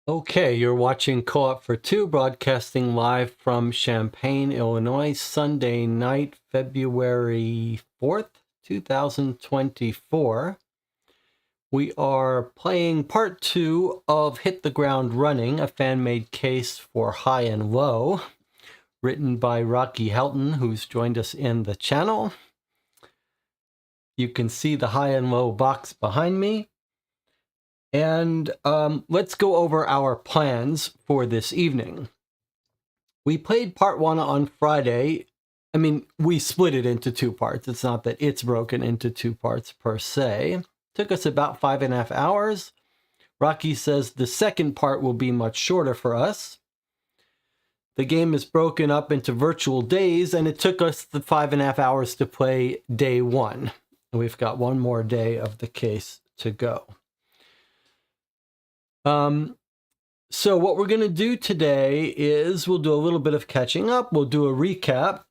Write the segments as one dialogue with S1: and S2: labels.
S1: Okay, you're watching Co-op for Two, broadcasting live from Champaign, Illinois, Sunday night, February 4th, 2024. We are playing part two of Hit the Ground Running, a fan-made case for High and Low, written by Rocky Helton, who's joined us in the channel. You can see the High and Low box behind me. And let's go over our plans for this evening. We played part one on Friday. I mean, we split it into two parts. It's not that it's broken into two parts per se. Took us about 5.5 hours. Rocky says the second part will be much shorter for us. The game is broken up into virtual days, and it took us the 5.5 hours to play day one. And we've got one more day of the case to go. So what we're going to do today is we'll do a little bit of catching up. We'll do a recap.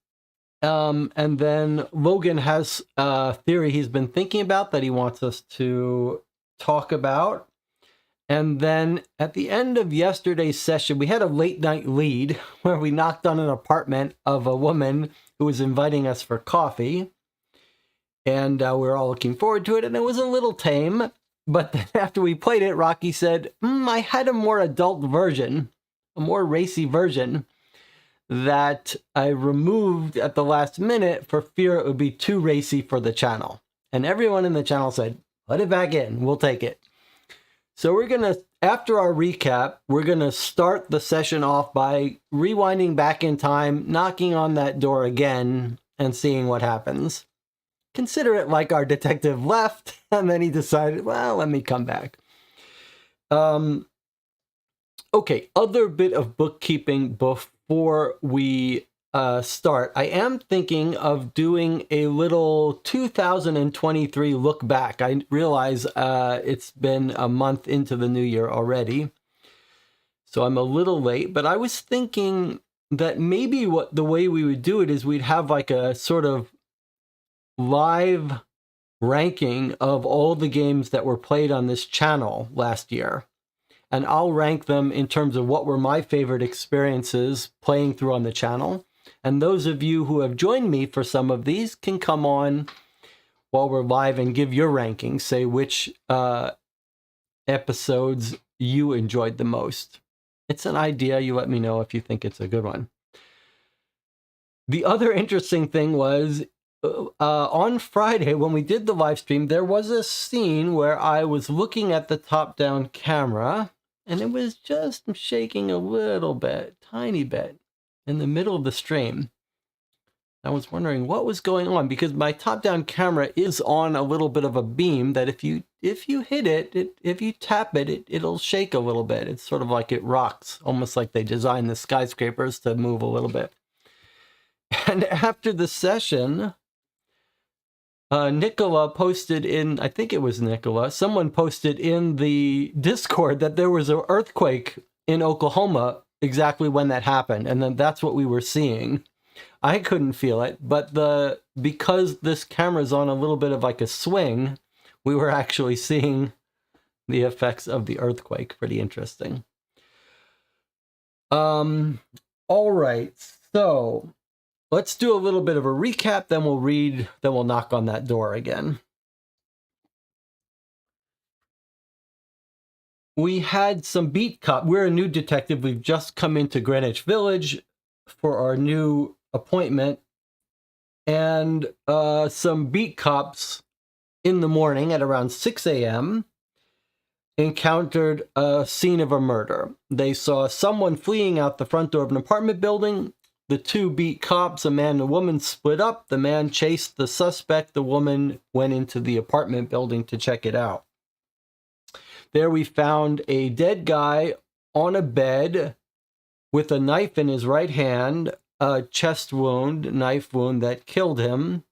S1: And then Logan has a theory he's been thinking about that he wants us to talk about. And then at the end of yesterday's session, we had a late night lead where we knocked on an apartment of a woman who was inviting us for coffee. And we were all looking forward to it. And it was a little tame. But then after we played it, Rocky said, I had a more adult version, a more racy version that I removed at the last minute for fear it would be too racy for the channel. And everyone in the channel said, put it back in, we'll take it. So we're going to, after our recap, we're going to start the session off by rewinding back in time, knocking on that door again, and seeing what happens. Consider it like our detective left, and then he decided, well, let me come back. Okay, other bit of bookkeeping before we start. I am thinking of doing a little 2023 look back. I realize it's been a month into the new year already, so I'm a little late, but I was thinking that maybe the way we would do it is we'd have like a sort of live ranking of all the games that were played on this channel last year. And I'll rank them in terms of what were my favorite experiences playing through on the channel. And those of you who have joined me for some of these can come on while we're live and give your rankings. Say which episodes you enjoyed the most. It's an idea. You let me know if you think it's a good one. The other interesting thing was on Friday, when we did the live stream, there was a scene where I was looking at the top-down camera, and it was just shaking a little bit, tiny bit, in the middle of the stream. I was wondering what was going on, because my top-down camera is on a little bit of a beam that if you hit it, if you tap it, it'll shake a little bit. It's sort of like it rocks, almost like they designed the skyscrapers to move a little bit. And after the session, Nicola posted in, I think it was Nicola, someone posted in the Discord that there was an earthquake in Oklahoma exactly when that happened, and then that's what we were seeing. I couldn't feel it, but because this camera's on a little bit of like a swing, we were actually seeing the effects of the earthquake. Pretty interesting. All right, so let's do a little bit of a recap, then we'll read, then we'll knock on that door again. We had some beat cop. We're a new detective. We've just come into Greenwich Village for our new appointment. And some beat cops in the morning at around 6 a.m. encountered a scene of a murder. They saw someone fleeing out the front door of an apartment building. The two beat cops, a man and a woman, split up. The man chased the suspect. The woman went into the apartment building to check it out. There we found a dead guy on a bed with a knife in his right hand, a chest wound, knife wound that killed him.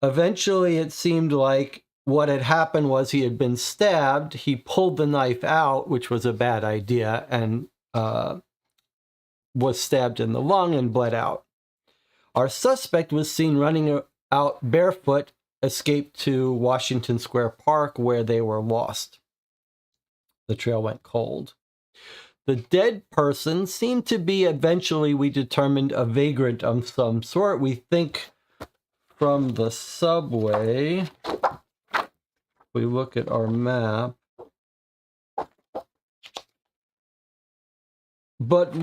S1: Eventually, it seemed like what had happened was he had been stabbed. He pulled the knife out, which was a bad idea, and was stabbed in the lung and bled out. Our suspect was seen running out barefoot, escaped to Washington Square Park, where they were lost. The trail went cold. The dead person seemed to be, eventually we determined, a vagrant of some sort. We think from the subway, we look at our map. But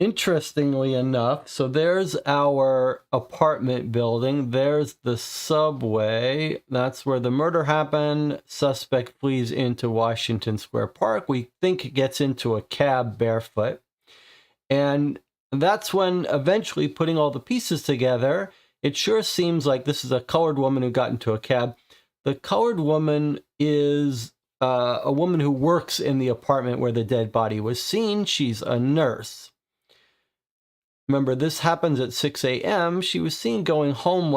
S1: interestingly enough, so there's our apartment building. There's the subway. That's where the murder happened. Suspect flees into Washington Square Park. We think it gets into a cab barefoot. And that's when, eventually, putting all the pieces together, it sure seems like this is a colored woman who got into a cab. The colored woman is a woman who works in the apartment where the dead body was seen. She's a nurse. Remember, this happens at 6 a.m. She was seen going home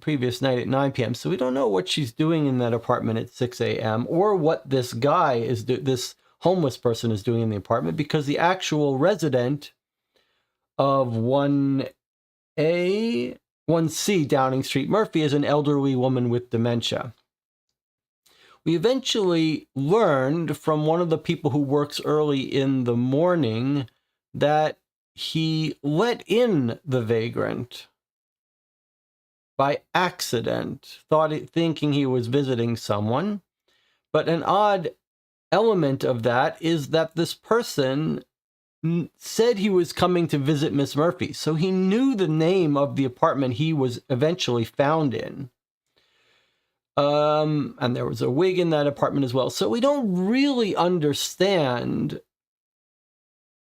S1: previous night at 9 p.m. So we don't know what she's doing in that apartment at 6 a.m. or what this guy this homeless person is doing in the apartment, because the actual resident of 1C Downing Street, Murphy, is an elderly woman with dementia. We eventually learned from one of the people who works early in the morning that he let in the vagrant by accident, thinking he was visiting someone. But an odd element of that is that this person said he was coming to visit Miss Murphy, so he knew the name of the apartment he was eventually found in. And there was a wig in that apartment as well. So we don't really understand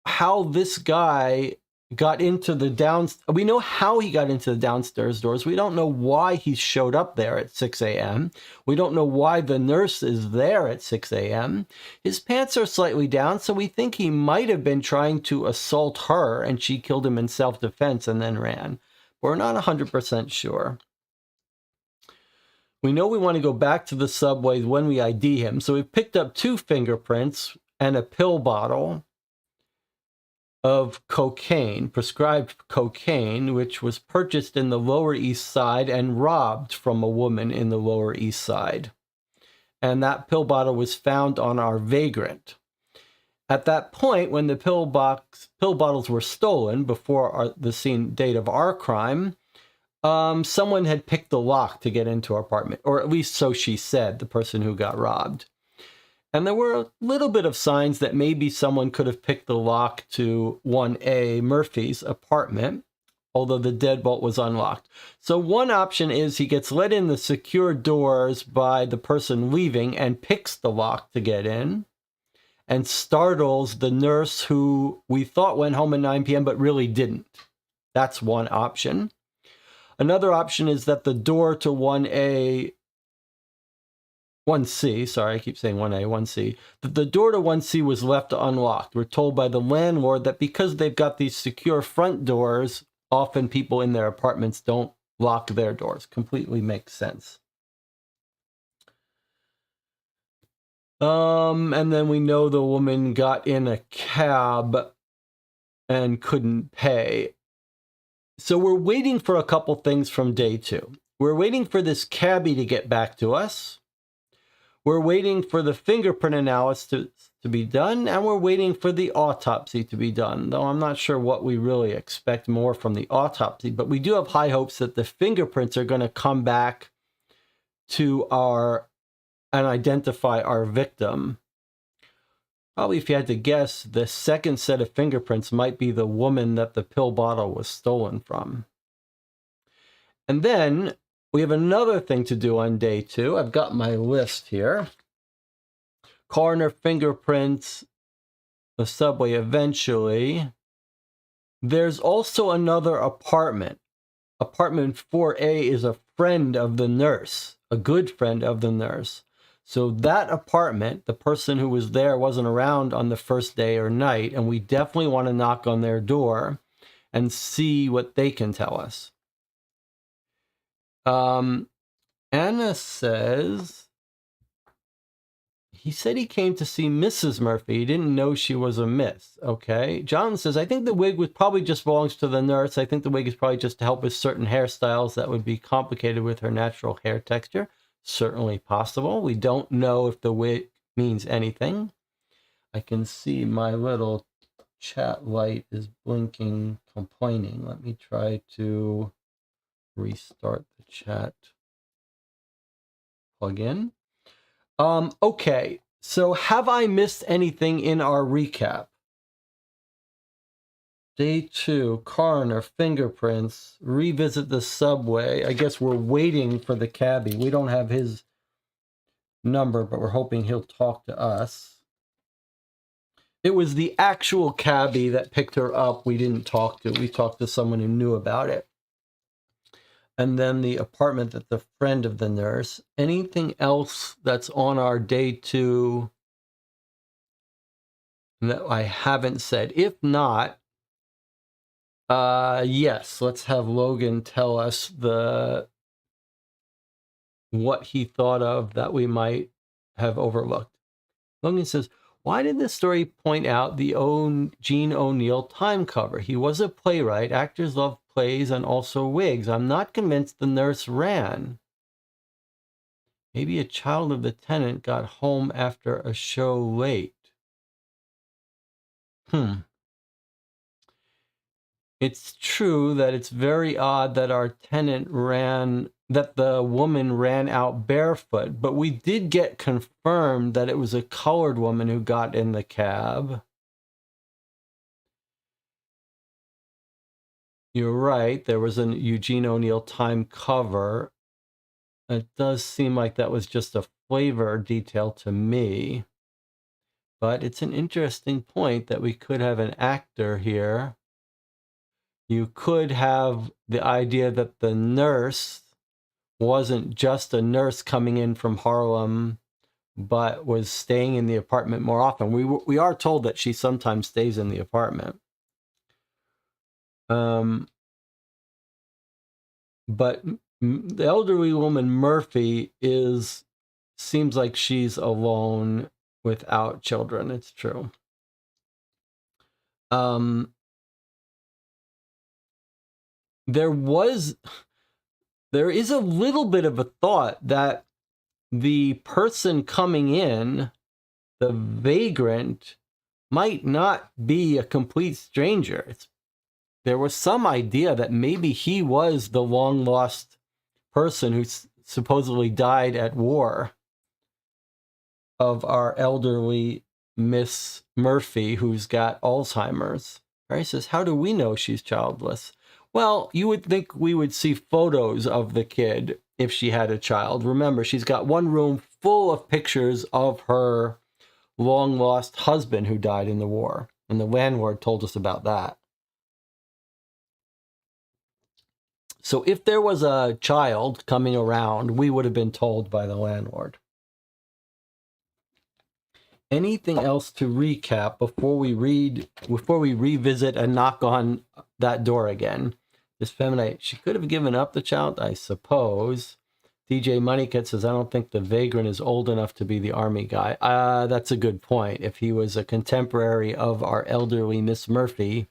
S1: how this guy got into the we know how he got into the downstairs doors. We don't know why he showed up there at 6 a.m. We don't know why the nurse is there at 6 a.m. His pants are slightly down, so we think he might have been trying to assault her and she killed him in self-defense and then ran. We're not 100% sure. We know we want to go back to the subway when we ID him. So we picked up 2 fingerprints and a pill bottle of cocaine, prescribed cocaine, which was purchased in the Lower East Side and robbed from a woman in the Lower East Side. And that pill bottle was found on our vagrant. At that point, when the pill bottles were stolen, before the scene date of our crime, someone had picked the lock to get into our apartment, or at least so she said, the person who got robbed. And there were a little bit of signs that maybe someone could have picked the lock to 1A Murphy's apartment, although the deadbolt was unlocked. So one option is he gets let in the secure doors by the person leaving and picks the lock to get in and startles the nurse who we thought went home at 9 p.m. but really didn't. That's one option. Another option is that the door to 1C, sorry, I keep saying 1A, 1C, that the door to 1C was left unlocked. We're told by the landlord that because they've got these secure front doors, often people in their apartments don't lock their doors. Completely makes sense. And then we know the woman got in a cab and couldn't pay. So we're waiting for a couple things from day 2. We're waiting for this cabbie to get back to us. We're waiting for the fingerprint analysis to be done, and we're waiting for the autopsy to be done, though I'm not sure what we really expect more from the autopsy, but we do have high hopes that the fingerprints are going to come back to and identify our victim. Probably, if you had to guess, the second set of fingerprints might be the woman that the pill bottle was stolen from. And then we have another thing to do on day 2. I've got my list here. Coroner fingerprints, the subway eventually. There's also another apartment. Apartment 4A is a friend of the nurse, a good friend of the nurse. So that apartment, the person who was there wasn't around on the first day or night, and we definitely want to knock on their door and see what they can tell us. Anna says, he said he came to see Mrs. Murphy. He didn't know she was a miss. Okay. John says, I think the wig was probably just belongs to the nurse. I think the wig is probably just to help with certain hairstyles that would be complicated with her natural hair texture. Certainly possible. We don't know if the wig means anything. I can see my little chat light is blinking, complaining. Let me try to restart the chat plugin. Okay, so have I missed anything in our recap? Day 2, coroner, fingerprints, revisit the subway. I guess we're waiting for the cabbie. We don't have his number, but we're hoping he'll talk to us. It was the actual cabbie that picked her up we didn't talk to. We talked to someone who knew about it. And then the apartment that the friend of the nurse. Anything else that's on our day 2 that I haven't said? If not, yes, let's have Logan tell us what he thought of that we might have overlooked. Logan says, why did this story point out the Gene O'Neill time cover? He was a playwright. Actors love plays and also wigs. I'm not convinced the nurse ran. Maybe a child of the tenant got home after a show late. It's true that it's very odd that our tenant that the woman ran out barefoot, but we did get confirmed that it was a colored woman who got in the cab. You're right, there was a Eugene O'Neill time cover. It does seem like that was just a flavor detail to me. But it's an interesting point that we could have an actor here. You could have the idea that the nurse wasn't just a nurse coming in from Harlem, but was staying in the apartment more often. We are told that she sometimes stays in the apartment. But the elderly woman, Murphy, seems like she's alone without children. It's true. There is a little bit of a thought that the person coming in, the vagrant, might not be a complete stranger. There was some idea that maybe he was the long-lost person who supposedly died at war, of our elderly Miss Murphy, who's got Alzheimer's. Barry says, how do we know she's childless? Well, you would think we would see photos of the kid if she had a child. Remember, she's got one room full of pictures of her long-lost husband who died in the war, and the landlord told us about that. So if there was a child coming around, we would have been told by the landlord. Anything else to recap before we revisit and knock on that door again? This feminine, she could have given up the child, I suppose. DJ Moneycat says, I don't think the vagrant is old enough to be the army guy. That's a good point. If he was a contemporary of our elderly Miss Murphy,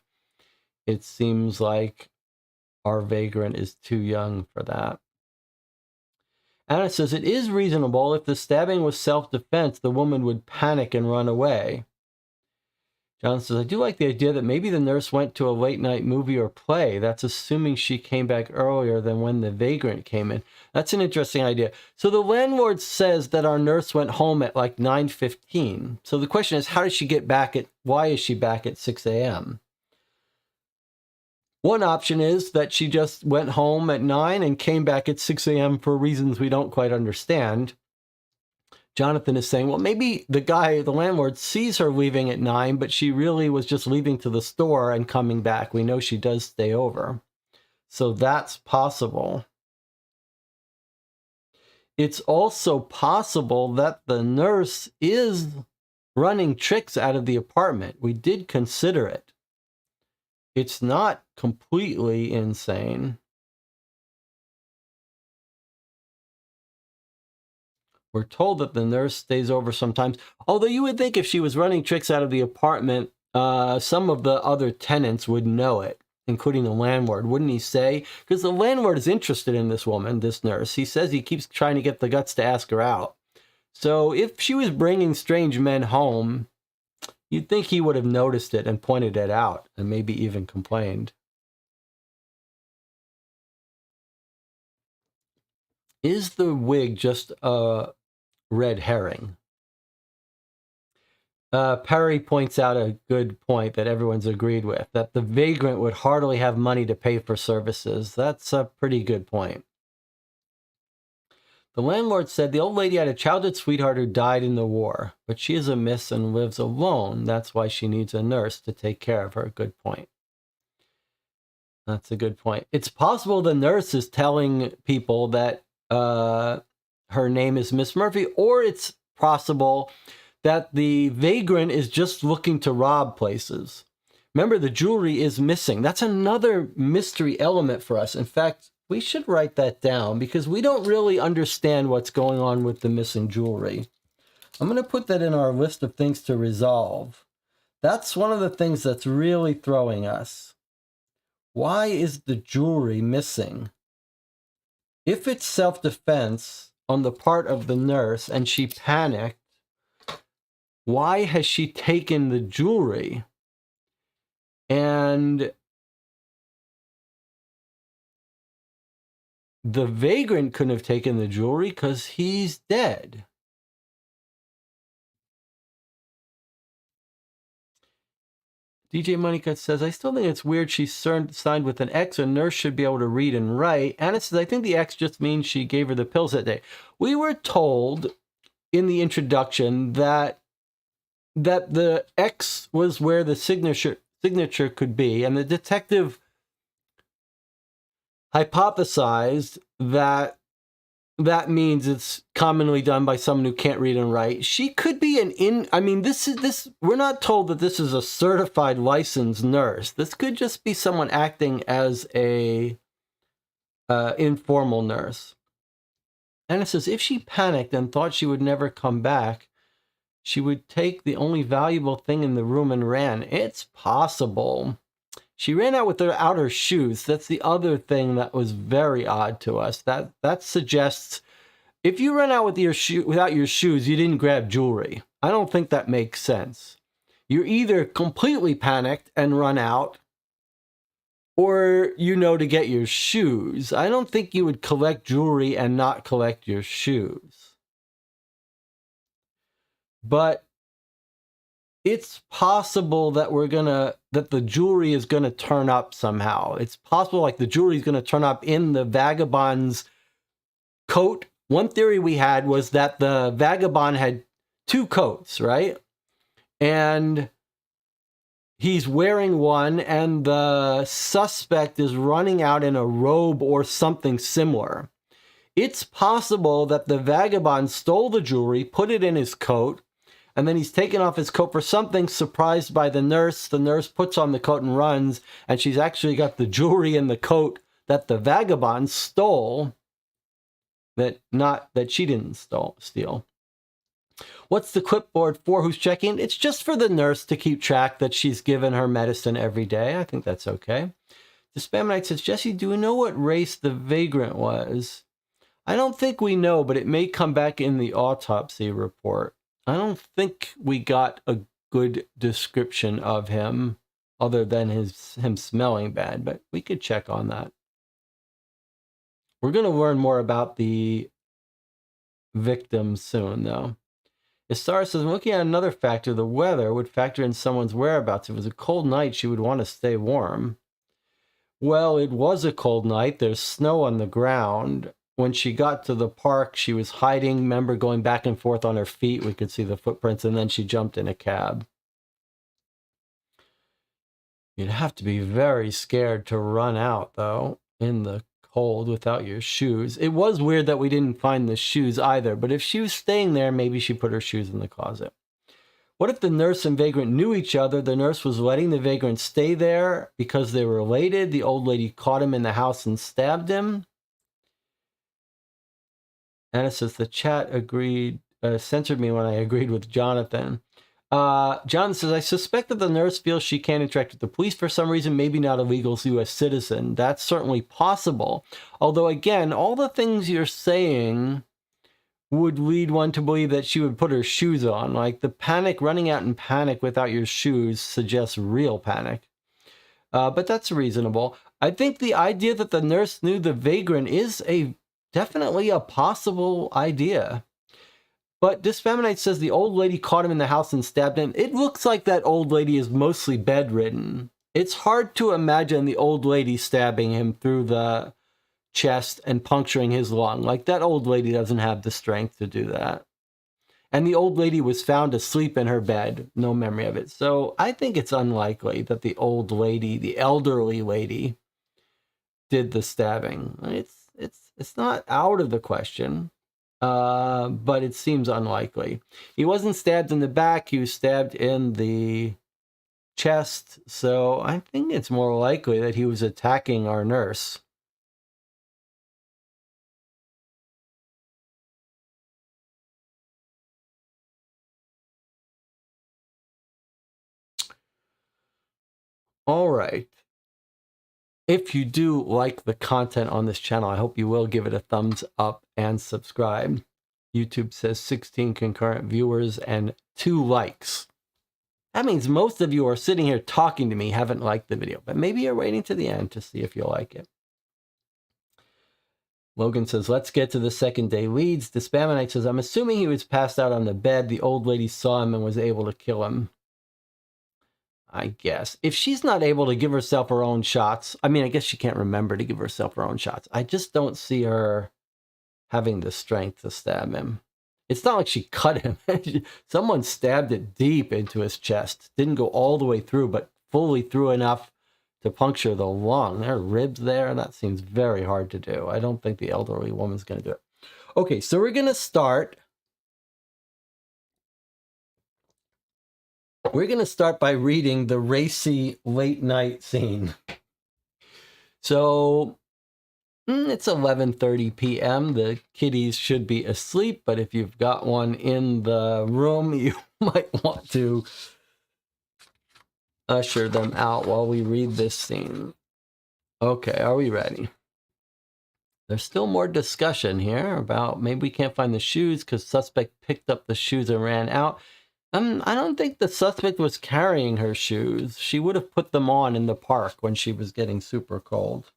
S1: it seems like our vagrant is too young for that. Anna says, it is reasonable if the stabbing was self-defense, the woman would panic and run away. John says, I do like the idea that maybe the nurse went to a late-night movie or play. That's assuming she came back earlier than when the vagrant came in. That's an interesting idea. So the landlord says that our nurse went home at like 9:15. So the question is, how does she get back why is she back at 6 a.m.? One option is that she just went home at 9 and came back at 6 a.m. for reasons we don't quite understand. Jonathan is saying, well, maybe the landlord, sees her leaving at 9, but she really was just leaving to the store and coming back. We know she does stay over. So that's possible. It's also possible that the nurse is running tricks out of the apartment. We did consider it. It's not completely insane. We're told that the nurse stays over sometimes. Although you would think if she was running tricks out of the apartment, some of the other tenants would know it, including the landlord. Wouldn't he say? Because the landlord is interested in this woman, this nurse. He says he keeps trying to get the guts to ask her out. So if she was bringing strange men home, you'd think he would have noticed it and pointed it out and maybe even complained. Is the wig just a red herring? Perry points out a good point that everyone's agreed with, that the vagrant would hardly have money to pay for services. That's a pretty good point. The landlord said the old lady had a childhood sweetheart who died in the war, but she is a miss and lives alone. That's why she needs a nurse to take care of her. Good point. That's a good point. It's possible the nurse is telling people that her name is Miss Murphy, or it's possible that the vagrant is just looking to rob places. Remember, the jewelry is missing. That's another mystery element for us. In fact, we should write that down because we don't really understand what's going on with the missing jewelry. I'm going to put that in our list of things to resolve. That's one of the things that's really throwing us. Why is the jewelry missing? If it's self-defense on the part of the nurse and she panicked, why has she taken the jewelry? And the vagrant couldn't have taken the jewelry because he's dead. DJ Moneycut says, I still think it's weird she signed with an X. A nurse should be able to read and write. Anna says, I think the X just means she gave her the pills that day. We were told in the introduction that the X was where the signature could be, and the detective hypothesized that that means it's commonly done by someone who can't read and write. She could be we're not told that this is a certified licensed nurse. This could just be someone acting as a informal nurse. And it says, if she panicked and thought she would never come back, she would take the only valuable thing in the room and ran. It's possible. She ran out without her shoes. That's the other thing that was very odd to us. That suggests if you run out with without your shoes, you didn't grab jewelry. I don't think that makes sense. You're either completely panicked and run out, or to get your shoes. I don't think you would collect jewelry and not collect your shoes. But it's possible that that the jewelry is gonna turn up somehow. It's possible like the jewelry is gonna turn up in the vagabond's coat. One theory we had was that the vagabond had two coats, right? And he's wearing one, and the suspect is running out in a robe or something similar. It's possible that the vagabond stole the jewelry, put it in his coat, and then he's taken off his coat for something, surprised by the nurse. The nurse puts on the coat and runs, and she's actually got the jewelry in the coat that the vagabond stole, that she didn't steal. What's the clipboard for? Who's checking? It's just for the nurse to keep track that she's given her medicine every day. I think that's okay. The Spammonite says, Jesse, do we know what race the vagrant was? I don't think we know, but it may come back in the autopsy report. I don't think we got a good description of him other than him smelling bad, but we could check on that. We're going to learn more about the victim soon, though. Istara says, looking at another factor, the weather would factor in someone's whereabouts. If it was a cold night, she would want to stay warm. Well, it was a cold night. There's snow on the ground. When she got to the park, she was hiding. Remember, going back and forth on her feet. We could see the footprints, and then she jumped in a cab. You'd have to be very scared to run out, though, in the cold without your shoes. It was weird that we didn't find the shoes either, but if she was staying there, maybe she put her shoes in the closet. What if the nurse and vagrant knew each other? The nurse was letting the vagrant stay there because they were related. The old lady caught him in the house and stabbed him. Anna says, the chat censored me when I agreed with Jonathan. John says, I suspect that the nurse feels she can't interact with the police for some reason, maybe not a legal U.S. citizen. That's certainly possible. Although, again, all the things you're saying would lead one to believe that she would put her shoes on. Like the panic, running out in panic without your shoes suggests real panic. But that's reasonable. I think the idea that the nurse knew the vagrant is definitely a possible idea. But Disfeminite says the old lady caught him in the house and stabbed him. It looks like that old lady is mostly bedridden. It's hard to imagine the old lady stabbing him through the chest and puncturing his lung. Like, that old lady doesn't have the strength to do that. And the old lady was found asleep in her bed. No memory of it. So I think it's unlikely that the old lady, the elderly lady, did the stabbing. It's not out of the question, but it seems unlikely. He wasn't stabbed in the back. He was stabbed in the chest. So I think it's more likely that he was attacking our nurse. All right. If you do like the content on this channel, I hope you will give it a thumbs up and subscribe. YouTube says 16 concurrent viewers and 2 likes. That means most of you are sitting here talking to me, haven't liked the video, but maybe you're waiting to the end to see if you'll like it. Logan says, let's get to the second day leads. The Spamonite says, I'm assuming he was passed out on the bed. The old lady saw him and was able to kill him. I guess. If she's not able to give herself her own shots, I mean, I guess she can't remember to give herself her own shots. I just don't see her having the strength to stab him. It's not like she cut him. Someone stabbed it deep into his chest. Didn't go all the way through, but fully through enough to puncture the lung. There are ribs there. That seems very hard to do. I don't think the elderly woman's going to do it. Okay, so we're going to start. We're going to start by reading the racy late night scene. So it's 11:30 p.m. The kitties should be asleep, but if you've got one in the room, you might want to usher them out while we read this scene. Okay, are we ready? There's still more discussion here about maybe we can't find the shoes because suspect picked up the shoes and ran out. I don't think the suspect was carrying her shoes. She would have put them on in the park when she was getting super cold.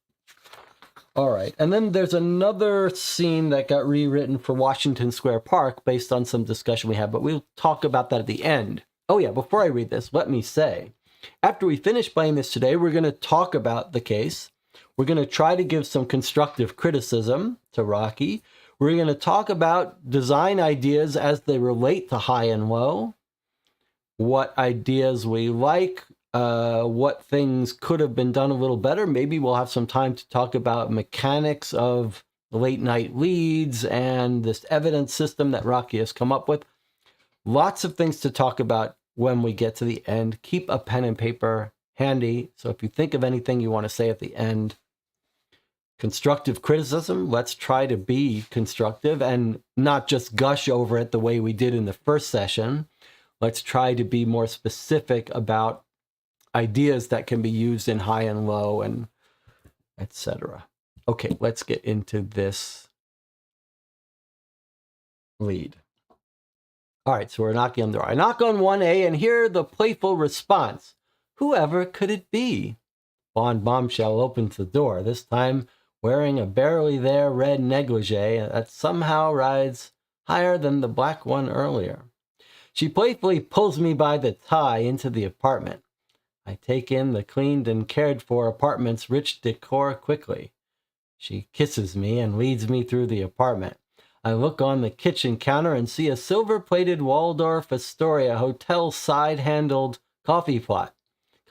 S1: All right, and then there's another scene that got rewritten for Washington Square Park based on some discussion we had, but we'll talk about that at the end. Oh yeah, before I read this, let me say, after we finish playing this today, we're going to talk about the case. We're going to try to give some constructive criticism to Rocky. We're going to talk about design ideas as they relate to high and low, what ideas we like, what things could have been done a little better. Maybe we'll have some time to talk about mechanics of late night leads and this evidence system that Rocky has come up with. Lots of things to talk about when we get to the end. Keep a pen and paper handy. So if you think of anything you want to say at the end, constructive criticism, let's try to be constructive and not just gush over it the way we did in the first session. Let's try to be more specific about ideas that can be used in high and low and etc. Okay, let's get into this lead. All right, so we're knocking on the door. I knock on 1A and hear the playful response. Whoever could it be? Blonde bombshell opens the door, this time wearing a barely there red negligee that somehow rides higher than the black one earlier. She playfully pulls me by the tie into the apartment. I take in the cleaned and cared for apartment's rich decor quickly. She kisses me and leads me through the apartment. I look on the kitchen counter and see a silver-plated Waldorf Astoria hotel side-handled coffee pot.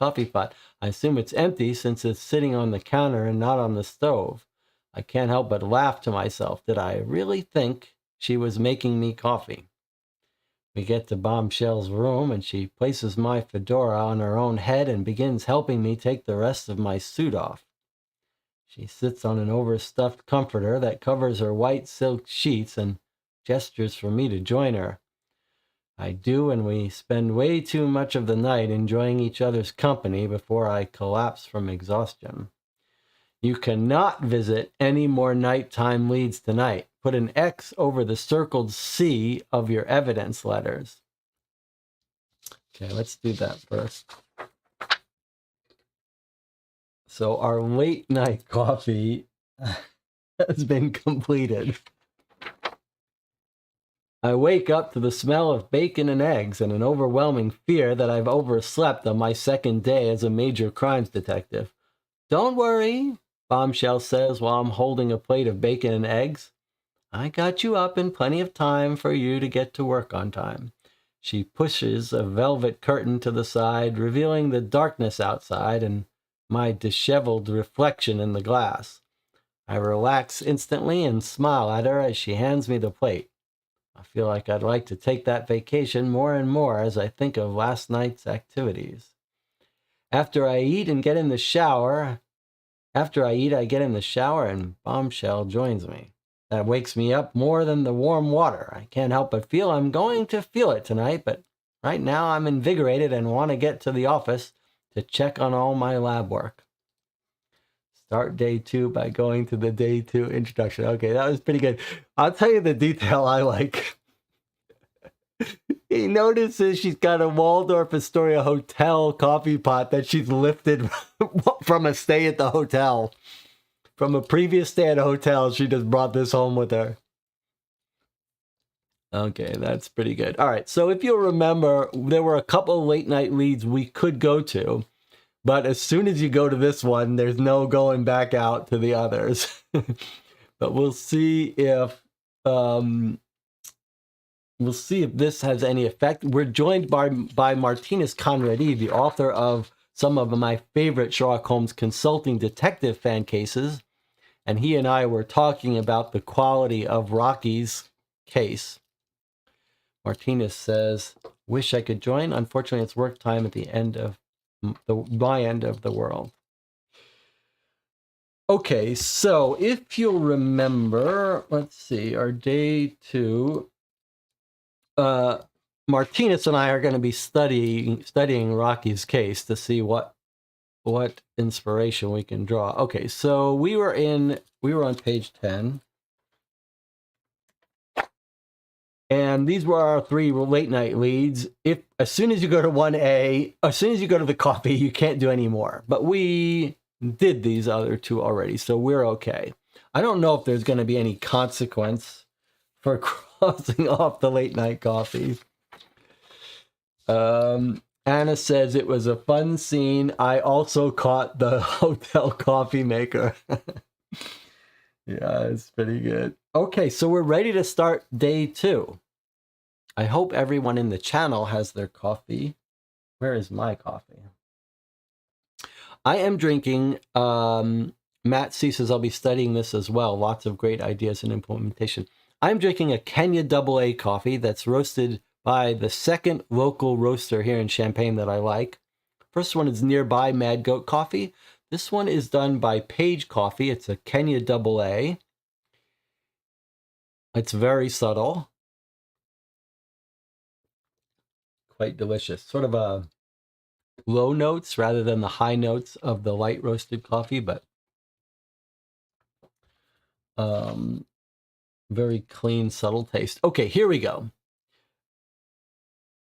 S1: I assume it's empty since it's sitting on the counter and not on the stove. I can't help but laugh to myself. Did I really think she was making me coffee? We get to Bombshell's room and she places my fedora on her own head and begins helping me take the rest of my suit off. She sits on an overstuffed comforter that covers her white silk sheets and gestures for me to join her. I do, and we spend way too much of the night enjoying each other's company before I collapse from exhaustion. You cannot visit any more nighttime leads tonight. Put an X over the circled C of your evidence letters. Okay, let's do that first. So our late night coffee has been completed. I wake up to the smell of bacon and eggs and an overwhelming fear that I've overslept on my second day as a major crimes detective. Don't worry, Bombshell says while I'm holding a plate of bacon and eggs. I got you up in plenty of time for you to get to work on time. She pushes a velvet curtain to the side, revealing the darkness outside and my disheveled reflection in the glass. I relax instantly and smile at her as she hands me the plate. I feel like I'd like to take that vacation more and more as I think of last night's activities. After I eat, I get in the shower, and Bombshell joins me. That wakes me up more than the warm water. I can't help but feel I'm going to feel it tonight, but right now I'm invigorated and want to get to the office to check on all my lab work. Start day 2 by going to the day 2 introduction. Okay, that was pretty good. I'll tell you the detail I like. He notices she's got a Waldorf Astoria hotel coffee pot that she's lifted from a stay at the hotel. From a previous stay at a hotel, she just brought this home with her. Okay, that's pretty good. All right, so if you'll remember, there were a couple of late night leads we could go to. But as soon as you go to this one, there's no going back out to the others. But we'll see if this has any effect. We're joined by Martinez Conradi, the author of some of my favorite Sherlock Holmes consulting detective fan cases. And he and I were talking about the quality of Rocky's case. Martinez says, wish I could join. Unfortunately, it's work time at the end of my end of the world. Okay, so if you'll remember, let's see, our day 2, Martinez and I are going to be studying Rocky's case to see what inspiration we can draw. Okay, so we were on page 10. And these were our 3 late night leads. As soon as you go to 1A, as soon as you go to the coffee, you can't do any more. But we did these other 2 already, so we're okay. I don't know if there's going to be any consequence for crossing off the late night coffee. Anna says it was a fun scene. I also caught the hotel coffee maker. Yeah, it's pretty good. Okay, so we're ready to start day 2. I hope everyone in the channel has their coffee. Where is my coffee? I am drinking, Matt C says I'll be studying this as well. Lots of great ideas and implementation. I'm drinking a Kenya AA coffee that's roasted by the second local roaster here in Champaign that I like. First one is Nearby Mad Goat Coffee. This one is done by Page Coffee. It's a Kenya AA. It's very subtle. Quite delicious. Sort of a low notes rather than the high notes of the light roasted coffee, but very clean, subtle taste. Okay, here we go.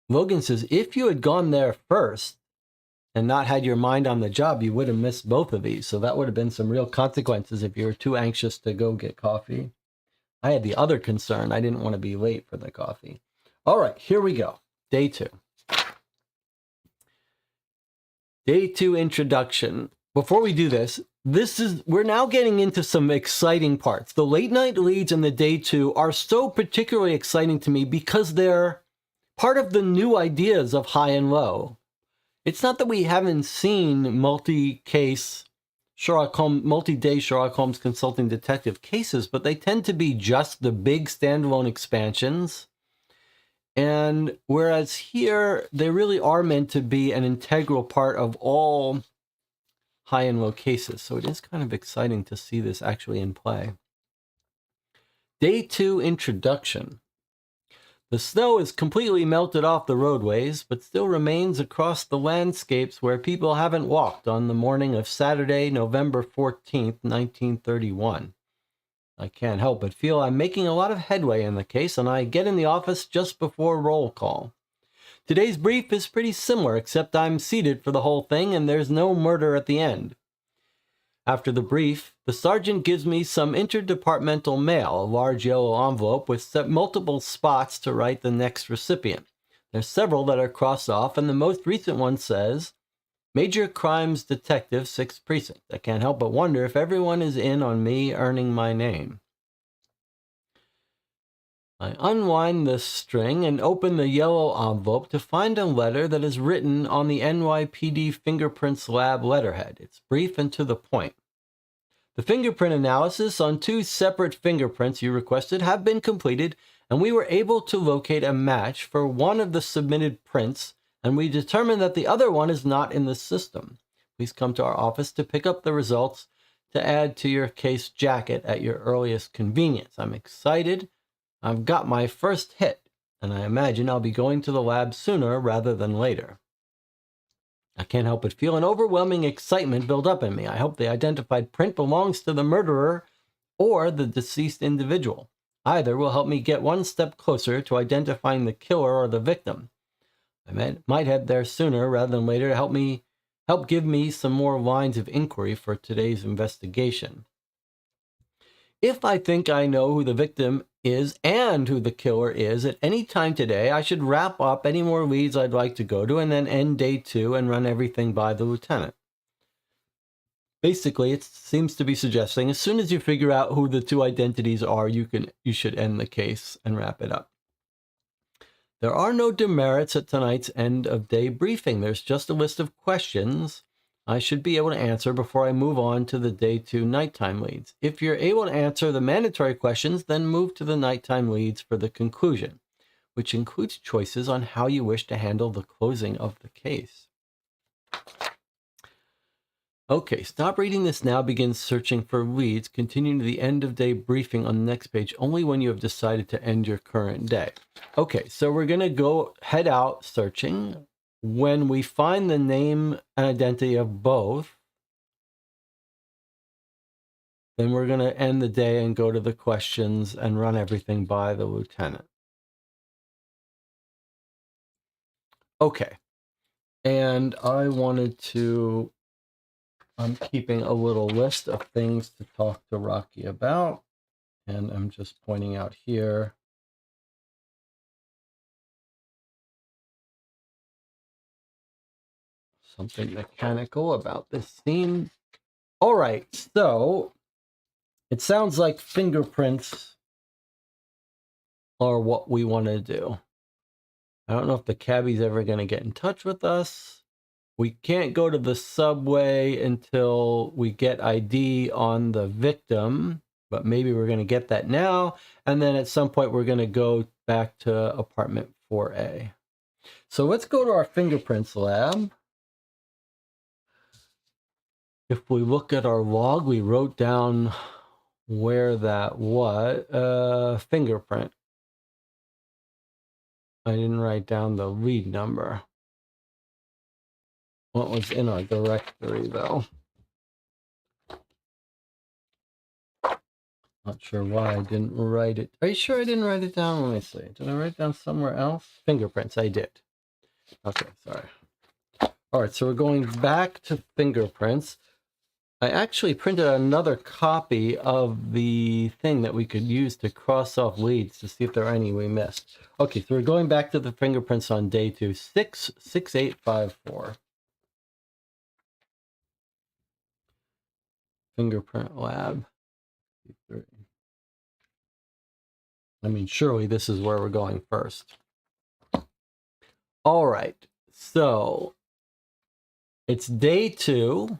S1: Logan says, if you had gone there first and not had your mind on the job, you would have missed both of these. So that would have been some real consequences if you were too anxious to go get coffee. I had the other concern. I didn't want to be late for the coffee. All right, here we go. Day 2. Day 2 introduction. Before we do this, we're now getting into some exciting parts. The late night leads and the day 2 are so particularly exciting to me because they're part of the new ideas of high and low. It's not that we haven't seen multi-case Sherlock Holmes, multi-day Sherlock Holmes consulting detective cases, but they tend to be just the big standalone expansions. And whereas here, they really are meant to be an integral part of all high and low cases. So it is kind of exciting to see this actually in play. Day 2 introduction. The snow is completely melted off the roadways, but still remains across the landscapes where people haven't walked on the morning of Saturday, November 14th, 1931. I can't help but feel I'm making a lot of headway in the case, and I get in the office just before roll call. Today's brief is pretty similar, except I'm seated for the whole thing and there's no murder at the end. After the brief, the sergeant gives me some interdepartmental mail, a large yellow envelope with multiple spots to write the next recipient. There's several that are crossed off, and the most recent one says, Major Crimes Detective, 6th Precinct. I can't help but wonder if everyone is in on me earning my name. I unwind the string and open the yellow envelope to find a letter that is written on the NYPD Fingerprints Lab letterhead. It's brief and to the point. The fingerprint analysis on 2 separate fingerprints you requested have been completed, and we were able to locate a match for one of the submitted prints, and we determined that the other one is not in the system. Please come to our office to pick up the results to add to your case jacket at your earliest convenience. I'm excited. I've got my first hit, and I imagine I'll be going to the lab sooner rather than later. I can't help but feel an overwhelming excitement build up in me. I hope the identified print belongs to the murderer or the deceased individual. Either will help me get one step closer to identifying the killer or the victim. I might head there sooner rather than later to help give me some more lines of inquiry for today's investigation. If I think I know who the victim is and who the killer is at any time today, I should wrap up any more leads I'd like to go to and then end day 2 and run everything by the lieutenant. Basically, it seems to be suggesting as soon as you figure out who the 2 identities are, you should end the case and wrap it up. There are no demerits at tonight's end of day briefing. There's just a list of questions I should be able to answer before I move on to the day 2 nighttime leads. If you're able to answer the mandatory questions, then move to the nighttime leads for the conclusion, which includes choices on how you wish to handle the closing of the case. Okay, stop reading this now. Begin searching for leads. Continue to the end of day briefing on the next page only when you have decided to end your current day. Okay, so we're going to head out searching. When we find the name and identity of both, then we're going to end the day and go to the questions and run everything by the lieutenant. Okay. And I'm keeping a little list of things to talk to Rocky about. And I'm just pointing out here. Something mechanical about this scene. All right, so it sounds like fingerprints are what we want to do. I don't know if the cabbie's ever going to get in touch with us. We can't go to the subway until we get ID on the victim, but maybe we're going to get that now. And then at some point, we're going to go back to apartment 4A. So let's go to our fingerprints lab. If we look at our log, we wrote down where that was. Fingerprint. I didn't write down the lead number. What was in our directory, though? Not sure why I didn't write it. Are you sure I didn't write it down? Let me see. Did I write it down somewhere else? Fingerprints, I did. Okay, sorry. All right, so we're going back to fingerprints. I actually printed another copy of the thing that we could use to cross off leads to see if there are any we missed. Okay, so we're going back to the fingerprints on day 2, 66854. Fingerprint lab. I mean, surely this is where we're going first. All right, so it's day 2.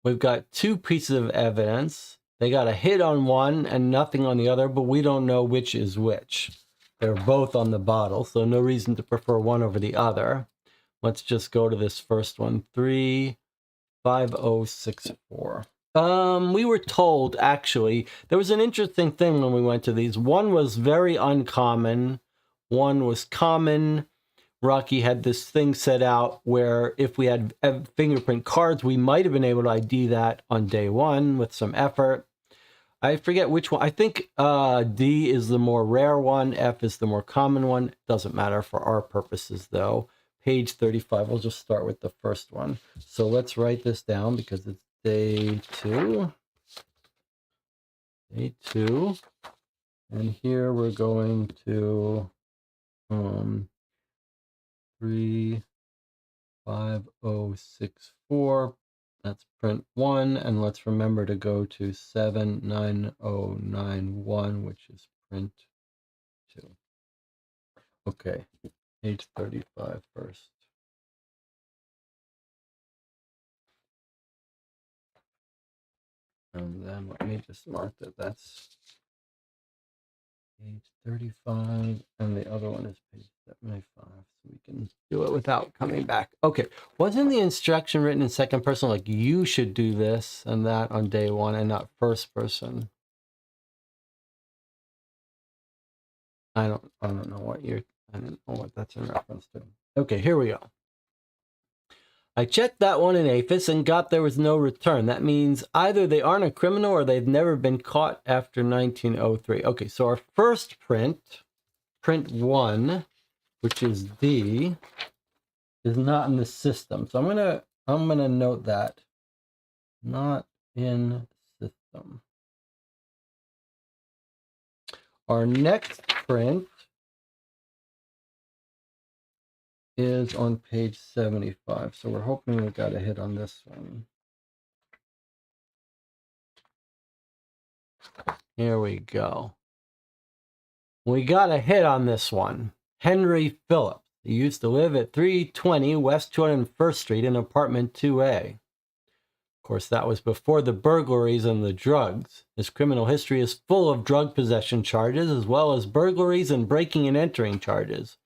S1: We've got 2 pieces of evidence. They got a hit on one and nothing on the other, but we don't know which is which. They're both on the bottle, so no reason to prefer one over the other. Let's just go to this first one, 35064. We were told, actually, there was an interesting thing when we went to these. One was very uncommon. One was common. Rocky had this thing set out where if we had fingerprint cards, we might have been able to ID that on day 1 with some effort. I forget which one. I think D is the more rare one. F is the more common one. Doesn't matter for our purposes, though. Page 35. We'll just start with the first one. So let's write this down because it's day 2. Day 2. And here we're going to 35064. That's print 1, and let's remember to go to 79091, which is print 2. Okay, page 35 first. And then let me just mark that that's page 35, and the other one is page 75, so we can do it without coming back. Okay, wasn't the instruction written in second person, like you should do this and that on day 1 and not first person? I don't know what I don't know what that's in reference to. Okay, here we go. I checked that one in APHIS and got there was no return. That means either they aren't a criminal or they've never been caught after 1903. Okay, so our first print 1, which is D, is not in the system. So I'm gonna note that. Not in system. Our next print is on page 75. So we're hoping we got a hit on this one. Here we go. We got a hit on this one. Henry Phillips. He used to live at 320 West 201st Street in apartment 2A. Of course, that was before the burglaries and the drugs. His criminal history is full of drug possession charges, as well as burglaries and breaking and entering charges.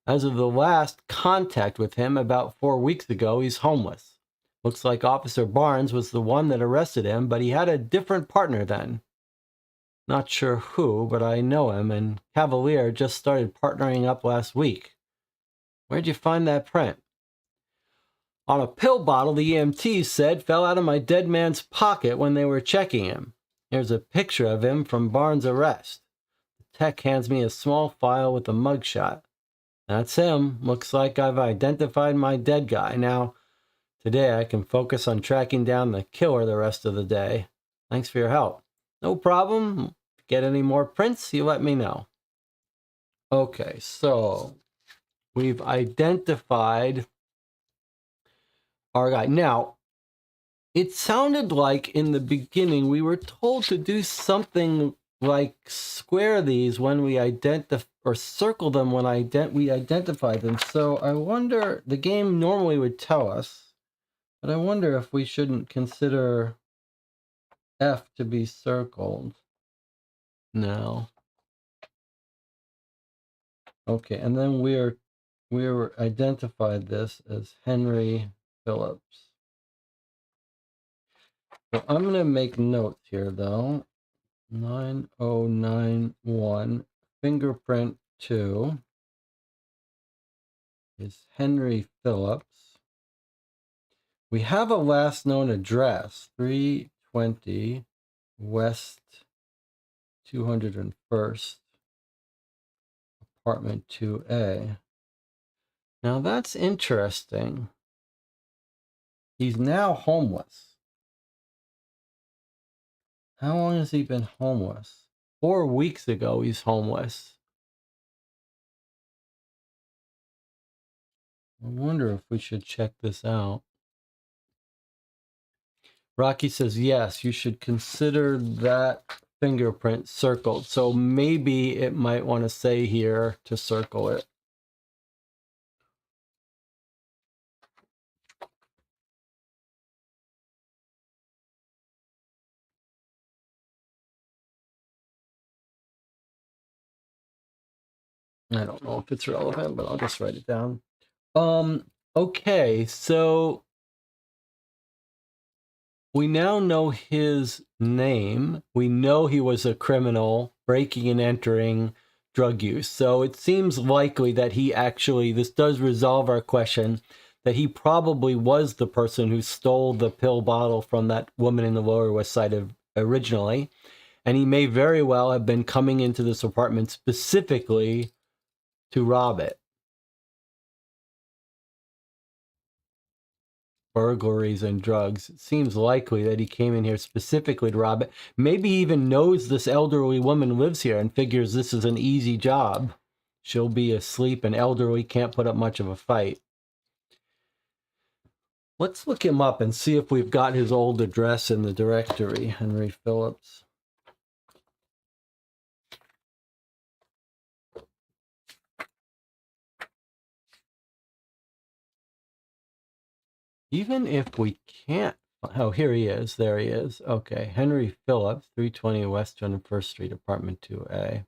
S1: As of the last contact with him about 4 weeks ago, he's homeless. Looks like Officer Barnes was the one that arrested him, but he had a different partner then. Not sure who, but I know him, and Cavalier just started partnering up last week. Where'd you find that print? On a pill bottle the EMTs said fell out of my dead man's pocket when they were checking him. Here's a picture of him from Barnes' arrest. The tech hands me a small file with a mugshot. That's him. Looks like I've identified my dead guy. Now, today I can focus on tracking down the killer the rest of the day. Thanks for your help. No problem. Get any more prints, you let me know. Okay, so we've identified our guy. Now, it sounded like in the beginning we were told to do something like square these when we identify, or circle them when we identify them. So I wonder, the game normally would tell us, but I wonder if we shouldn't consider F to be circled. No. Okay, and then we were identified this as Henry Phillips. So I'm going to make notes here, though. 9091, fingerprint 2 is Henry Phillips. We have a last known address, 320 West 201st, apartment 2A. Now that's interesting. He's now homeless. How long has he been homeless? 4 weeks ago, he's homeless. I wonder if we should check this out. Rocky says, yes, you should consider that fingerprint circled. So maybe it might want to say here to circle it. I don't know if it's relevant, but I'll just write it down. Okay, so we now know his name. We know he was a criminal, breaking and entering, drug use. So it seems likely that he actually, this does resolve our question, that he probably was the person who stole the pill bottle from that woman in the Lower West Side of originally, and he may very well have been coming into this apartment specifically to rob it. Burglaries and drugs. It seems likely that he came in here specifically to rob it. Maybe he even knows this elderly woman lives here and figures this is an easy job. She'll be asleep and elderly, can't put up much of a fight. Let's look him up and see if we've got his old address in the directory, Henry Phillips. Even if we can't, oh, here he is. There he is. Okay, Henry Phillips, 320 West 21st Street, apartment 2A.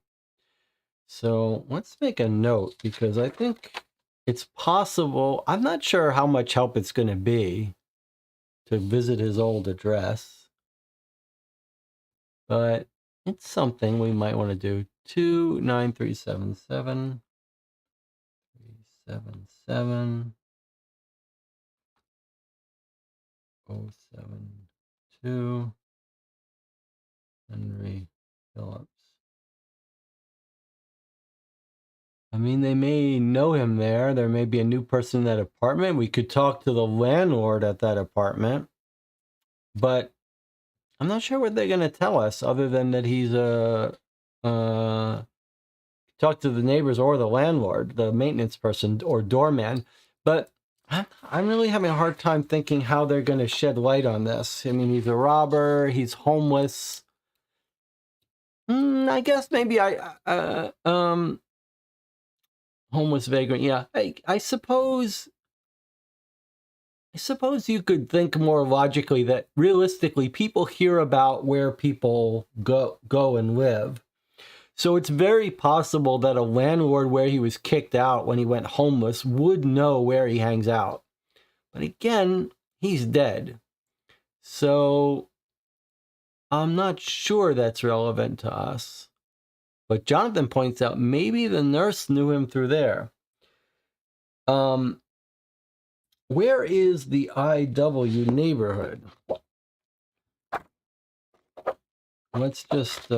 S1: So let's make a note because I think it's possible. I'm not sure how much help it's going to be to visit his old address, but it's something we might want to do. 29377 377 072 Henry Phillips. I mean, they may know him there. There may be a new person in that apartment. We could talk to the landlord at that apartment, but I'm not sure what they're going to tell us other than that he's talk to the neighbors or the landlord, the maintenance person or doorman. But I'm really having a hard time thinking how they're going to shed light on this. I mean, he's a robber. He's homeless. I guess maybe homeless vagrant. Yeah, I suppose you could think more logically that realistically people hear about where people go and live. So it's very possible that a landlord where he was kicked out when he went homeless would know where he hangs out. But again, he's dead. So I'm not sure that's relevant to us. But Jonathan points out maybe the nurse knew him through there. Where is the IW neighborhood? Let's just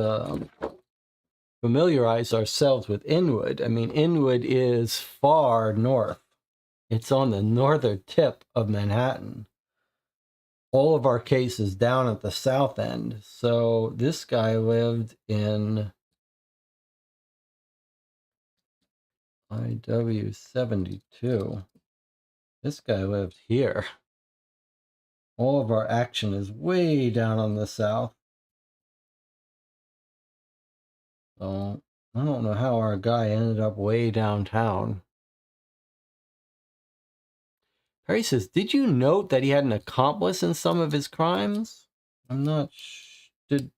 S1: familiarize ourselves with Inwood. I mean, Inwood is far north. It's on the northern tip of Manhattan. All of our cases down at the south end. So this guy lived in IW 72. This guy lived here. All of our action is way down on the south. So I don't know how our guy ended up way downtown. Perry says, did you note that he had an accomplice in some of his crimes? I'm not did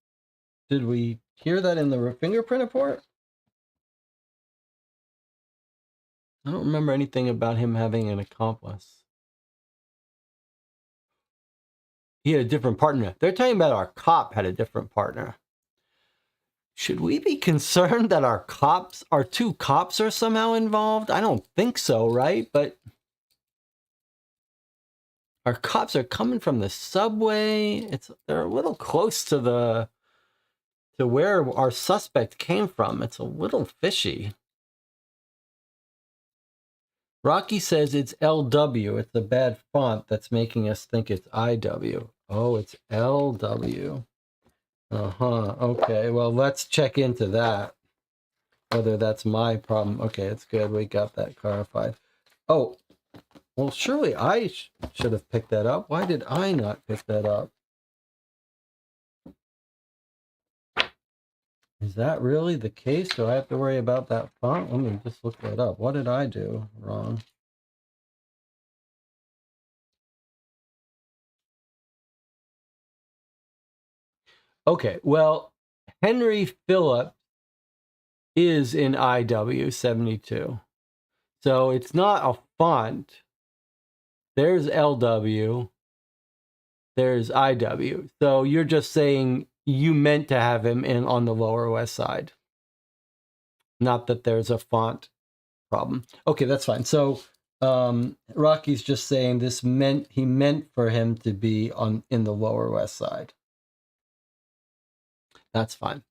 S1: we hear that in the fingerprint report? I don't remember anything about him having an accomplice. He had a different partner. They're talking about our cop had a different partner. Should we be concerned that our two cops are somehow involved? I don't think so, right? But our cops are coming from the subway. They're a little close to where our suspect came from. It's a little fishy. Rocky says it's LW. It's the bad font that's making us think it's IW. Oh, it's LW. Okay, well, let's check into that. Whether that's my problem. Okay, it's good. We got that clarified. Oh, well, surely I should have picked that up. Why did I not pick that up? Is that really the case? Do I have to worry about that font? Let me just look that up. What did I do wrong? Okay, well, Henry Phillips is in IW 72. So it's not a font. There's LW. There's IW. So you're just saying you meant to have him in on the Lower West Side. Not that there's a font problem. Okay, that's fine. So Rocky's just saying he meant for him to be in the Lower West Side. That's fine.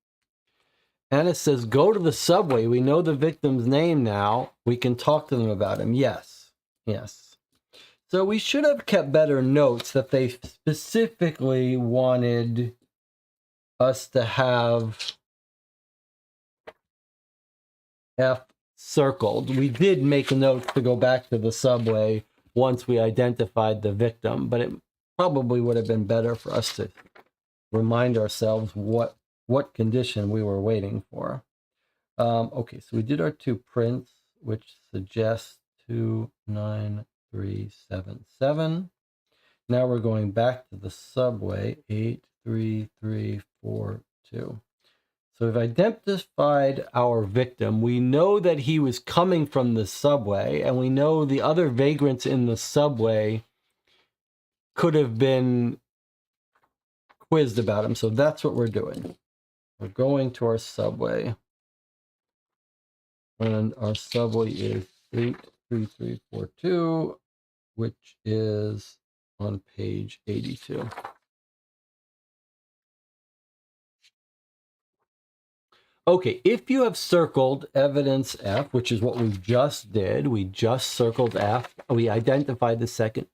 S1: Anna says, go to the subway. We know the victim's name now. We can talk to them about him. Yes. Yes. So we should have kept better notes that they specifically wanted us to have F circled. We did make notes to go back to the subway once we identified the victim, but it probably would have been better for us to remind ourselves what condition we were waiting for. Okay, so we did our 2 prints, which suggests 29377. Now we're going back to the subway, 83342. So we've identified our victim. We know that he was coming from the subway, and we know the other vagrants in the subway could have been quizzed about him. So that's what we're doing. We're going to our subway. And our subway is 83342, which is on page 82. Okay, if you have circled evidence F, which is what we just did, we just circled F, we identified the second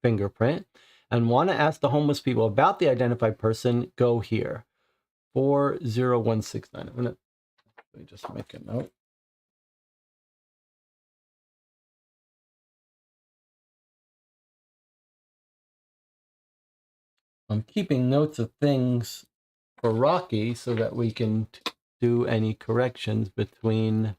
S1: fingerprint, and want to ask the homeless people about the identified person, go here. 40169. Let me just make a note. I'm keeping notes of things for Rocky so that we can do any corrections between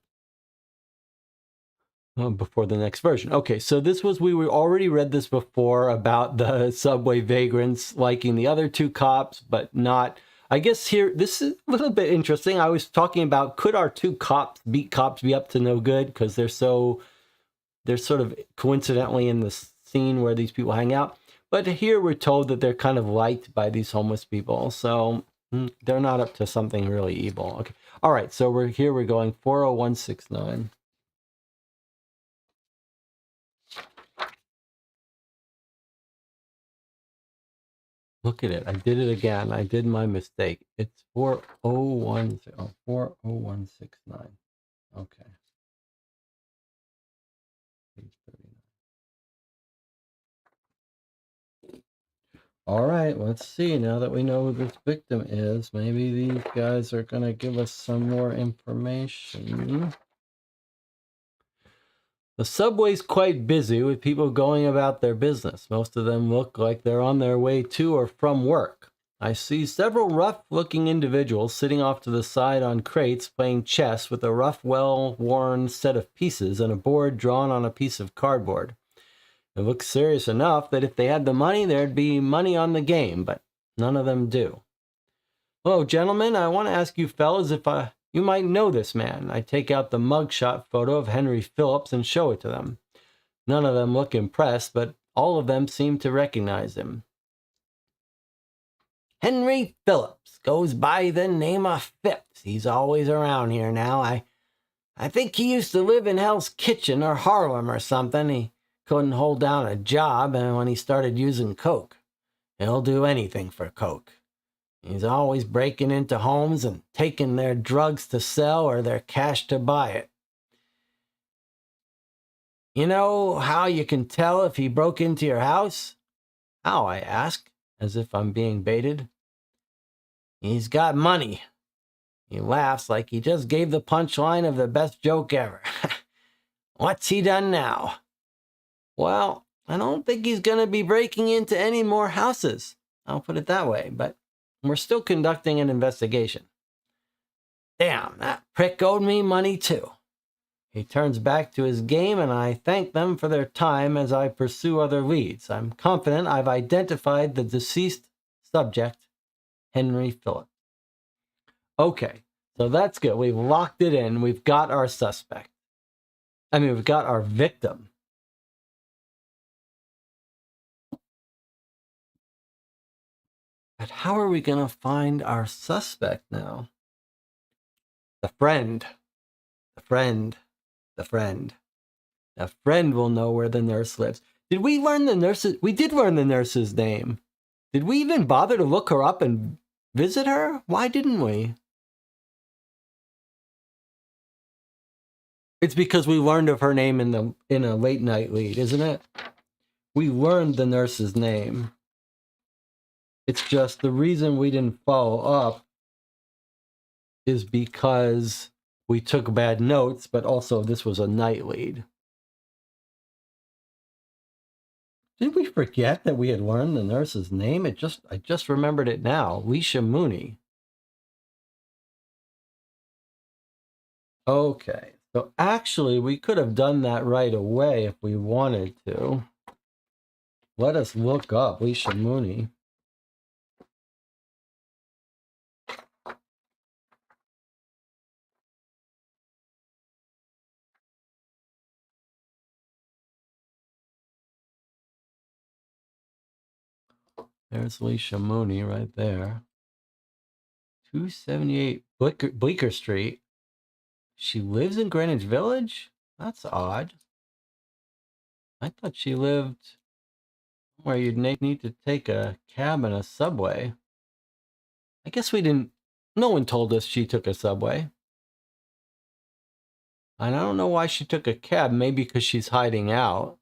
S1: before the next version. Okay, so this was, we already read this before about the subway vagrants liking the other 2 cops, but not, I guess here, this is a little bit interesting. I was talking about, could our 2 beat cops be up to no good? Because they're sort of coincidentally in the scene where these people hang out. But here we're told that they're kind of liked by these homeless people. So they're not up to something really evil. Okay. All right. So we're going 40169. Look at it. I did it again. I did my mistake. It's 40169. Okay. All right, let's see. Now that we know who this victim is, maybe these guys are going to give us some more information. The subway's quite busy with people going about their business. Most of them look like they're on their way to or from work. I see several rough-looking individuals sitting off to the side on crates playing chess with a rough, well-worn set of pieces and a board drawn on a piece of cardboard. It looks serious enough that if they had the money, there'd be money on the game, but none of them do. Hello, gentlemen. I want to ask you fellas if you might know this man. I take out the mugshot photo of Henry Phillips and show it to them. None of them look impressed, but all of them seem to recognize him. Henry Phillips goes by the name of Phipps. He's always around here now. I think he used to live in Hell's Kitchen or Harlem or something. He couldn't hold down a job, and when he started using coke. He'll do anything for coke. He's always breaking into homes and taking their drugs to sell or their cash to buy it. You know how you can tell if he broke into your house? How, I ask, as if I'm being baited. He's got money. He laughs like he just gave the punchline of the best joke ever. What's he done now? Well, I don't think he's going to be breaking into any more houses. I'll put it that way, but we're still conducting an investigation. Damn, that prick owed me money too. He turns back to his game, and I thank them for their time as I pursue other leads. I'm confident I've identified the deceased subject, Henry Phillips. Okay, so that's good. We've locked it in. We've got our suspect. We've got our victim. But how are we going to find our suspect now? The friend. The friend. The friend. The friend will know where the nurse lives. Did we learn the nurse's? We did learn the nurse's name. Did we even bother to look her up and visit her? Why didn't we? It's because we learned of her name in a late night lead, isn't it? We learned the nurse's name. It's just the reason we didn't follow up is because we took bad notes, but also this was a night lead. Did we forget that we had learned the nurse's name? I just remembered it now. Leisha Mooney. Okay, so actually we could have done that right away if we wanted to. Let us look up Leisha Mooney. There's Leisha Mooney right there. 278 Bleecker Street. She lives in Greenwich Village? That's odd. I thought she lived where you'd need to take a cab and a subway. I guess we didn't... No one told us she took a subway. And I don't know why she took a cab. Maybe because she's hiding out.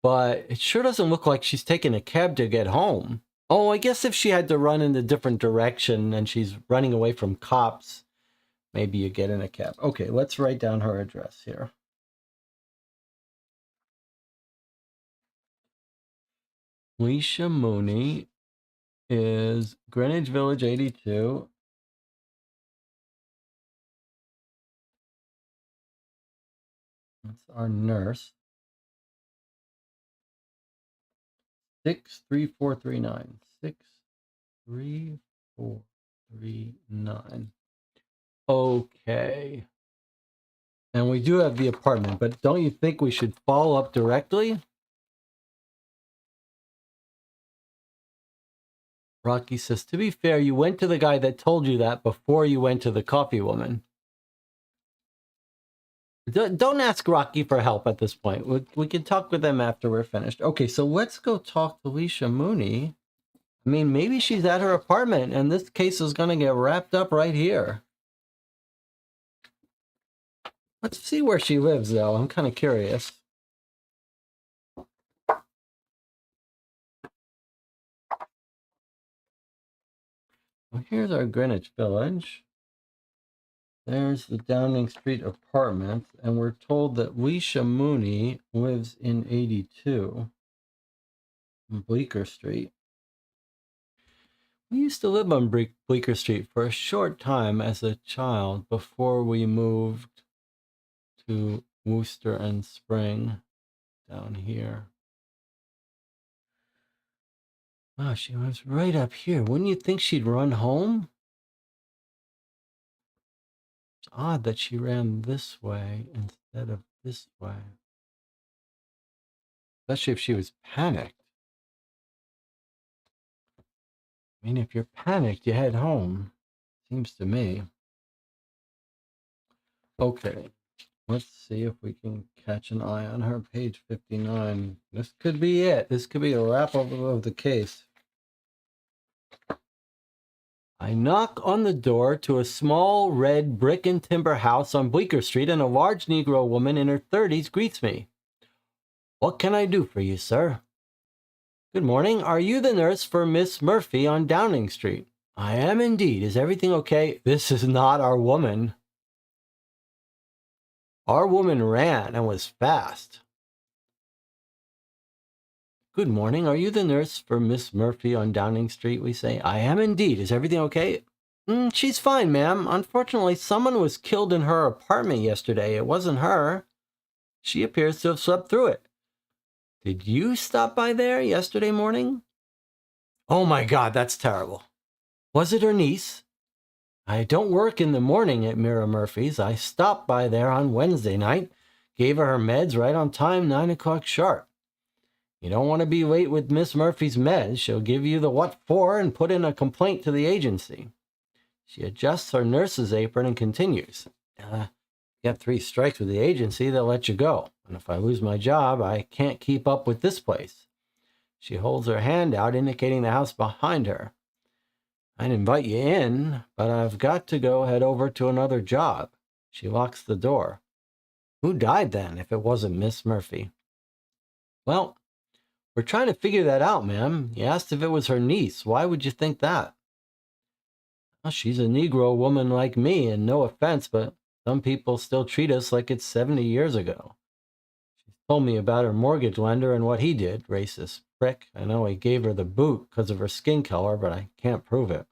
S1: But it sure doesn't look like she's taking a cab to get home. Oh, I guess if she had to run in a different direction and she's running away from cops, maybe you get in a cab. Okay, let's write down her address here. Leisha Mooney is Greenwich Village 82. That's our nurse. 63439. 63439. Okay. And we do have the apartment, but don't you think we should follow up directly? Rocky says, to be fair, you went to the guy that told you that before you went to the coffee woman. Don't ask Rocky for help at this point. We can talk with them after we're finished. Okay, so let's go talk to Leisha Mooney. I mean, maybe she's at her apartment, and this case is going to get wrapped up right here. Let's see where she lives, though. I'm kind of curious. Well, here's our Greenwich Village. There's the Downing Street apartment, and we're told that Leisha Mooney lives in 82, in Bleecker Street. We used to live on Bleecker Street for a short time as a child before we moved to Worcester and Spring down here. Wow, she lives right up here. Wouldn't you think she'd run home? It's odd that she ran this way instead of this way. Especially if she was panicked. I mean, if you're panicked, you head home. Seems to me. Okay. Let's see if we can catch an eye on her. Page 59. This could be it. This could be a wrap up of the case. I knock on the door to a small red brick and timber house on Bleecker Street, and a large Negro woman in her 30s greets me. What can I do for you, sir? Good morning. Are you the nurse for Miss Murphy on Downing Street? I am indeed. Is everything okay? This is not our woman. Our woman ran and was fast. Good morning. Are you the nurse for Miss Murphy on Downing Street? We say. I am indeed. Is everything okay? She's fine, ma'am. Unfortunately, someone was killed in her apartment yesterday. It wasn't her. She appears to have slept through it. Did you stop by there yesterday morning? Oh my God, that's terrible. Was it her niece? I don't work in the morning at Mira Murphy's. I stopped by there on Wednesday night, gave her meds right on time, 9 o'clock sharp. You don't want to be late with Miss Murphy's meds. She'll give you the what for and put in a complaint to the agency. She adjusts her nurse's apron and continues. Get 3 strikes with the agency, they'll let you go. And if I lose my job, I can't keep up with this place. She holds her hand out, indicating the house behind her. I'd invite you in, but I've got to go head over to another job. She locks the door. Who died then, if it wasn't Miss Murphy? Well, we're trying to figure that out, ma'am. You asked if it was her niece. Why would you think that? Well, she's a Negro woman like me, and no offense, but some people still treat us like it's 70 years ago. She told me about her mortgage lender and what he did, racist prick. I know he gave her the boot because of her skin color, but I can't prove it.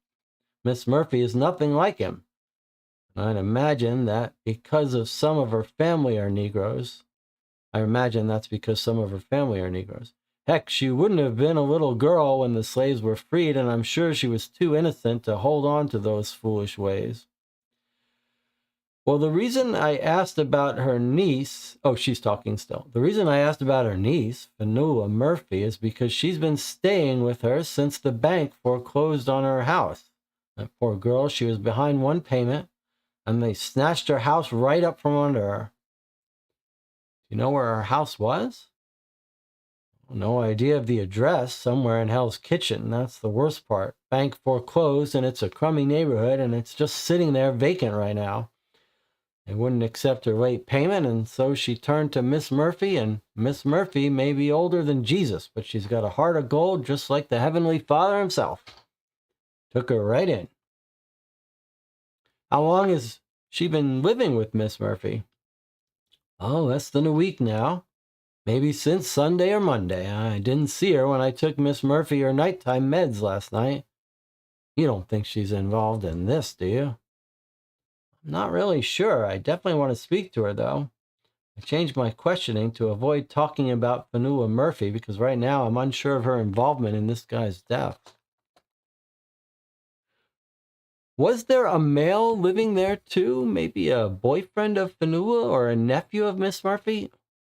S1: Miss Murphy is nothing like him. I'd imagine that because of some of her family are Negroes. I imagine that's because some of her family are Negroes. Heck, she wouldn't have been a little girl when the slaves were freed, and I'm sure she was too innocent to hold on to those foolish ways. Well, the reason I asked about her niece, oh, she's talking still. The reason I asked about her niece, Fanula Murphy, is because she's been staying with her since the bank foreclosed on her house. That poor girl, she was behind one payment, and they snatched her house right up from under her. Do you know where her house was? No idea of the address, somewhere in Hell's Kitchen. That's the worst part. Bank foreclosed, and it's a crummy neighborhood, and it's just sitting there vacant right now. They wouldn't accept her late payment, and so she turned to Miss Murphy, and Miss Murphy may be older than Jesus, but she's got a heart of gold just like the Heavenly Father himself. Took her right in. How long has she been living with Miss Murphy? Oh, less than a week now. Maybe since Sunday or Monday. I didn't see her when I took Miss Murphy her nighttime meds last night. You don't think she's involved in this, do you? I'm not really sure. I definitely want to speak to her, though. I changed my questioning to avoid talking about Fanula Murphy because right now I'm unsure of her involvement in this guy's death. Was there a male living there too? Maybe a boyfriend of Fanula or a nephew of Miss Murphy?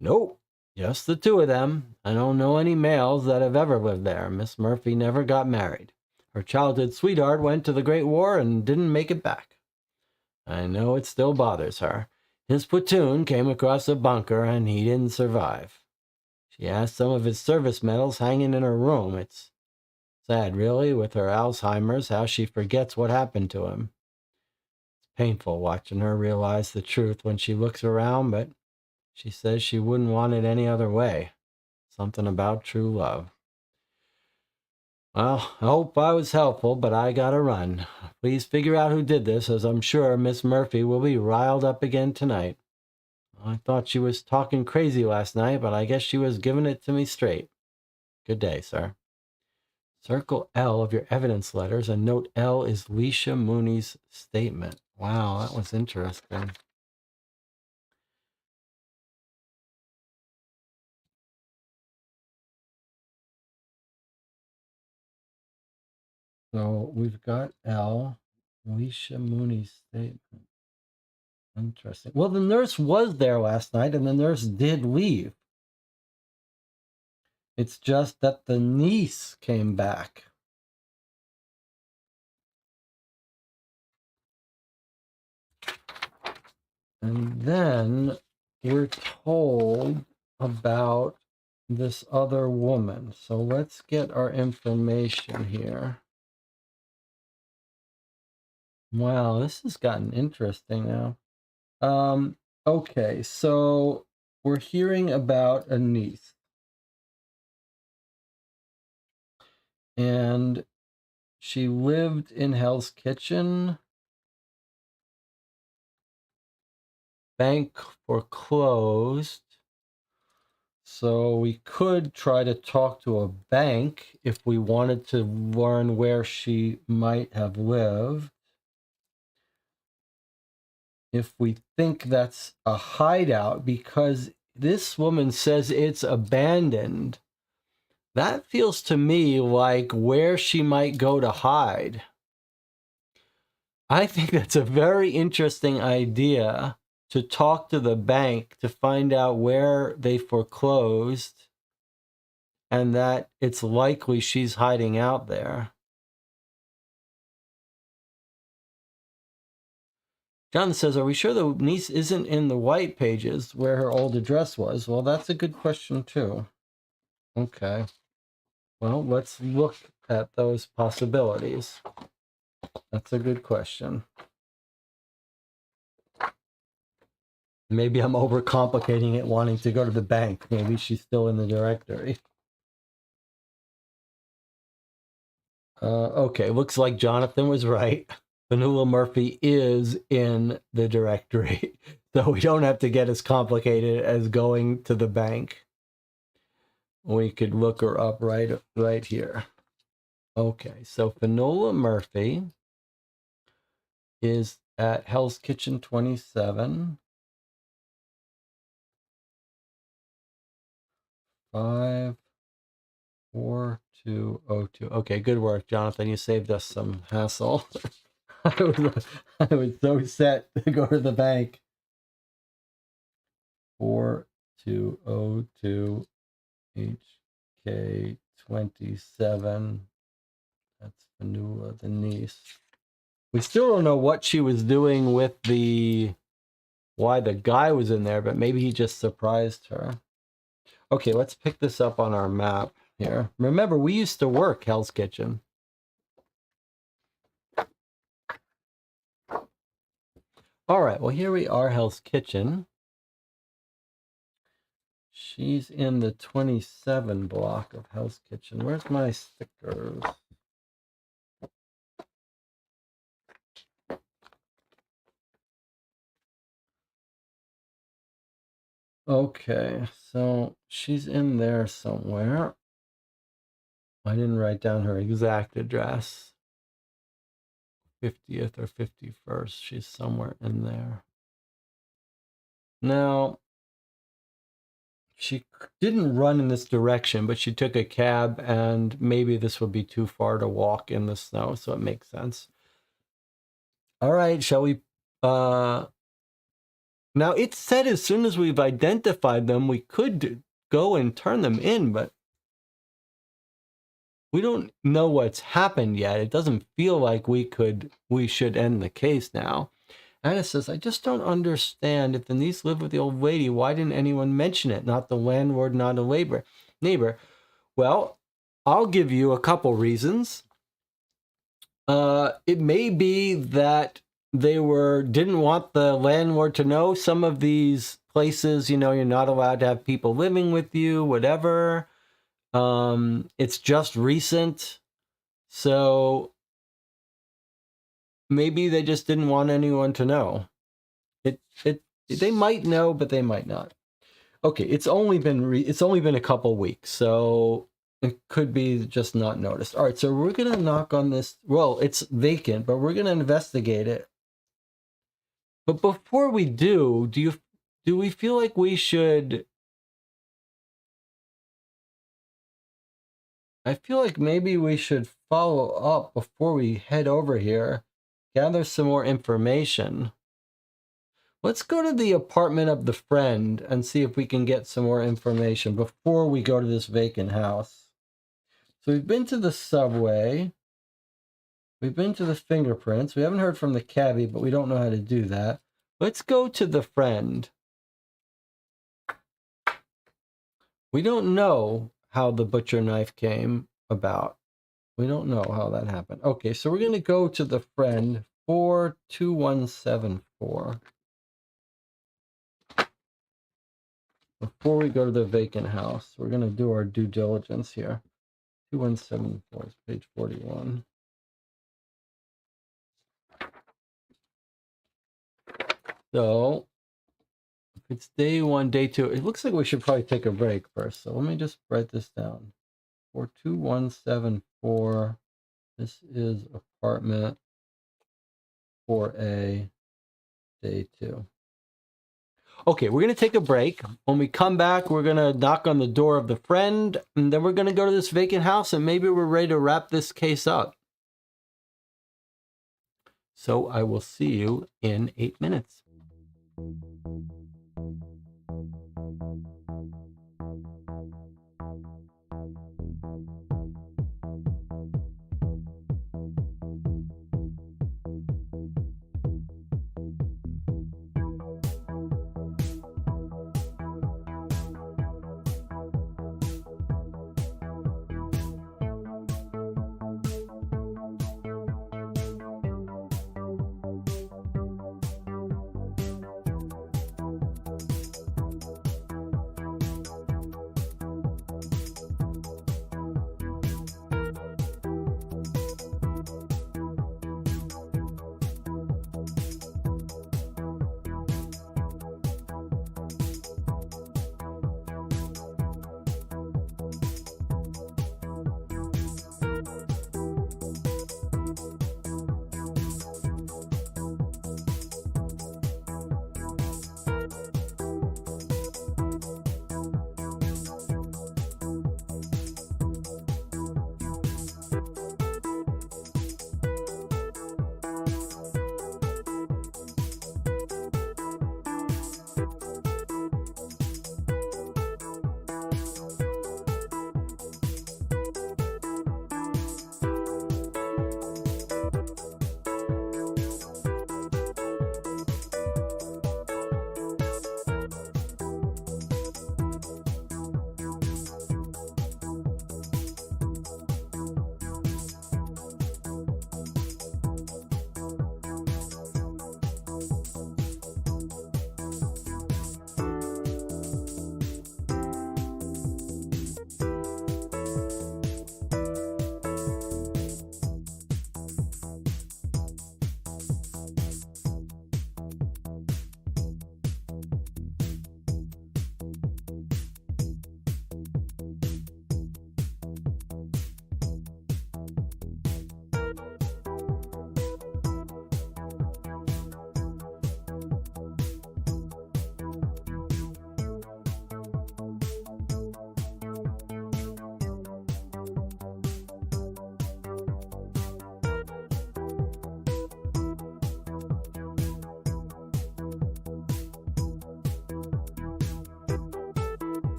S1: Nope, just the two of them. I don't know any males that have ever lived there. Miss Murphy never got married. Her childhood sweetheart went to the Great War and didn't make it back. I know it still bothers her. His platoon came across a bunker and he didn't survive. She has some of his service medals hanging in her room. It's sad, really, with her Alzheimer's, how she forgets what happened to him. It's painful watching her realize the truth when she looks around, but she says she wouldn't want it any other way. Something about true love. Well, I hope I was helpful, but I gotta run. Please figure out who did this, as I'm sure Miss Murphy will be riled up again tonight. I thought she was talking crazy last night, but I guess she was giving it to me straight. Good day, sir. Circle L of your evidence letters, and note L is Leisha Mooney's statement. Wow, that was interesting. So we've got L, Leisha Mooney's statement. Interesting. Well, the nurse was there last night, and the nurse did leave. It's just that the niece came back. And then we're told about this other woman. So let's get our information here. Wow, this has gotten interesting now. Okay, so we're hearing about a niece. And she lived in Hell's Kitchen. Bank foreclosed. So we could try to talk to a bank if we wanted to learn where she might have lived. If we think that's a hideout, because this woman says it's abandoned, that feels to me like where she might go to hide. I think that's a very interesting idea, to talk to the bank to find out where they foreclosed and that it's likely she's hiding out there. John says, are we sure the niece isn't in the white pages where her old address was? Well, that's a good question too. Okay. Well, let's look at those possibilities. That's a good question. Maybe I'm overcomplicating it, wanting to go to the bank. Maybe she's still in the directory. Okay, looks like Jonathan was right. Vanilla Murphy is in the directory, so we don't have to get as complicated as going to the bank. We could look her up right here. Okay, so Finola Murphy is at Hell's Kitchen 27. 54202. Okay, good work, Jonathan. You saved us some hassle. I was so set to go to the bank. 4202 HK27. That's Fanula, the niece. We still don't know what she was doing with why the guy was in there, but maybe he just surprised her. Okay, let's pick this up on our map here. Remember, we used to work Hell's Kitchen. All right, well, here we are, Hell's Kitchen. She's in the 27 block of Hell's Kitchen. Where's my stickers? Okay, so she's in there somewhere. I didn't write down her exact address. 50th or 51st. She's somewhere in there. Now, she didn't run in this direction, but she took a cab, and maybe this would be too far to walk in the snow, so it makes sense. All right, shall we... Now, it said as soon as we've identified them, we could go and turn them in, but we don't know what's happened yet. It doesn't feel like we should end the case now. Anna says, I just don't understand. If the niece lived with the old lady, why didn't anyone mention it? Not the landlord, not a neighbor. Well, I'll give you a couple reasons. It may be that they didn't want the landlord to know. Some of these places, you're not allowed to have people living with you, whatever. It's just recent. So maybe they just didn't want anyone to know. They might know, but they might not. Okay, it's only been a couple weeks, so it could be just not noticed. All right, so we're gonna knock on this. Well, it's vacant, but we're gonna investigate it. But before we do we feel like we should? I feel like maybe we should follow up before we head over here, gather some more information. Let's go to the apartment of the friend and see if we can get some more information before we go to this vacant house. So we've been to the subway. We've been to the fingerprints. We haven't heard from the cabbie, but we don't know how to do that. Let's go to the friend. We don't know how the butcher knife came about. We don't know how that happened. Okay, so we're going to go to the friend, 42174. Before we go to the vacant house, we're going to do our due diligence here. 2174 is page 41. So, if it's day 1, day 2, it looks like we should probably take a break first. So let me just write this down. 42174. This is apartment 4A, day 2. Okay, we're going to take a break. When we come back, we're going to knock on the door of the friend, and then we're going to go to this vacant house, and maybe we're ready to wrap this case up. So I will see you in 8 minutes.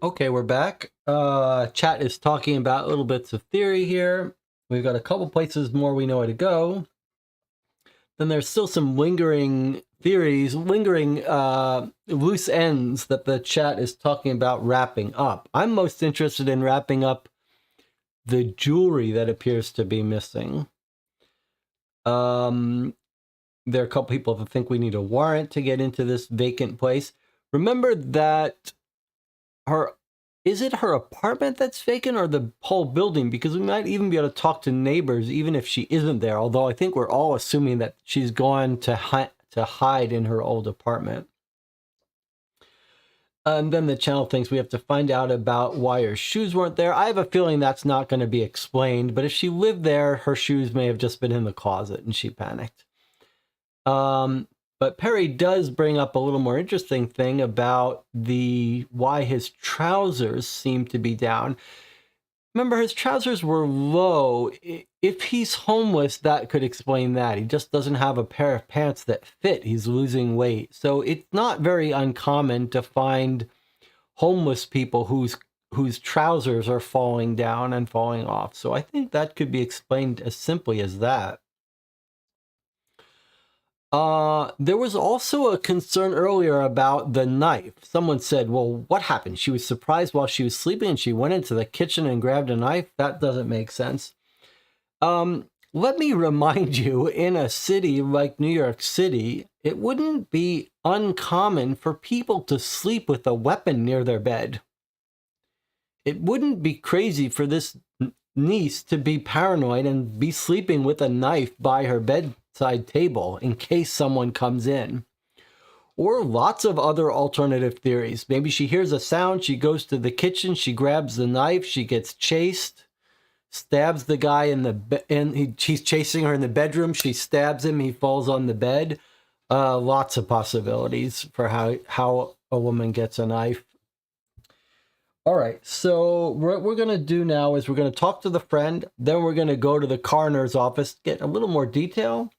S1: Okay, we're back. Chat is talking about little bits of theory here. We've got a couple places more we know where to go. Then there's still some lingering theories, lingering loose ends that the chat is talking about wrapping up. I'm most interested in wrapping up the jewelry that appears to be missing. There are a couple people that think we need a warrant to get into this vacant place. Remember that is it her apartment that's vacant or the whole building? Because we might even be able to talk to neighbors even if she isn't there. Although I think we're all assuming that she's gone to hide in her old apartment. And then the channel thinks we have to find out about why her shoes weren't there. I have a feeling that's not going to be explained. But if she lived there, her shoes may have just been in the closet and she panicked. But Perry does bring up a little more interesting thing about why his trousers seem to be down. Remember, his trousers were low. If he's homeless, that could explain that. He just doesn't have a pair of pants that fit. He's losing weight. So it's not very uncommon to find homeless people whose trousers are falling down and falling off. So I think that could be explained as simply as that. There was also a concern earlier about the knife. Someone said, well, what happened? She was surprised while she was sleeping and she went into the kitchen and grabbed a knife? That doesn't make sense. Let me remind you, in a city like New York City, it wouldn't be uncommon for people to sleep with a weapon near their bed. It wouldn't be crazy for this niece to be paranoid and be sleeping with a knife by her bedside table in case someone comes in. Or lots of other alternative theories. Maybe she hears a sound, she goes to the kitchen, she grabs the knife, she gets chased, stabs the guy he's chasing her in the bedroom, she stabs him, he falls on the bed. Lots of possibilities for how a woman gets a knife. All right, so what we're going to do now is we're going to talk to the friend, then we're going to go to the coroner's office, get a little more detail.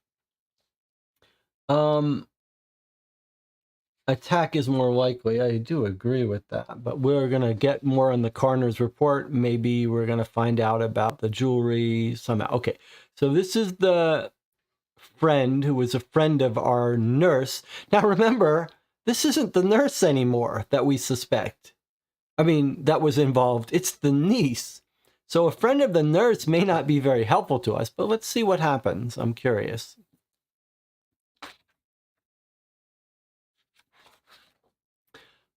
S1: Attack is more likely. I do agree with that, but we're going to get more on the coroner's report. Maybe we're going to find out about the jewelry somehow. Okay, so this is the friend who was a friend of our nurse. Now remember, this isn't the nurse anymore that we suspect. I mean, that was involved. It's the niece. So a friend of the nurse may not be very helpful to us, but let's see what happens. I'm curious.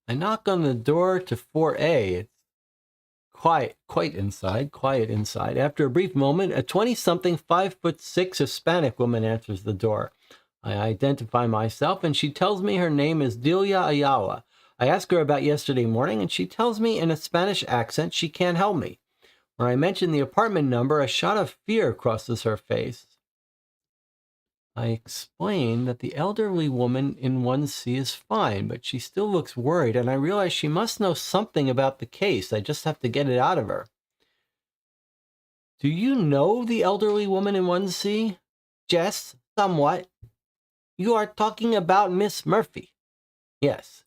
S1: I knock on the door to 4A. It's quiet inside. After a brief moment, a 20-something, 5'6" Hispanic woman answers the door. I identify myself, and she tells me her name is Delia Ayala. I ask her about yesterday morning, and she tells me in a Spanish accent she can't help me. When I mention the apartment number, a shot of fear crosses her face. I explain that the elderly woman in 1C is fine, but she still looks worried, and I realize she must know something about the case. I just have to get it out of her. Do you know the elderly woman in 1C? Jess, somewhat. You are talking about Miss Murphy. Yes.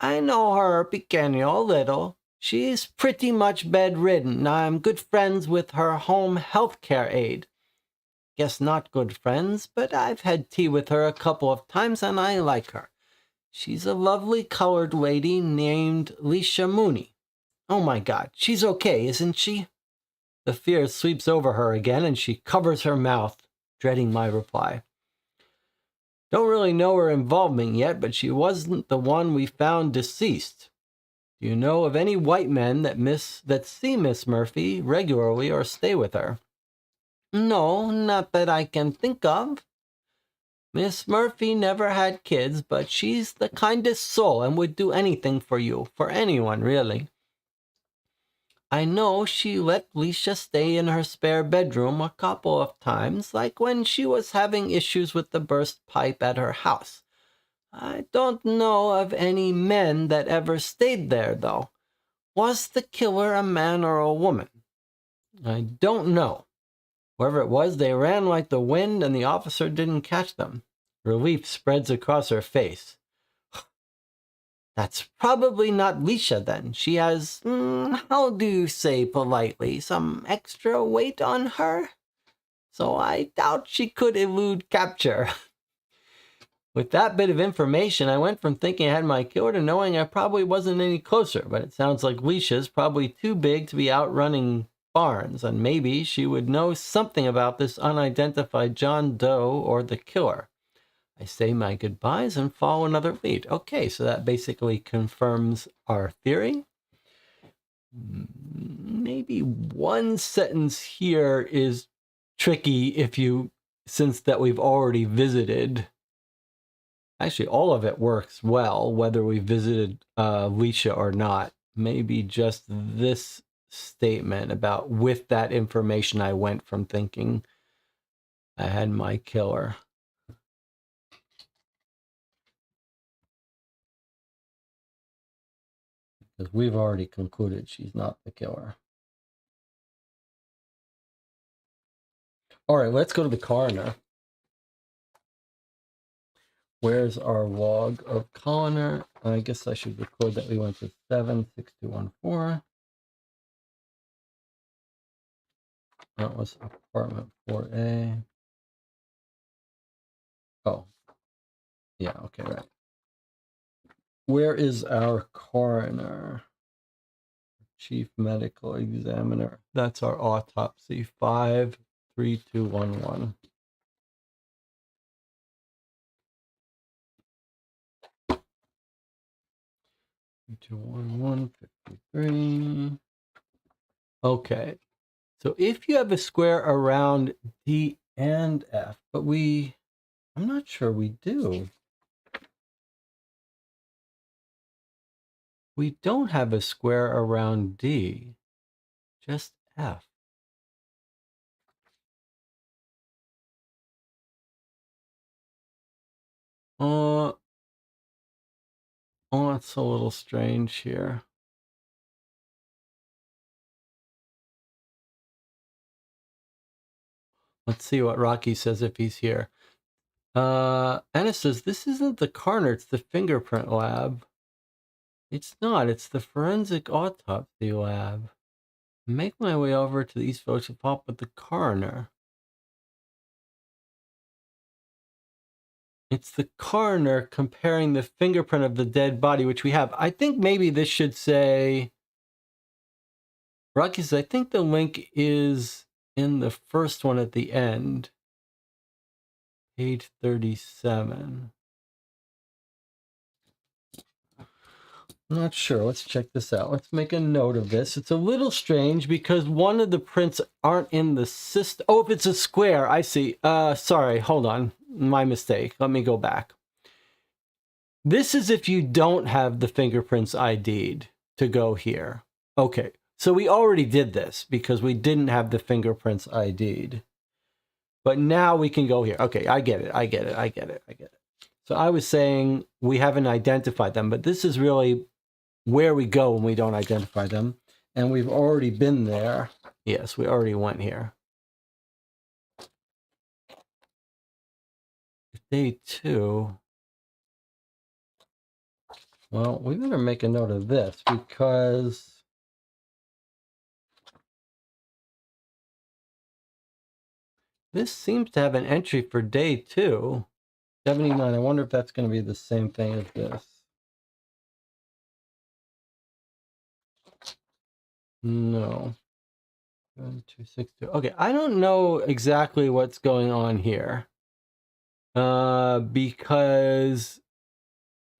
S1: I know her, pequeño, a little. She's pretty much bedridden. I'm good friends with her home health care aide. Guess not good friends, but I've had tea with her a couple of times and I like her. She's a lovely colored lady named Leisha Mooney. Oh my God, she's okay, isn't she? The fear sweeps over her again and she covers her mouth, dreading my reply. Don't really know her involvement yet, but she wasn't the one we found deceased. Do you know of any white men that see Miss Murphy regularly or stay with her? No, not that I can think of. Miss Murphy never had kids, but she's the kindest soul and would do anything for you, for anyone, really. I know she let Leisha stay in her spare bedroom a couple of times, like when she was having issues with the burst pipe at her house. I don't know of any men that ever stayed there, though. Was the killer a man or a woman? I don't know. Whoever it was, they ran like the wind, and the officer didn't catch them. Relief spreads across her face. That's probably not Leisha then. She has, how do you say politely, some extra weight on her? So I doubt she could elude capture. With that bit of information, I went from thinking I had my killer to knowing I probably wasn't any closer, but it sounds like Leisha's probably too big to be outrunning Barnes, and maybe she would know something about this unidentified John Doe or the killer. I say my goodbyes and follow another lead. Okay, so that basically confirms our theory. Maybe one sentence here is tricky since that we've already visited. Actually, all of it works well, whether we visited Leisha or not. Maybe just this statement about with that information, I went from thinking I had my killer. Because we've already concluded she's not the killer. All right, let's go to the coroner. Where's our log of coroner? I guess I should record that we went to 76214. That was apartment 4A. Oh, yeah, okay, right. Where is our coroner? Chief medical examiner. That's our autopsy. 53211. Okay. So if you have a square around D and F, but I'm not sure we do. We don't have a square around D, just F. Oh, it's a little strange here. Let's see what Rocky says if he's here. Anna says, this isn't the coroner, it's the fingerprint lab. It's not, it's the forensic autopsy lab. Make my way over to the East Village to follow up with the coroner. It's the coroner comparing the fingerprint of the dead body, which we have. I think maybe this should say, Rocky says, I think the link is in the first one at the end. Page 37. I'm not sure. Let's check this out. Let's make a note of this. It's a little strange because one of the prints aren't in the system. Oh, if it's a square, I see. Sorry, hold on. My mistake. Let me go back. This is if you don't have the fingerprints ID'd to go here. Okay, so we already did this because we didn't have the fingerprints ID'd. But now we can go here. Okay, I get it. So I was saying we haven't identified them, but this is really where we go when we don't identify them. And we've already been there. Yes, we already went here. Day 2. Well, we better make a note of this because this seems to have an entry for day 2. 79. I wonder if that's going to be the same thing as this. No. 262. Okay, I don't know exactly what's going on here. Because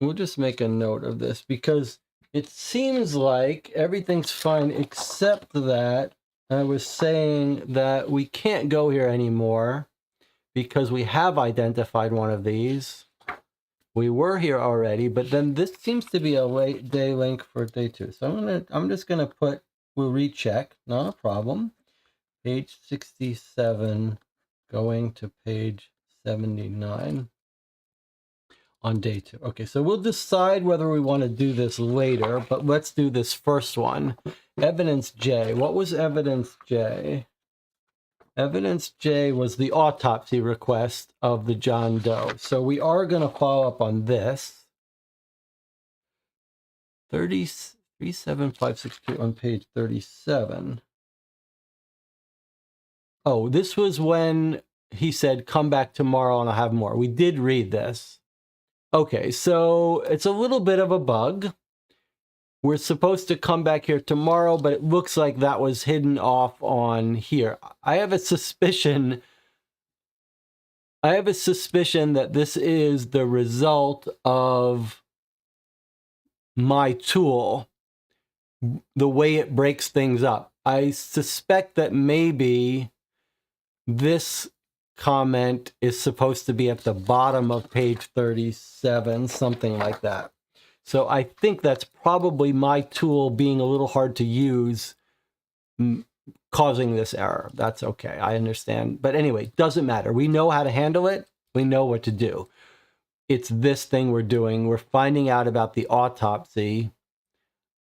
S1: we'll just make a note of this because it seems like everything's fine except that I was saying that we can't go here anymore because we have identified one of these. We were here already, but then this seems to be a late day link for day 2. So I'm just gonna put, we'll recheck, not a problem. Page 67, going to page 79 on day 2. Okay, so we'll decide whether we want to do this later, but let's do this first one. Evidence J. What was evidence J? Evidence J was the autopsy request of the John Doe. So we are going to follow up on this. 37562 on page 37. Oh, this was when he said, come back tomorrow and I'll have more. We did read this. Okay, so it's a little bit of a bug. We're supposed to come back here tomorrow, but it looks like that was hidden off on here. I have a suspicion that this is the result of my tool, the way it breaks things up. I suspect that maybe this comment is supposed to be at the bottom of page 37, something like that. So I think that's probably my tool being a little hard to use, causing this error. That's okay. I understand. But anyway, doesn't matter. We know how to handle it. We know what to do. It's this thing we're doing. We're finding out about the autopsy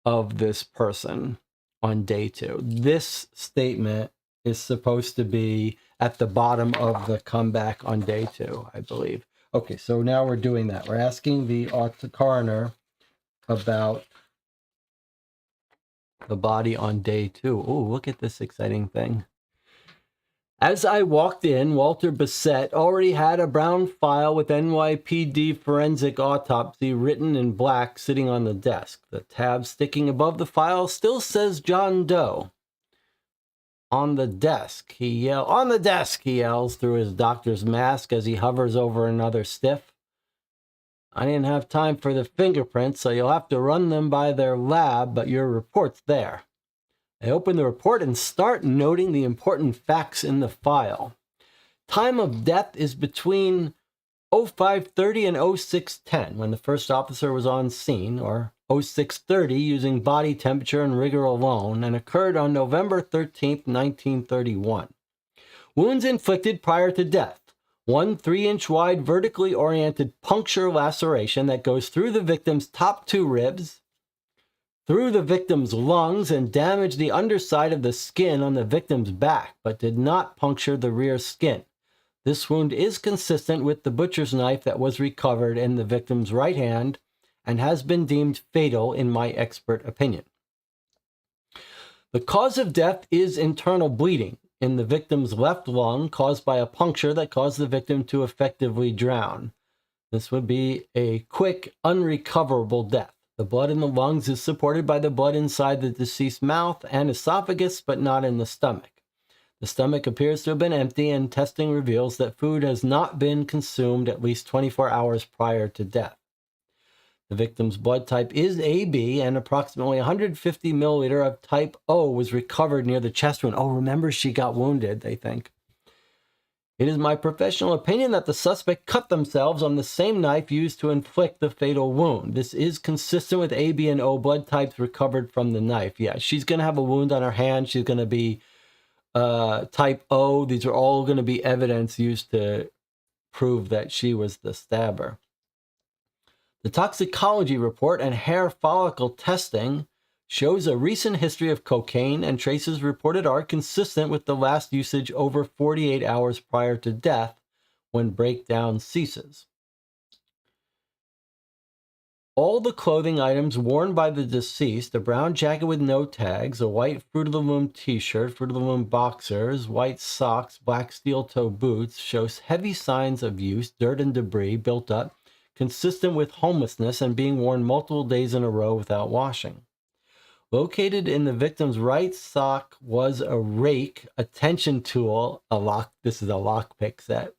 S1: of this person on day 2. This statement is supposed to be at the bottom of the comeback on day 2, I believe. Okay, so now we're doing that. We're asking the coroner about the body on day 2. Oh, look at this exciting thing. As I walked in, Walter Bissett already had a brown file with NYPD forensic autopsy written in black sitting on the desk. The tab sticking above the file still says John Doe. On the desk, he yells through his doctor's mask as he hovers over another stiff. I didn't have time for the fingerprints, so you'll have to run them by their lab, but your report's there. I open the report and start noting the important facts in the file. Time of death is between 0530 and 0610, when the first officer was on scene, or 0630 using body temperature and rigor alone, and occurred on November 13th, 1931. Wounds inflicted prior to death. 1 3-inch wide vertically oriented puncture laceration that goes through the victim's top 2 ribs, through the victim's lungs, and damaged the underside of the skin on the victim's back, but did not puncture the rear skin. This wound is consistent with the butcher's knife that was recovered in the victim's right hand and has been deemed fatal in my expert opinion. The cause of death is internal bleeding in the victim's left lung caused by a puncture that caused the victim to effectively drown. This would be a quick, unrecoverable death. The blood in the lungs is supported by the blood inside the deceased's mouth and esophagus, but not in the stomach. The stomach appears to have been empty, and testing reveals that food has not been consumed at least 24 hours prior to death. The victim's blood type is AB, and approximately 150 milliliter of type O was recovered near the chest wound. Oh, remember, she got wounded, they think. It is my professional opinion that the suspect cut themselves on the same knife used to inflict the fatal wound. This is consistent with AB and O blood types recovered from the knife. Yeah, she's going to have a wound on her hand. She's going to be type O. These are all going to be evidence used to prove that she was the stabber. The toxicology report and hair follicle testing shows a recent history of cocaine, and traces reported are consistent with the last usage over 48 hours prior to death, when breakdown ceases. All the clothing items worn by the deceased, a brown jacket with no tags, a white Fruit of the Loom t-shirt, Fruit of the Loom boxers, white socks, black steel-toe boots, shows heavy signs of use, dirt and debris built up, consistent with homelessness and being worn multiple days in a row without washing. Located in the victim's right sock was a rake, a tension tool, this is a lockpick set,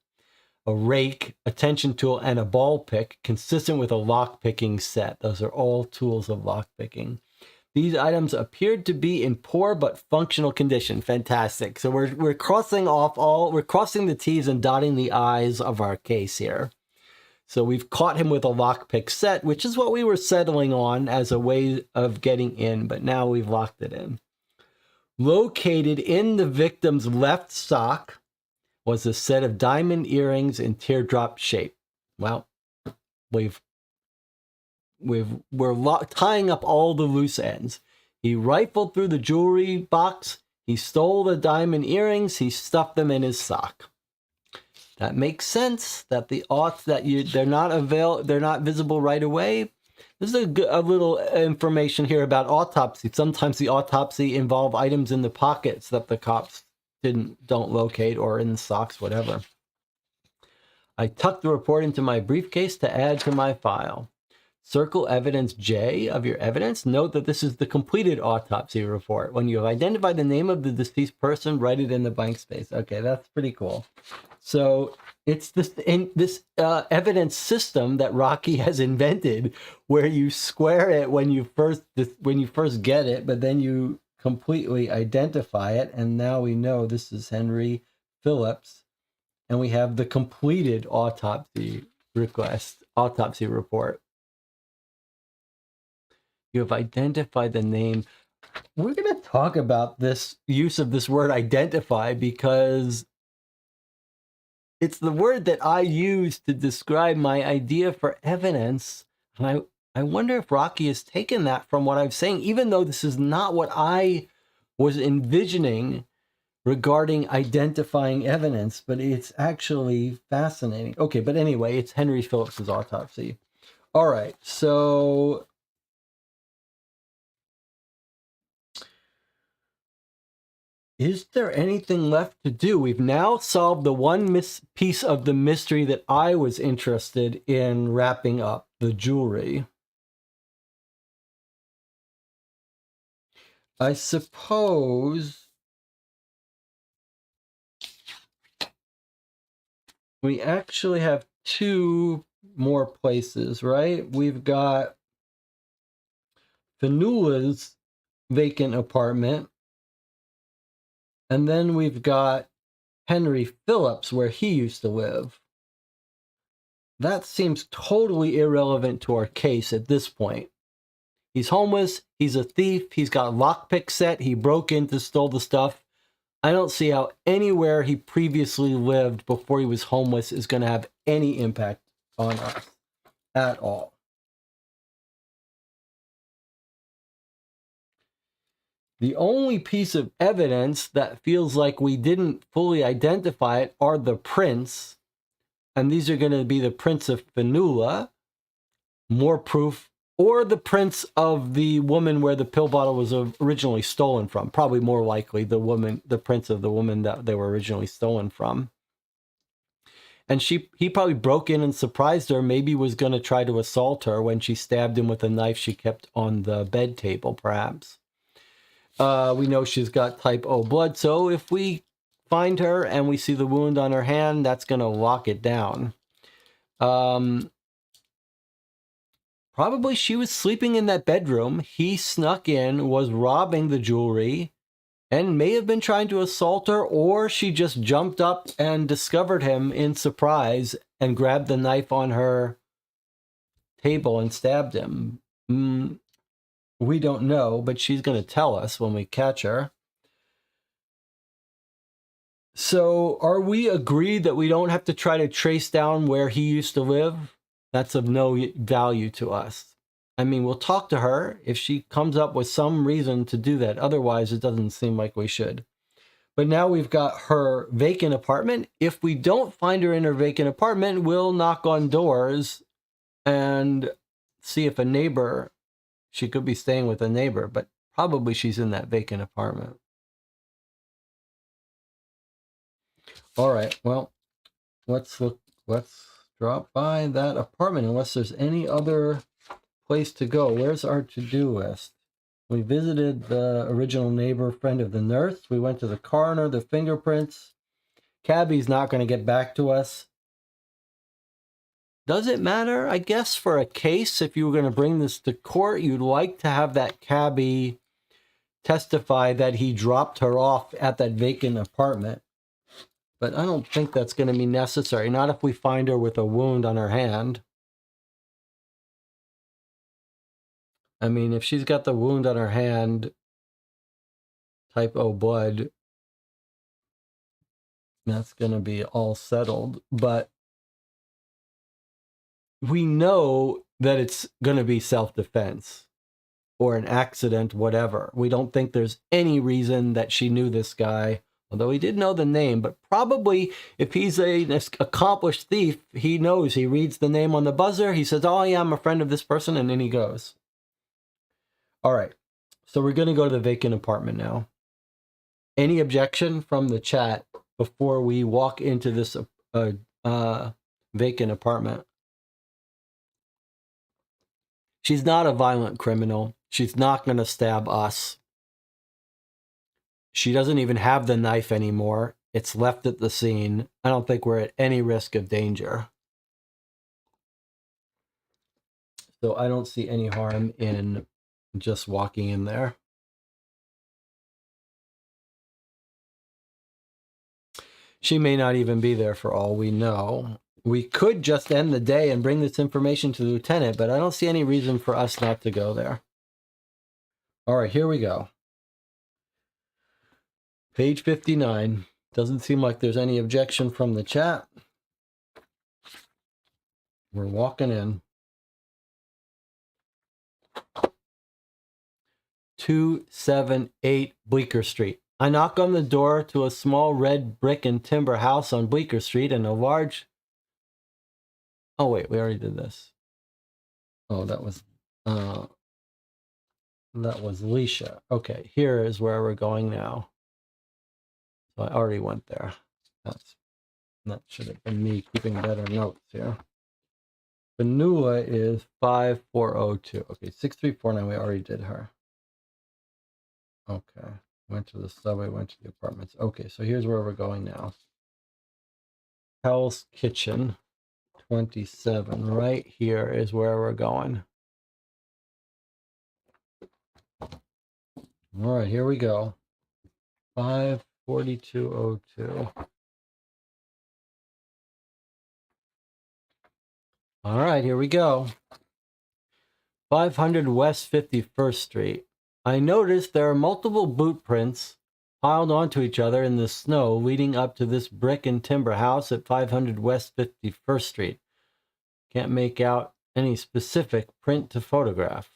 S1: a rake, a tension tool, and a ball pick, consistent with a lockpicking set. Those are all tools of lockpicking. These items appeared to be in poor but functional condition. Fantastic. So we're crossing the T's and dotting the I's of our case here. So we've caught him with a lockpick set, which is what we were settling on as a way of getting in, but now we've locked it in. Located in the victim's left sock was a set of diamond earrings in teardrop shape. Well, we're tying up all the loose ends. He rifled through the jewelry box. He stole the diamond earrings. He stuffed them in his sock. That makes sense that they're not visible right away. This is a little information here about autopsy. Sometimes the autopsy involve items in the pockets that the cops don't locate, or in the socks, whatever. I tucked the report into my briefcase to add to my file. Circle evidence J of your evidence. Note that this is the completed autopsy report. When you have identified the name of the deceased person, write it in the blank space. Okay, that's pretty cool. So it's this evidence system that Rocky has invented, where you square it when you first get it, but then you completely identify it, and now we know this is Henry Phillips, and we have the completed autopsy report. You have identified the name. We're going to talk about this use of this word identify, because it's the word that I use to describe my idea for evidence. And I wonder if Rocky has taken that from what I'm saying, even though this is not what I was envisioning regarding identifying evidence, but it's actually fascinating. Okay, but anyway, it's Henry Phillips's autopsy. All right, so is there anything left to do? We've now solved the one piece of the mystery that I was interested in wrapping up, the jewelry. I suppose we actually have two more places, right? We've got Fanula's vacant apartment, and then we've got Henry Phillips, where he used to live. That seems totally irrelevant to our case at this point. He's homeless, he's a thief, he's got a lockpick set, he broke in to steal the stuff. I don't see how anywhere he previously lived before he was homeless is going to have any impact on us at all. The only piece of evidence that feels like we didn't fully identify it are the prints. And these are going to be the prints of Fanula, more proof, or the prints of the woman where the pill bottle was originally stolen from. Probably more likely the prints of the woman that they were originally stolen from. And he probably broke in and surprised her, maybe was going to try to assault her when she stabbed him with a knife she kept on the bed table, perhaps. We know she's got type O blood, so if we find her and we see the wound on her hand, that's going to lock it down. Probably she was sleeping in that bedroom. He snuck in, was robbing the jewelry, and may have been trying to assault her, or she just jumped up and discovered him in surprise and grabbed the knife on her table and stabbed him. We don't know, but she's going to tell us when we catch her. So are we agreed that we don't have to try to trace down where he used to live? That's of no value to us. I mean, we'll talk to her if she comes up with some reason to do that. Otherwise, it doesn't seem like we should. But now we've got her vacant apartment. If we don't find her in her vacant apartment, we'll knock on doors and see if a neighbor... She could be staying with a neighbor, but probably she's in that vacant apartment. All right, well, let's drop by that apartment, unless there's any other place to go. Where's our to-do list? We visited the original neighbor, friend of the nurse. We went to the coroner, the fingerprints. Cabbie's not going to get back to us. Does it matter? I guess for a case, if you were going to bring this to court, you'd like to have that cabbie testify that he dropped her off at that vacant apartment. But I don't think that's going to be necessary. Not if we find her with a wound on her hand. I mean, if she's got the wound on her hand, type O blood, that's going to be all settled. But we know that it's going to be self-defense or an accident, whatever. We don't think there's any reason that she knew this guy Although he did know the name, but probably if he's an accomplished thief, he knows. He reads the name on the buzzer. He says, oh, yeah, I'm a friend of this person, and then he goes. All right. So we're going to go to the vacant apartment now. Any objection from the chat before we walk into this vacant apartment? She's not a violent criminal. She's not going to stab us. She doesn't even have the knife anymore. It's left at the scene. I don't think we're at any risk of danger. So I don't see any harm in just walking in there. She may not even be there for all we know. We could just end the day and bring this information to the lieutenant, but I don't see any reason for us not to go there. All right, here we go. Page 59. Doesn't seem like there's any objection from the chat. We're walking in. 278 Bleecker Street. I knock on the door to a small red brick and timber house on Bleecker Street and a large... Oh, wait, we already did this. Oh, that was Leisha. Okay, here is where we're going now. So I already went there. That should have been me keeping better notes here. Vanua is 5402. Okay, 6349, we already did her. Okay, went to the subway, went to the apartments. Okay, so here's where we're going now. Hell's Kitchen, 27. Right here is where we're going. All right, here we go. 54202. All right, here we go. 500 West 51st Street. I noticed there are multiple boot prints piled onto each other in the snow leading up to this brick and timber house at 500 West 51st Street. Can't make out any specific print to photograph.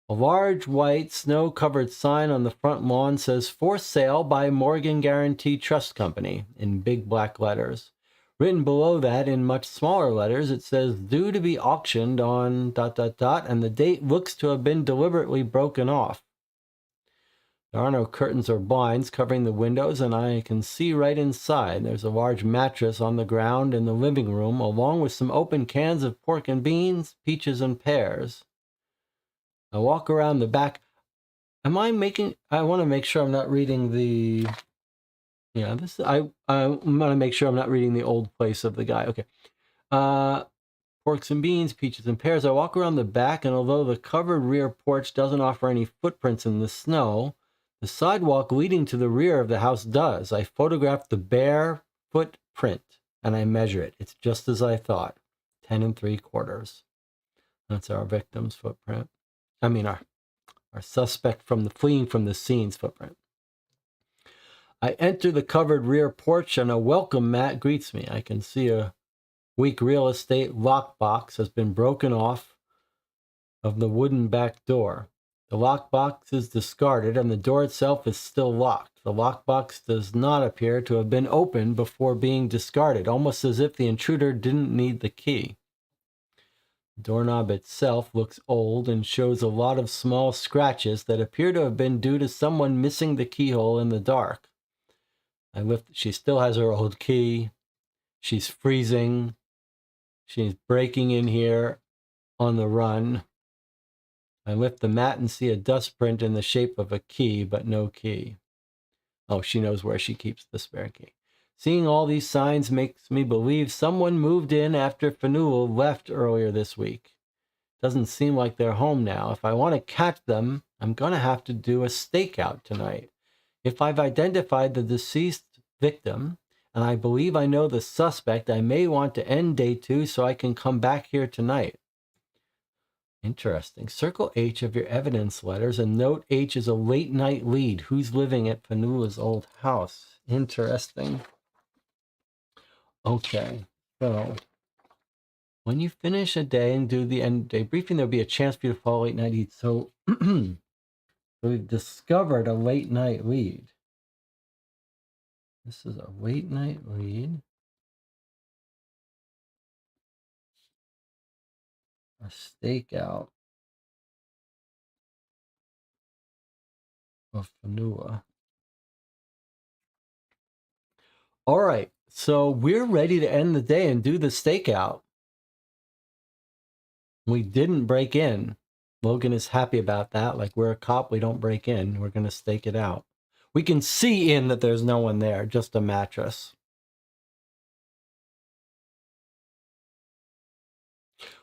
S1: A large white snow-covered sign on the front lawn says, "For sale by Morgan Guarantee Trust Company," in big black letters. Written below that in much smaller letters, it says, "Due to be auctioned on ... and the date looks to have been deliberately broken off. There are no curtains or blinds covering the windows, and I can see right inside. There's a large mattress on the ground in the living room, along with some open cans of pork and beans, peaches and pears. I walk around the back. I want to make sure I'm not reading the... Yeah, I want to make sure I'm not reading the old place of the guy. Okay. Porks and beans, peaches and pears. I walk around the back, and although the covered rear porch doesn't offer any footprints in the snow, the sidewalk leading to the rear of the house does. I photographed the bare footprint, and I measure it. It's just as I thought. 10 3/4. That's our victim's footprint. I mean, our suspect fleeing from the scene's footprint. I enter the covered rear porch, and a welcome mat greets me. I can see a weak real estate lockbox has been broken off of the wooden back door. The lockbox is discarded, and the door itself is still locked. The lockbox does not appear to have been opened before being discarded, almost as if the intruder didn't need the key. The doorknob itself looks old and shows a lot of small scratches that appear to have been due to someone missing the keyhole in the dark. She still has her old key. She's freezing. She's breaking in here on the run. I lift the mat and see a dust print in the shape of a key, but no key. Oh, she knows where she keeps the spare key. Seeing all these signs makes me believe someone moved in after Fanul left earlier this week. Doesn't seem like they're home now. If I want to catch them, I'm going to have to do a stakeout tonight. If I've identified the deceased victim, and I believe I know the suspect, I may want to end day 2 so I can come back here tonight. Interesting. Circle H of your evidence letters and note H is a late night lead. Who's living at Fanula's old house? Interesting. Okay, so when you finish a day and do the end day briefing, there'll be a chance for you to follow late night lead. So we've discovered a late night lead. This is a late night lead. A stakeout of Fanua. All right, so we're ready to end the day and do the stakeout. We didn't break in. Logan is happy about that. Like, we're a cop, we don't break in. We're going to stake it out. We can see in that there's no one there, just a mattress.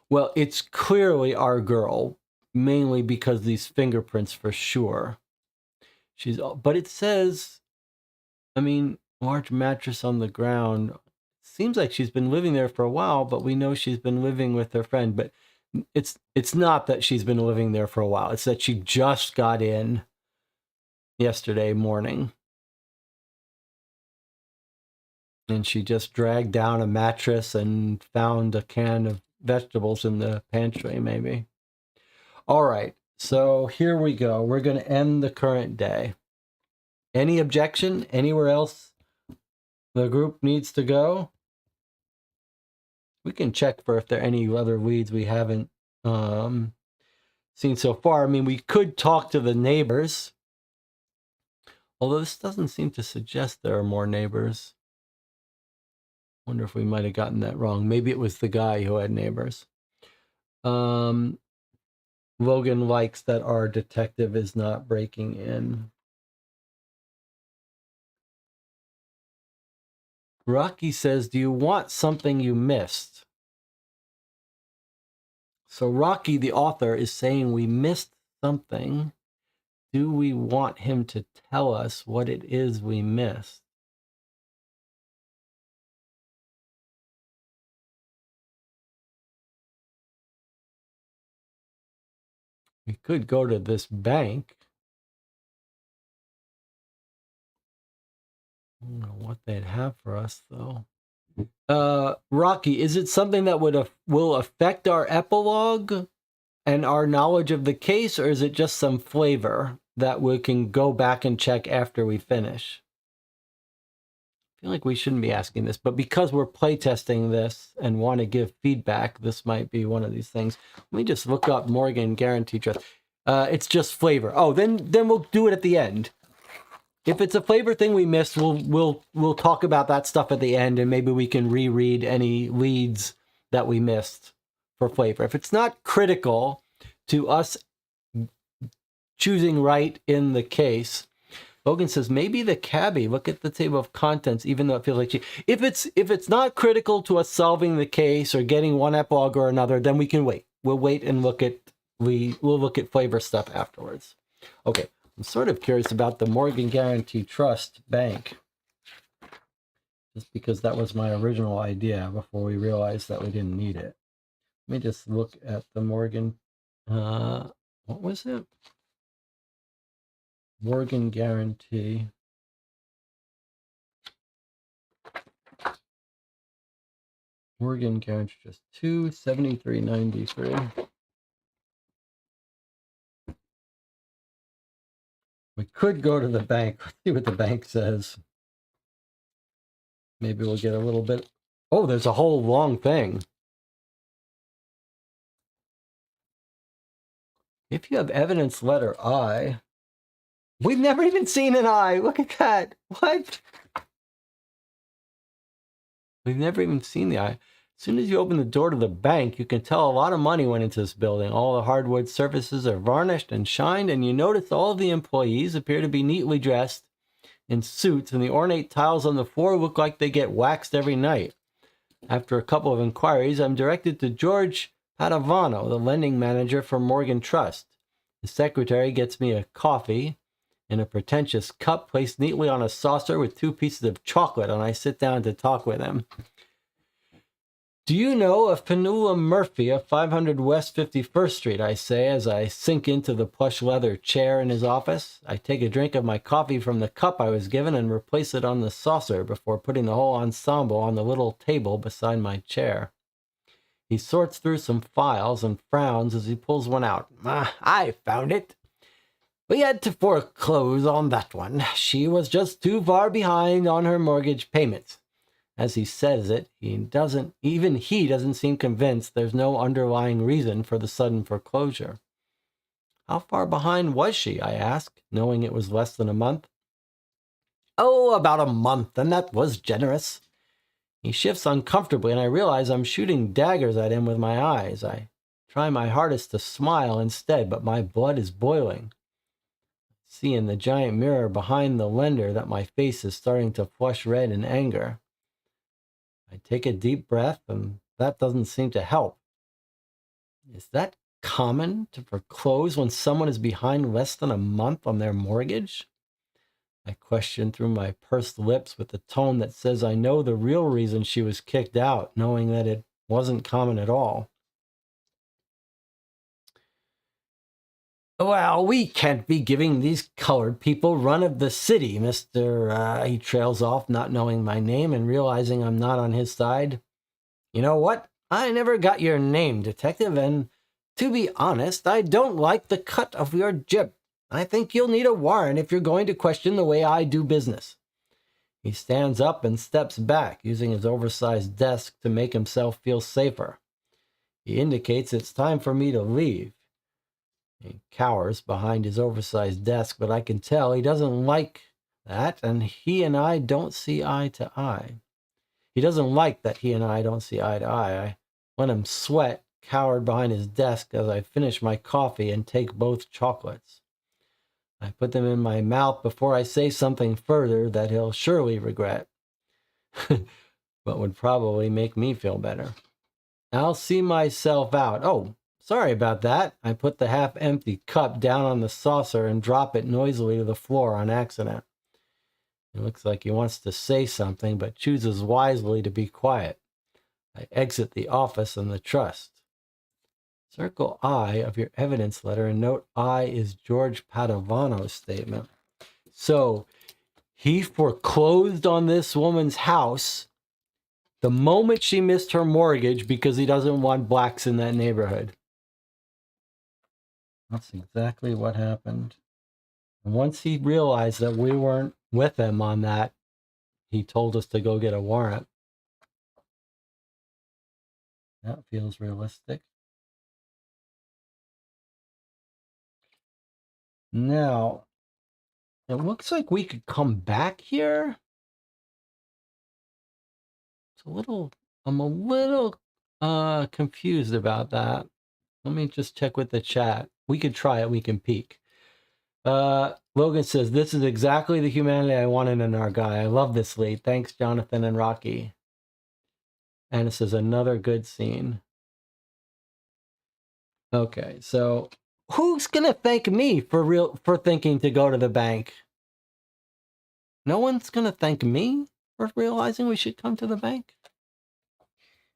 S1: Well, it's clearly our girl, mainly because these fingerprints for sure. But it says, I mean, large mattress on the ground. Seems like she's been living there for a while, but we know she's been living with her friend. But it's not that she's been living there for a while. It's that she just got in yesterday morning. And she just dragged down a mattress and found a can of vegetables in the pantry, maybe. All right, so here we go. We're going to end the current day. Any objection? Anywhere else the group needs to go? We can check for if there are any other leads we haven't seen so far. I mean, we could talk to the neighbors. Although this doesn't seem to suggest there are more neighbors. Wonder if we might have gotten that wrong. Maybe it was the guy who had neighbors. Logan likes that our detective is not breaking in. Rocky says, do you want something you missed? So Rocky, the author, is saying we missed something. Do we want him to tell us what it is we missed? We could go to this bank. I don't know what they'd have for us, though. Rocky, is it something that will affect our epilogue and our knowledge of the case, or is it just some flavor that we can go back and check after we finish? I feel like we shouldn't be asking this, but because we're playtesting this and want to give feedback, this might be one of these things. Let me just look up Morgan Guarantee Trust. It's just flavor. Oh, then we'll do it at the end. If it's a flavor thing we missed, we'll talk about that stuff at the end, and maybe we can reread any leads that we missed for flavor. If it's not critical to us choosing right in the case, Logan says maybe the cabbie. Look at the table of contents, even though it feels like if it's not critical to us solving the case or getting one epilogue or another, then we can wait. We'll wait and we'll look at flavor stuff afterwards. Okay, I'm sort of curious about the Morgan Guarantee Trust Bank, just because that was my original idea before we realized that we didn't need it. Let me just look at the Morgan. What was it? Morgan Guarantee. Morgan Guarantee just $273.93. We could go to the bank. Let's see what the bank says. Maybe we'll get a little bit. Oh, there's a whole long thing. If you have evidence letter I, we've never even seen an I. Look at that. What? We've never even seen the I. As soon as you open the door to the bank, you can tell a lot of money went into this building. All the hardwood surfaces are varnished and shined, and you notice all of the employees appear to be neatly dressed in suits, and the ornate tiles on the floor look like they get waxed every night. After a couple of inquiries, I'm directed to George Padavano, the lending manager for Morgan Trust. The secretary gets me a coffee in a pretentious cup placed neatly on a saucer with 2 pieces of chocolate, and I sit down to talk with him. Do you know of Panula Murphy of 500 West 51st Street, I say as I sink into the plush leather chair in his office. I take a drink of my coffee from the cup I was given and replace it on the saucer before putting the whole ensemble on the little table beside my chair. He sorts through some files and frowns as he pulls one out. I found it. We had to foreclose on that one. She was just too far behind on her mortgage payments. As he says it, he doesn't seem convinced there's no underlying reason for the sudden foreclosure. How far behind was she? I asked, knowing it was less than a month. Oh, about a month, and that was generous. He shifts uncomfortably, and I realize I'm shooting daggers at him with my eyes. I try my hardest to smile instead, but my blood is boiling. See in the giant mirror behind the lender that my face is starting to flush red in anger. I take a deep breath, and that doesn't seem to help. Is that common to foreclose when someone is behind less than a month on their mortgage? I question through my pursed lips with a tone that says I know the real reason she was kicked out, knowing that it wasn't common at all. Well, we can't be giving these colored people run of the city, Mr. He trails off, not knowing my name and realizing I'm not on his side. You know what? I never got your name, detective, and to be honest, I don't like the cut of your jib. I think you'll need a warrant if you're going to question the way I do business. He stands up and steps back, using his oversized desk to make himself feel safer. He indicates it's time for me to leave. He cowers behind his oversized desk, but I can tell he doesn't like that, and he and I don't see eye to eye. He doesn't like that he and I don't see eye to eye. I let him sweat, cowered behind his desk as I finish my coffee and take both chocolates. I put them in my mouth before I say something further that he'll surely regret, but would probably make me feel better. I'll see myself out. Oh, sorry about that. I put the half-empty cup down on the saucer and drop it noisily to the floor on accident. It looks like he wants to say something, but chooses wisely to be quiet. I exit the office and the trust. Circle I of your evidence letter and note I is George Padovano's statement. So he foreclosed on this woman's house the moment she missed her mortgage because he doesn't want blacks in that neighborhood. That's exactly what happened. And once he realized that we weren't with him on that, he told us to go get a warrant. That feels realistic. Now, it looks like we could come back here. I'm a little confused about that. Let me just check with the chat. We could try it. We can peek. Logan says, this is exactly the humanity I wanted in our guy. I love this lead. Thanks, Jonathan and Rocky. And this is another good scene. Okay, so who's gonna thank me for thinking to go to the bank? No one's gonna thank me for realizing we should come to the bank?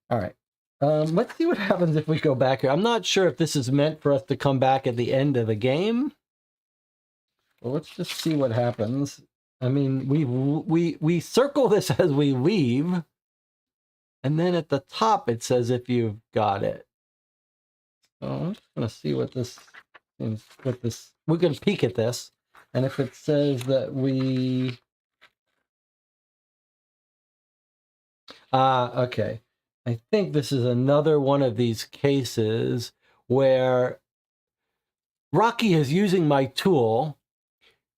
S1: All right. Let's see what happens if we go back here. I'm not sure if this is meant for us to come back at the end of the game. Well, let's just see what happens. I mean, we circle this as we leave, and then at the top it says if you've got it. So I'm just gonna see what this is. We're gonna peek at this, and if it says that we. Okay. I think this is another one of these cases where Rocky is using my tool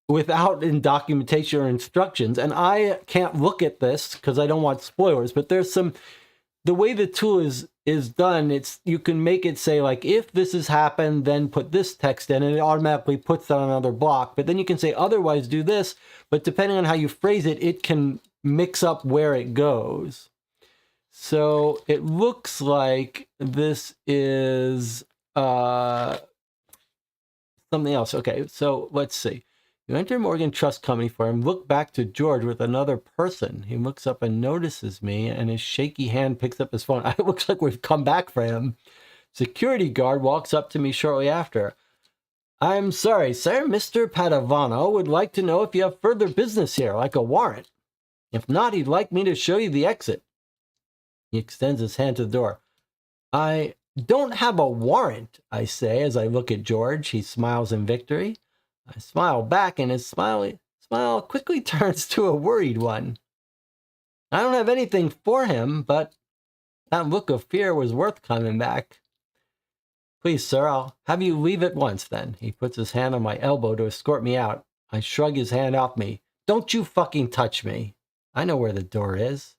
S1: without in documentation or instructions, and I can't look at this because I don't want spoilers, but there's the way the tool is done, you can make it say, like, if this has happened, then put this text in, and it automatically puts that on another block. But then you can say, otherwise do this, but depending on how you phrase it, it can mix up where it goes. So it looks like this is something else. Okay, so let's see. You enter Morgan Trust Company for him. Look back to George with another person. He looks up and notices me, and his shaky hand picks up his phone. It looks like we've come back for him. Security guard walks up to me shortly after. I'm sorry, sir. Mr. Padovano would like to know if you have further business here, like a warrant. If not, he'd like me to show you the exit. He extends his hand to the door. I don't have a warrant, I say as I look at George. He smiles in victory. I smile back, and his smile quickly turns to a worried one. I don't have anything for him, but that look of fear was worth coming back. Please, sir, I'll have you leave at once, then. He puts his hand on my elbow to escort me out. I shrug his hand off me. Don't you fucking touch me. I know where the door is.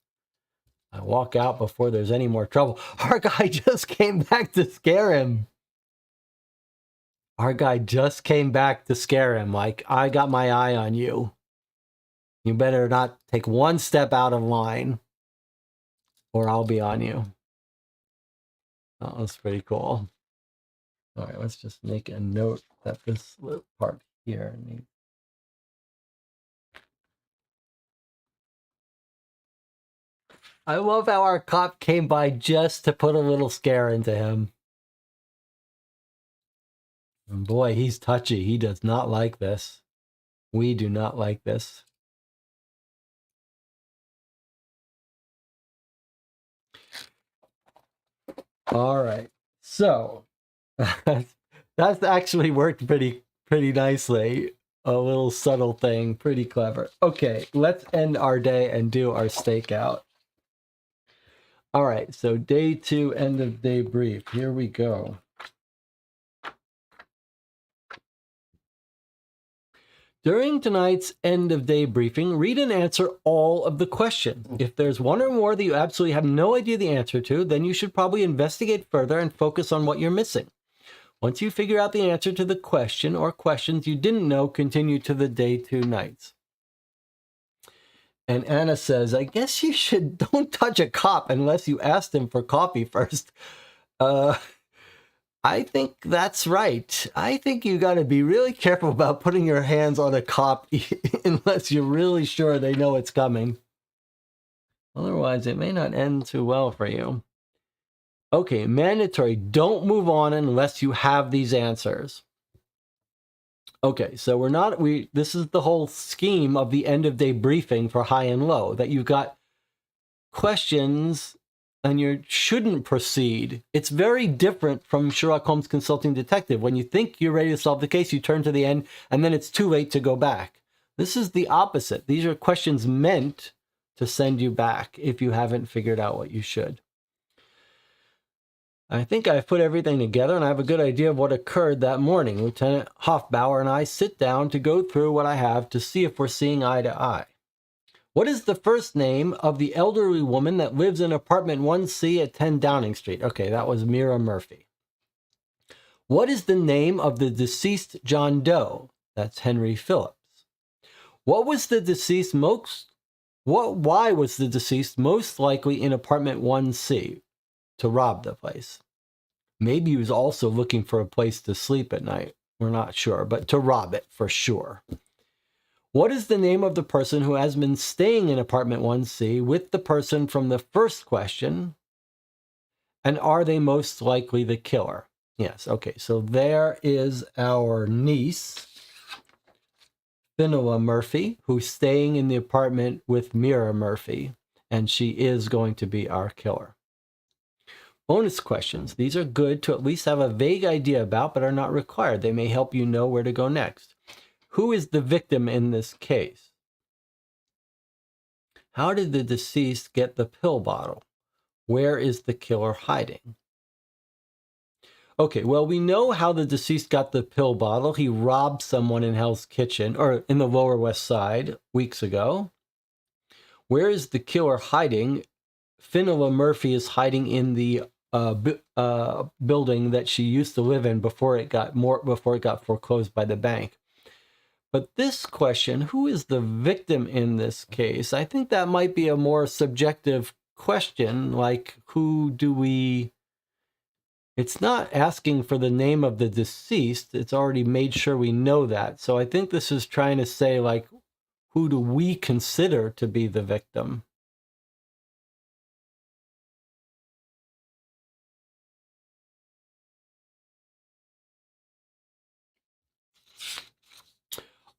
S1: I walk out before there's any more trouble. Our guy just came back to scare him. Our guy just came back to scare him. Like, I got my eye on you. You better not take one step out of line, or I'll be on you. That was pretty cool. All right, let's just make a note that this little part here needs. I love how our cop came by just to put a little scare into him. And boy, he's touchy. He does not like this. We do not like this. All right. So that's actually worked pretty nicely. A little subtle thing, pretty clever. Okay, let's end our day and do our stakeout. All right, so day 2, end of day brief. Here we go. During tonight's end of day briefing, read and answer all of the questions. If there's one or more that you absolutely have no idea the answer to, then you should probably investigate further and focus on what you're missing. Once you figure out the answer to the question or questions you didn't know, continue to the day 2 nights. And Anna says, I guess you don't touch a cop unless you asked him for coffee first. I think that's right. I think you got to be really careful about putting your hands on a cop unless you're really sure they know it's coming. Otherwise, it may not end too well for you. Okay, mandatory. Don't move on unless you have these answers. Okay, so this is the whole scheme of the end of day briefing for high and low, that you've got questions and you shouldn't proceed. It's very different from Sherlock Holmes Consulting Detective. When you think you're ready to solve the case, you turn to the end, and then it's too late to go back. This is the opposite. These are questions meant to send you back if you haven't figured out what you should. I think I've put everything together, and I have a good idea of what occurred that morning. Lieutenant Hofbauer and I sit down to go through what I have to see if we're seeing eye to eye. What is the first name of the elderly woman that lives in apartment 1C at 10 Downing Street? Okay, that was Mira Murphy. What is the name of the deceased John Doe? That's Henry Phillips. Why was the deceased most likely in apartment 1C? To rob the place. Maybe he was also looking for a place to sleep at night. We're not sure, but to rob it for sure. What is the name of the person who has been staying in apartment 1C with the person from the first question? And are they most likely the killer? Yes, okay, so there is our niece, Finola Murphy, who's staying in the apartment with Mira Murphy, and she is going to be our killer. Bonus questions. These are good to at least have a vague idea about, but are not required. They may help you know where to go next. Who is the victim in this case? How did the deceased get the pill bottle? Where is the killer hiding? Okay, well, we know how the deceased got the pill bottle. He robbed someone in Hell's Kitchen, or in the Lower West Side, weeks ago. Where is the killer hiding? Finola Murphy is hiding in the building that she used to live in before it got foreclosed by the bank. But this question, who is the victim in this case? I think that might be a more subjective question, like it's not asking for the name of the deceased. It's already made sure we know that. So I think this is trying to say, like, who do we consider to be the victim?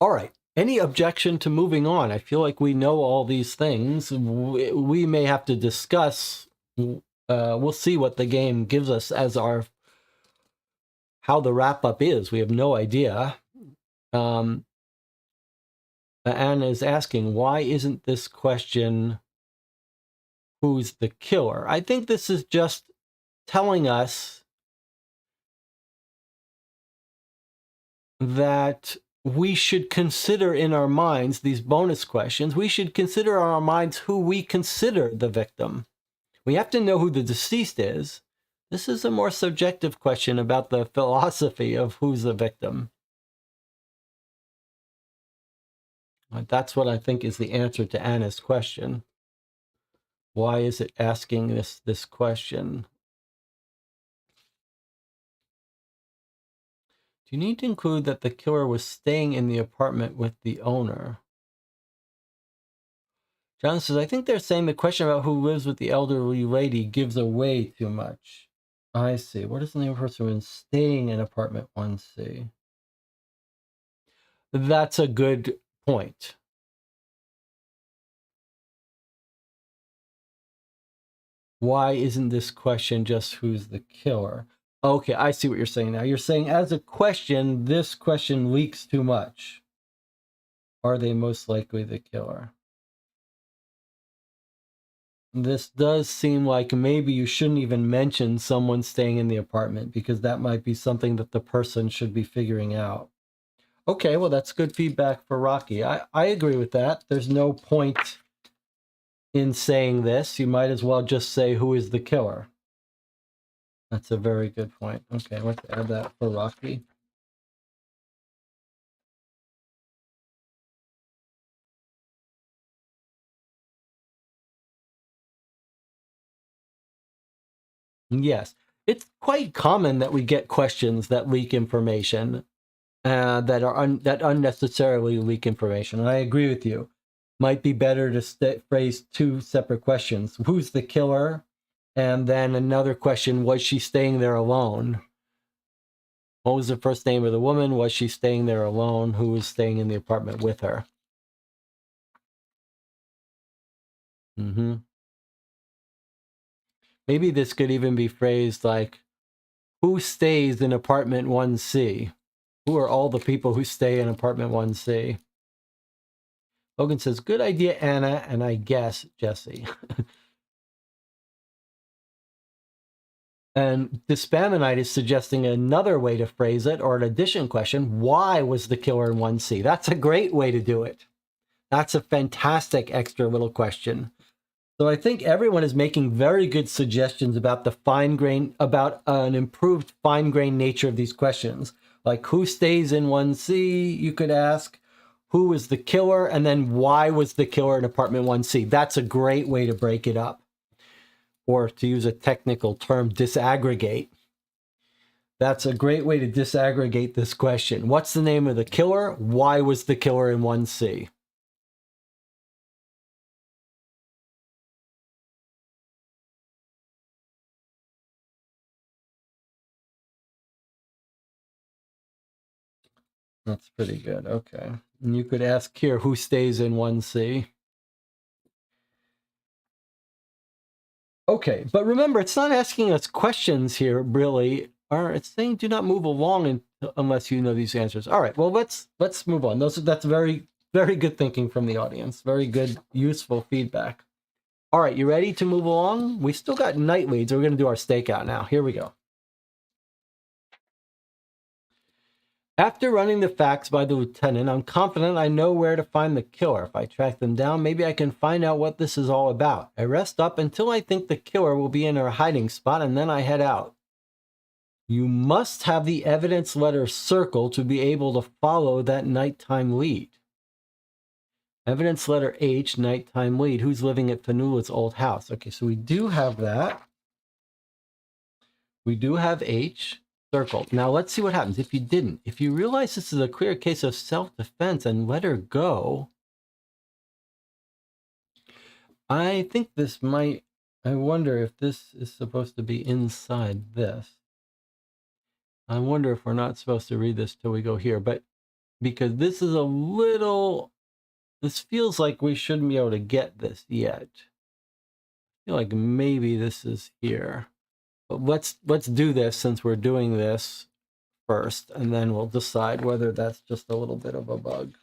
S1: All right. Any objection to moving on? I feel like we know all these things. We may have to discuss. We'll see what the game gives us as how the wrap up is. We have no idea. Anna is asking, why isn't this question, who's the killer? I think this is just telling us that we should consider in our minds these bonus questions. We should consider in our minds who we consider the victim. We have to know who the deceased is. This is a more subjective question about the philosophy of who's the victim. That's what I think is the answer to Anna's question. Why is it asking this question? Do you need to include that the killer was staying in the apartment with the owner? John says, I think they're saying the question about who lives with the elderly lady gives away too much. I see. What is the name of the person who's staying in apartment 1C? That's a good point. Why isn't this question just who's the killer? Okay, I see what you're saying now. You're saying as a question, this question leaks too much. Are they most likely the killer? This does seem like maybe you shouldn't even mention someone staying in the apartment, because that might be something that the person should be figuring out. Okay, well, that's good feedback for Rocky. I agree with that. There's no point in saying this. You might as well just say who is the killer. That's a very good point. Okay, let's add that for Rocky. Yes, it's quite common that we get questions that leak information, that unnecessarily leak information. And I agree with you. Might be better to phrase two separate questions. Who's the killer? And then another question, was she staying there alone? What was the first name of the woman? Was she staying there alone? Who was staying in the apartment with her? Maybe this could even be phrased like, who stays in apartment 1C? Who are all the people who stay in apartment 1C? Logan says, good idea, Anna, and I guess Jesse. And Dispaminite is suggesting another way to phrase it, or an addition question. Why was the killer in 1C? That's a great way to do it. That's a fantastic extra little question. So I think everyone is making very good suggestions about the fine grain, about an improved fine grain nature of these questions. Like, who stays in 1C? You could ask. Who was the killer? And then why was the killer in apartment 1C? That's a great way to break it up. Or to use a technical term, disaggregate. That's a great way to disaggregate this question. What's the name of the killer? Why was the killer in 1C? That's pretty good. Okay. And you could ask here, who stays in 1C? Okay, but remember, it's not asking us questions here, really. It's saying do not move along unless you know these answers. All right, well, let's move on. That's very, very good thinking from the audience. Very good, useful feedback. All right, you ready to move along? We still got night leads. We're going to do our stakeout now. Here we go. After running the facts by the lieutenant, I'm confident I know where to find the killer. If I track them down, maybe I can find out what this is all about. I rest up until I think the killer will be in her hiding spot, and then I head out. You must have the evidence letter circled to be able to follow that nighttime lead. Evidence letter H, nighttime lead. Who's living at Fanula's old house? Okay, so we do have that. We do have H circled. Now let's see what happens if you didn't. If you realize this is a clear case of self-defense and let her go, I think this might, I wonder if this is supposed to be inside this. I wonder if we're not supposed to read this till we go here, but because this is a little, this feels like we shouldn't be able to get this yet. I feel like maybe this is here. But let's do this since we're doing this first, and then we'll decide whether that's just a little bit of a bug.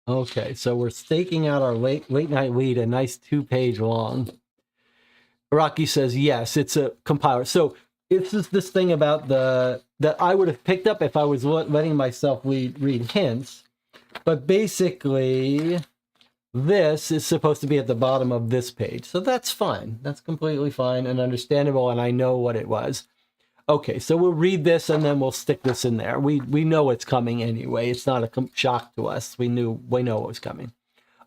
S1: Okay, so we're staking out our late night lead, a nice 2-page long. Rocky says, yes, it's a compiler. So this is this thing about that I would have picked up if I was letting myself read hints. But basically, this is supposed to be at the bottom of this page. So that's fine. That's completely fine and understandable, and I know what it was. Okay, so we'll read this and then we'll stick this in there. We know it's coming anyway. It's not a shock to us. We know it was coming.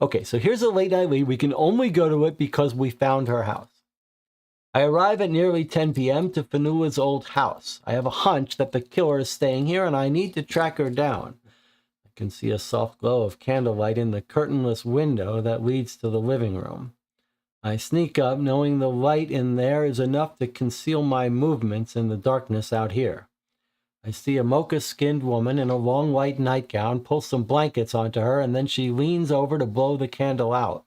S1: Okay, so here's a late night lead. We can only go to it because we found her house. I arrive at nearly 10 p.m. to Fanula's old house. I have a hunch that the killer is staying here and I need to track her down. I can see a soft glow of candlelight in the curtainless window that leads to the living room. I sneak up, knowing the light in there is enough to conceal my movements in the darkness out here. I see a mocha-skinned woman in a long white nightgown pull some blankets onto her, and then she leans over to blow the candle out.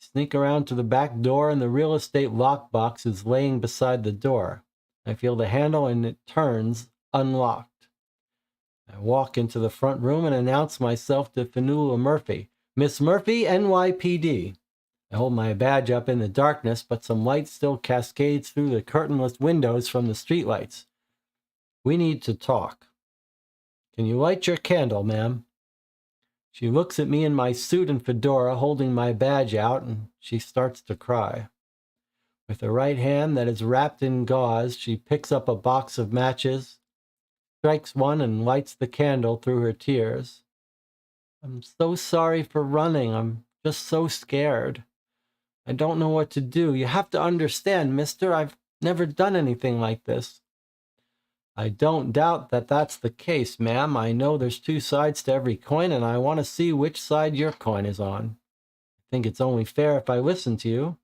S1: I sneak around to the back door, and the real estate lockbox is laying beside the door. I feel the handle, and it turns unlocked. I walk into the front room and announce myself to Fanula Murphy. Miss Murphy, NYPD. I hold my badge up in the darkness, but some light still cascades through the curtainless windows from the streetlights. We need to talk. Can you light your candle, ma'am? She looks at me in my suit and fedora, holding my badge out, and she starts to cry. With her right hand that is wrapped in gauze, she picks up a box of matches, strikes one, and lights the candle through her tears. I'm so sorry for running. I'm just so scared. I don't know what to do. You have to understand, mister, I've never done anything like this. I don't doubt that that's the case, ma'am. I know there's two sides to every coin, and I want to see which side your coin is on. I think it's only fair if I listen to you.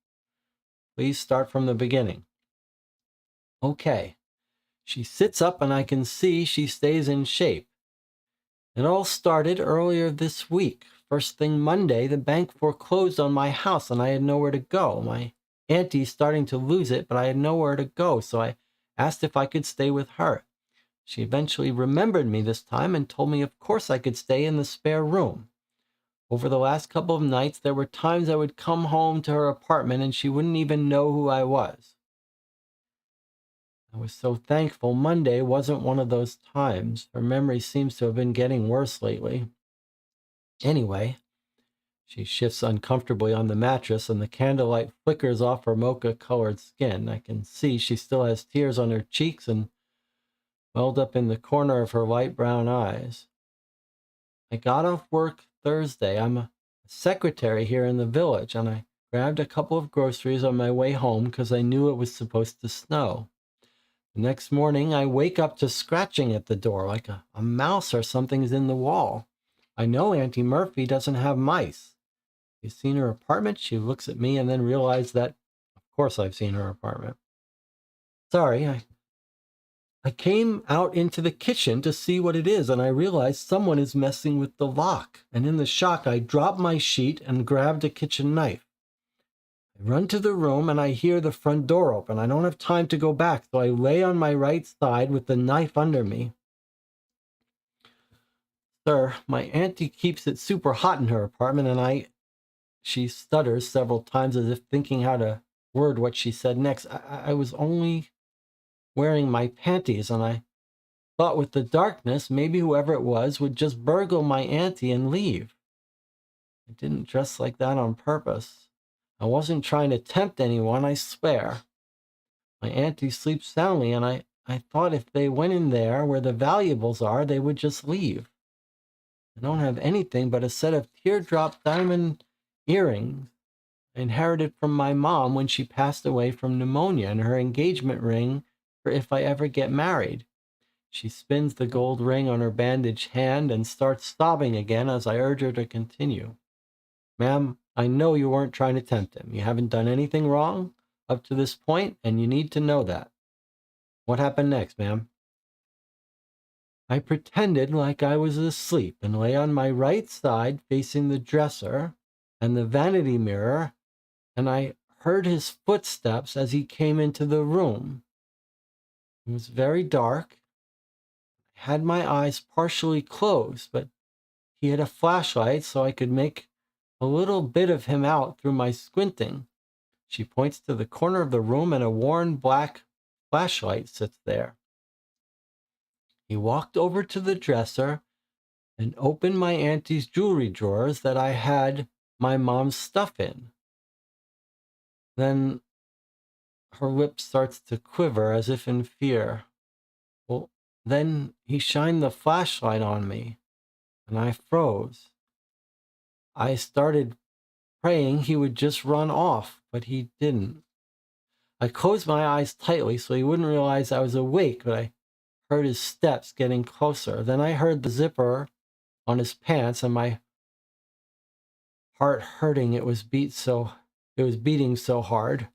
S1: Please start from the beginning. Okay. She sits up, and I can see she stays in shape. It all started earlier this week. First thing Monday, the bank foreclosed on my house, and I had nowhere to go. My auntie's starting to lose it, but I had nowhere to go, so I asked if I could stay with her. She eventually remembered me this time and told me of course I could stay in the spare room. Over the last couple of nights, there were times I would come home to her apartment and she wouldn't even know who I was. I was so thankful Monday wasn't one of those times. Her memory seems to have been getting worse lately. Anyway, she shifts uncomfortably on the mattress and the candlelight flickers off her mocha-colored skin. I can see she still has tears on her cheeks and welled up in the corner of her light brown eyes. I got off work Thursday. I'm a secretary here in the village, and I grabbed a couple of groceries on my way home because I knew it was supposed to snow. The next morning, I wake up to scratching at the door like a mouse or something is in the wall. I know Auntie Murphy doesn't have mice. You've seen her apartment? She looks at me and then realizes that, of course, I've seen her apartment. Sorry, I came out into the kitchen to see what it is, and I realized someone is messing with the lock. And in the shock, I dropped my sheet and grabbed a kitchen knife. I run to the room, and I hear the front door open. I don't have time to go back, so I lay on my right side with the knife under me. Sir, my auntie keeps it super hot in her apartment, and she stutters several times as if thinking how to word what she said next. I was only wearing my panties, and I thought with the darkness, maybe whoever it was would just burgle my auntie and leave. I didn't dress like that on purpose. I wasn't trying to tempt anyone, I swear. My auntie sleeps soundly, and I thought if they went in there where the valuables are, they would just leave. I don't have anything but a set of teardrop diamond earrings I inherited from my mom when she passed away from pneumonia, and her engagement ring for if I ever get married. She spins the gold ring on her bandaged hand and starts sobbing again as I urge her to continue. Ma'am, I know you weren't trying to tempt him. You haven't done anything wrong up to this point, and you need to know that. What happened next, ma'am? I pretended like I was asleep and lay on my right side facing the dresser and the vanity mirror, and I heard his footsteps as he came into the room. It was very dark. I had my eyes partially closed, but he had a flashlight so I could make a little bit of him out through my squinting. She points to the corner of the room and a worn black flashlight sits there. He walked over to the dresser and opened my auntie's jewelry drawers that I had my mom's stuff in. Then her lip starts to quiver as if in fear. Well, then he shined the flashlight on me, and I froze. I started praying he would just run off, but he didn't. I closed my eyes tightly so he wouldn't realize I was awake, but I heard his steps getting closer. Then I heard the zipper on his pants and my heart hurting. It was beating so hard.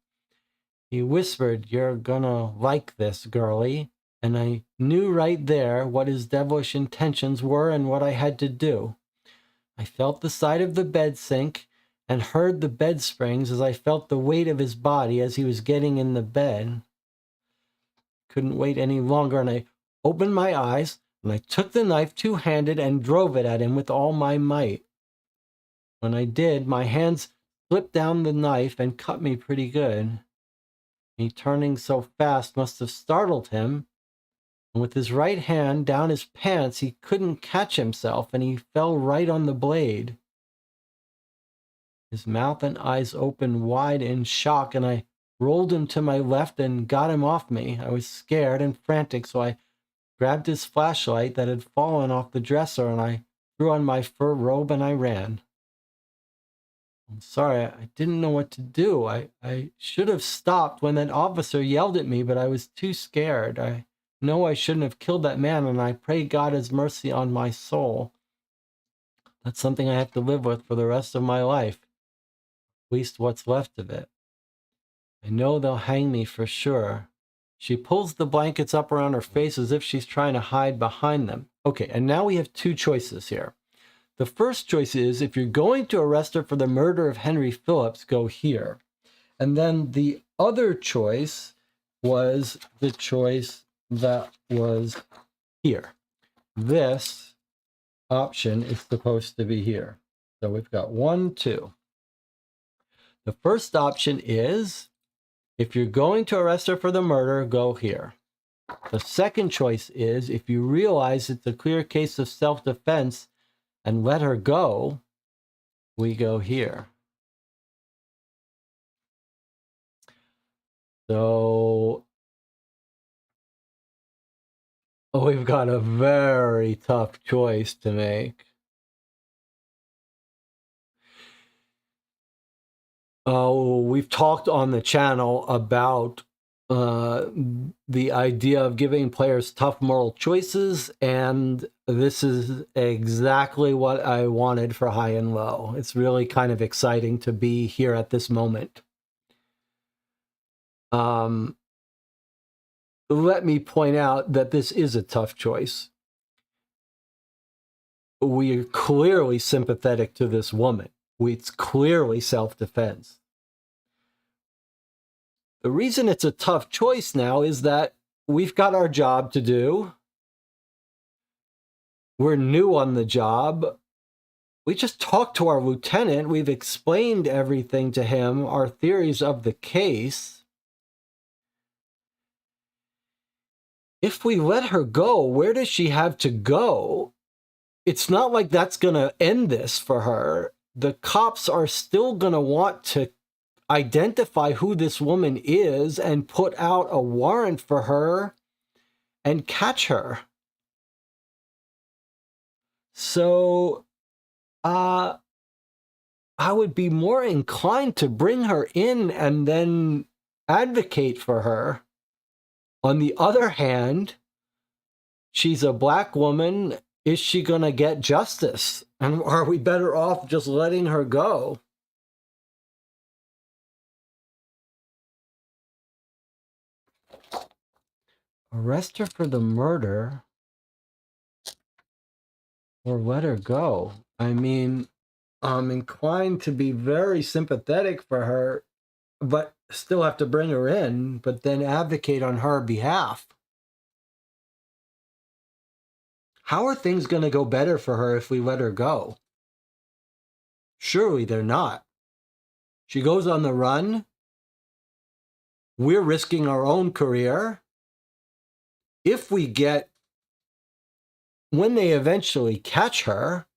S1: He whispered, "You're gonna like this, girlie." And I knew right there what his devilish intentions were and what I had to do. I felt the side of the bed sink and heard the bed springs as I felt the weight of his body as he was getting in the bed. Couldn't wait any longer, and I opened my eyes and I took the knife two-handed and drove it at him with all my might. When I did, my hands slipped down the knife and cut me pretty good. He turning so fast must have startled him, and with his right hand down his pants, he couldn't catch himself, and he fell right on the blade. His mouth and eyes opened wide in shock, and I rolled him to my left and got him off me. I was scared and frantic, so I grabbed his flashlight that had fallen off the dresser, and I threw on my fur robe and I ran. I'm sorry, I didn't know what to do. I should have stopped when that officer yelled at me, but I was too scared. I know I shouldn't have killed that man, and I pray God has mercy on my soul. That's something I have to live with for the rest of my life, at least what's left of it. I know they'll hang me for sure. She pulls the blankets up around her face as if she's trying to hide behind them. Okay, and now we have two choices here. The first choice is, if you're going to arrest her for the murder of Henry Phillips, go here. And then the other choice was the choice that was here. This option is supposed to be here. So we've got 1, 2. The first option is, if you're going to arrest her for the murder, go here. The second choice is, if you realize it's a clear case of self-defense and let her go, we go here. So we've got a very tough choice to make. Oh, we've talked on the channel about the idea of giving players tough moral choices, and this is exactly what I wanted for High and Low. It's really kind of exciting to be here at this moment. Let me point out that this is a tough choice. We are clearly sympathetic to this woman. It's clearly self-defense. The reason it's a tough choice now is that we've got our job to do. We're new on the job. We just talked to our lieutenant. We've explained everything to him, our theories of the case. If we let her go, where does she have to go? It's not like that's going to end this for her. The cops are still going to want to identify who this woman is and put out a warrant for her and catch her. So, I would be more inclined to bring her in and then advocate for her. On the other hand, she's a black woman. Is she going to get justice? And are we better off just letting her go? Arrest her for the murder or let her go? I mean, I'm inclined to be very sympathetic for her, but still have to bring her in, but then advocate on her behalf. How are things going to go better for her if we let her go? Surely they're not. She goes on the run. We're risking our own career. If we get, when they eventually catch her,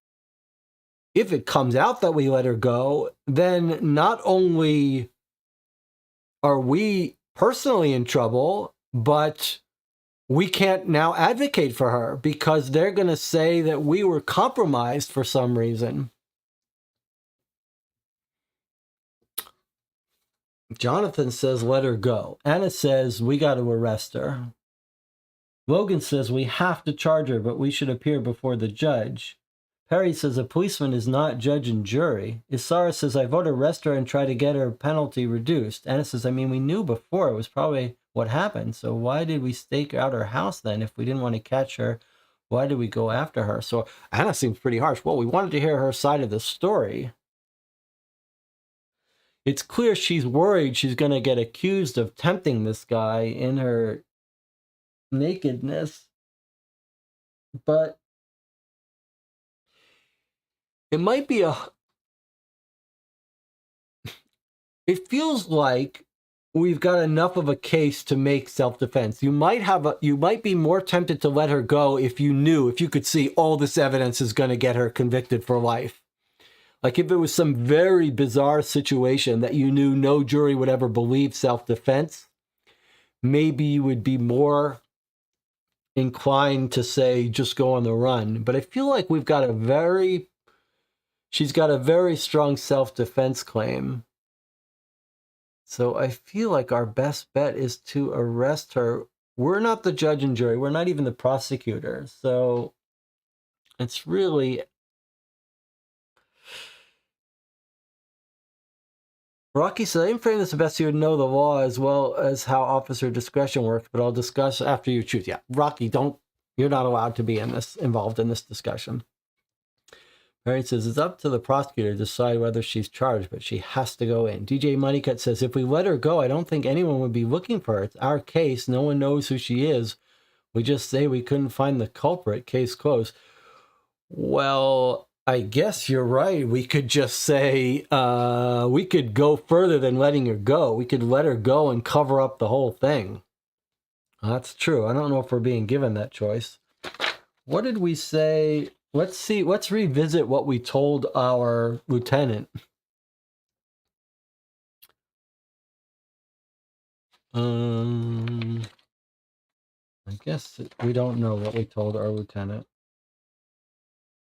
S1: if it comes out that we let her go, then not only are we personally in trouble, but we can't now advocate for her because they're going to say that we were compromised for some reason. Jonathan says, let her go. Anna says, we got to arrest her. Logan says, we have to charge her, but we should appear before the judge. Perry says, a policeman is not judge and jury. Isara says, I vote arrest her and try to get her penalty reduced. Anna says, I mean, we knew before. It was probably what happened. So why did we stake out her house then? If we didn't want to catch her, why did we go after her? So Anna seems pretty harsh. Well, we wanted to hear her side of the story. It's clear she's worried she's going to get accused of tempting this guy in her nakedness. But it might be it feels like we've got enough of a case to make self-defense. You might be more tempted to let her go if you could see all this evidence is going to get her convicted for life. Like if it was some very bizarre situation that you knew no jury would ever believe self-defense, maybe you would be more inclined to say, just go on the run. But I feel like she's got a very strong self-defense claim. So I feel like our best bet is to arrest her. We're not the judge and jury. We're not even the prosecutor. So it's really... Rocky said, I didn't frame this the best you would know the law as well as how officer discretion works, but I'll discuss after you choose. Yeah, Rocky, you're not allowed to be involved in this discussion. Mary says, it's up to the prosecutor to decide whether she's charged, but she has to go in. DJ Moneycut says, if we let her go, I don't think anyone would be looking for her. It's our case. No one knows who she is. We just say we couldn't find the culprit. Case closed. Well, I guess you're right. We could just say, we could go further than letting her go. We could let her go and cover up the whole thing. That's true. I don't know if we're being given that choice. What did we say? Let's see. Let's revisit what we told our lieutenant. I guess we don't know what we told our lieutenant.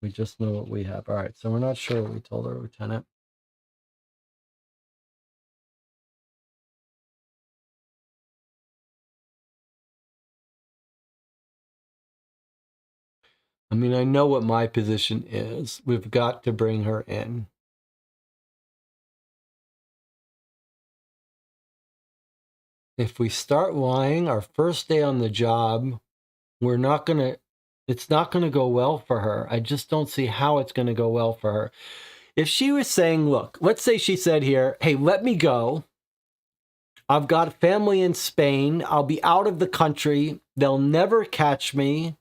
S1: We just know what we have. All right, so we're not sure what we told our lieutenant. I mean, I know what my position is. We've got to bring her in. If we start lying our first day on the job, it's not going to go well for her. I just don't see how it's going to go well for her. If she was saying, look, let's say she said here, hey, let me go. I've got family in Spain. I'll be out of the country. They'll never catch me.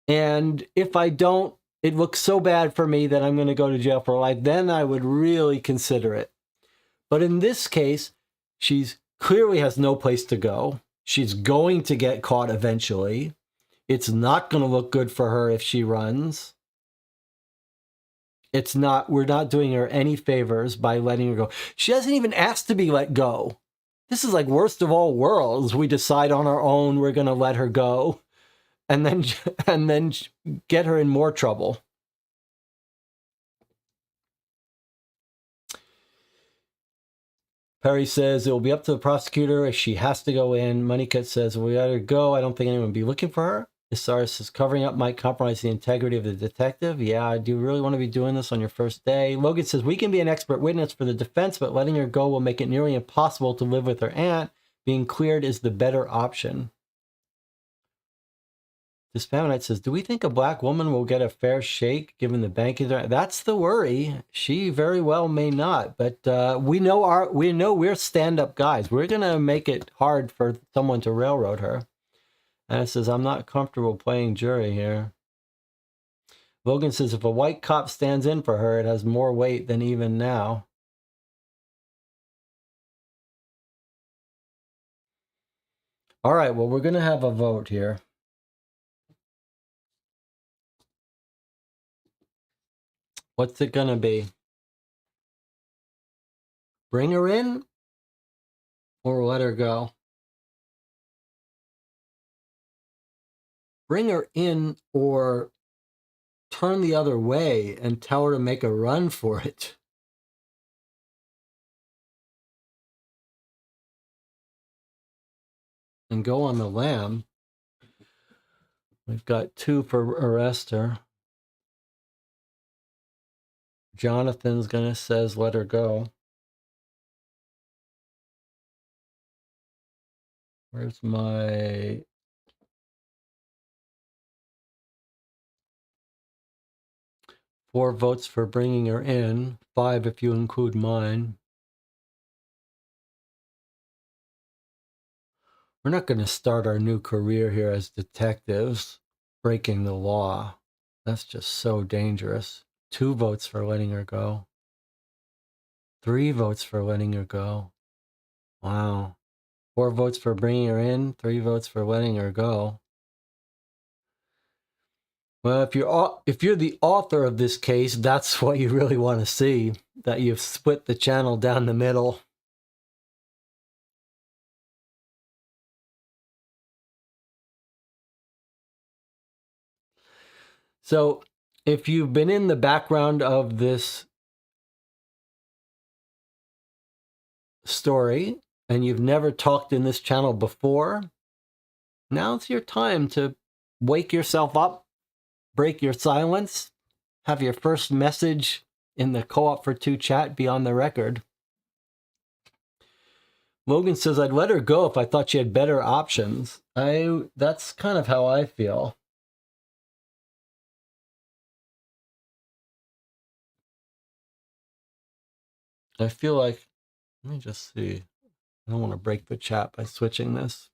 S1: And if I don't, it looks so bad for me that I'm going to go to jail for life. Then I would really consider it. But in this case, she's clearly has no place to go. She's going to get caught eventually. It's not going to look good for her if she runs. We're not doing her any favors by letting her go. She hasn't even asked to be let go. This is like worst of all worlds. We decide on our own we're going to let her go and then get her in more trouble. Perry says it will be up to the prosecutor if she has to go in. Moneycut says we let her go. I don't think anyone will be looking for her. Isara says covering up might compromise the integrity of the detective. Yeah, do you really want to be doing this on your first day? Logan says we can be an expert witness for the defense, but letting her go will make it nearly impossible to live with her aunt. Being cleared is the better option. This Spamonite says, do we think a black woman will get a fair shake given the bank is there? That's the worry. She very well may not, but we know we're stand-up guys. We're gonna make it hard for someone to railroad her. And it says, I'm not comfortable playing jury here. Logan says, if a white cop stands in for her, it has more weight than even now. All right, well, we're gonna have a vote here. What's it gonna be? Bring her in or let her go? Bring her in or turn the other way and tell her to make a run for it. And go on the lam. We've got 2 for arrest her. Jonathan's gonna says let her go. Where's my... Four votes for bringing her in. 5 if you include mine. We're not going to start our new career here as detectives, breaking the law. That's just so dangerous. 2 votes for letting her go. 3 votes for letting her go. Wow. 4 votes for bringing her in. 3 votes for letting her go. Well, if you're the author of this case, that's what you really want to see. That you've split the channel down the middle. So, if you've been in the background of this story and you've never talked in this channel before, now's your time to wake yourself up, break your silence, have your first message in the Co-op for 2 chat be on the record. Logan says, I'd let her go if I thought she had better options. That's kind of how I feel. I feel like, let me just see. I don't want to break the chat by switching this.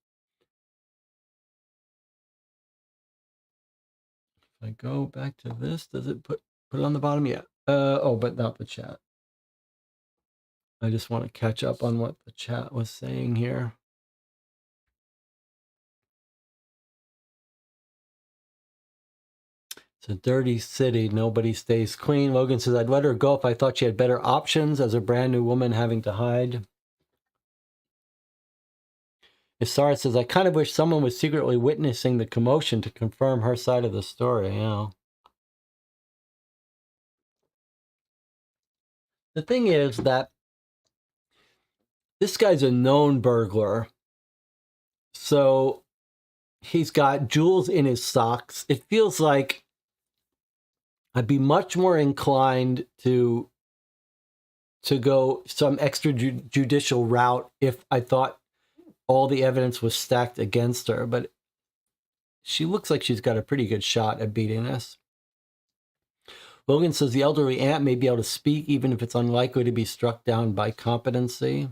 S1: If I go back to this, does it put it on the bottom? Yeah. Oh, but not the chat. I just want to catch up on what the chat was saying here. It's a dirty city. Nobody stays clean. Logan says, I'd let her go if I thought she had better options as a brand new woman having to hide. Isara says, I kind of wish someone was secretly witnessing the commotion to confirm her side of the story. Yeah. The thing is that this guy's a known burglar. So he's got jewels in his socks. It feels like I'd be much more inclined to go some extrajudicial route if I thought all the evidence was stacked against her, but she looks like she's got a pretty good shot at beating this. Logan says the elderly aunt may be able to speak even if it's unlikely to be struck down by competency.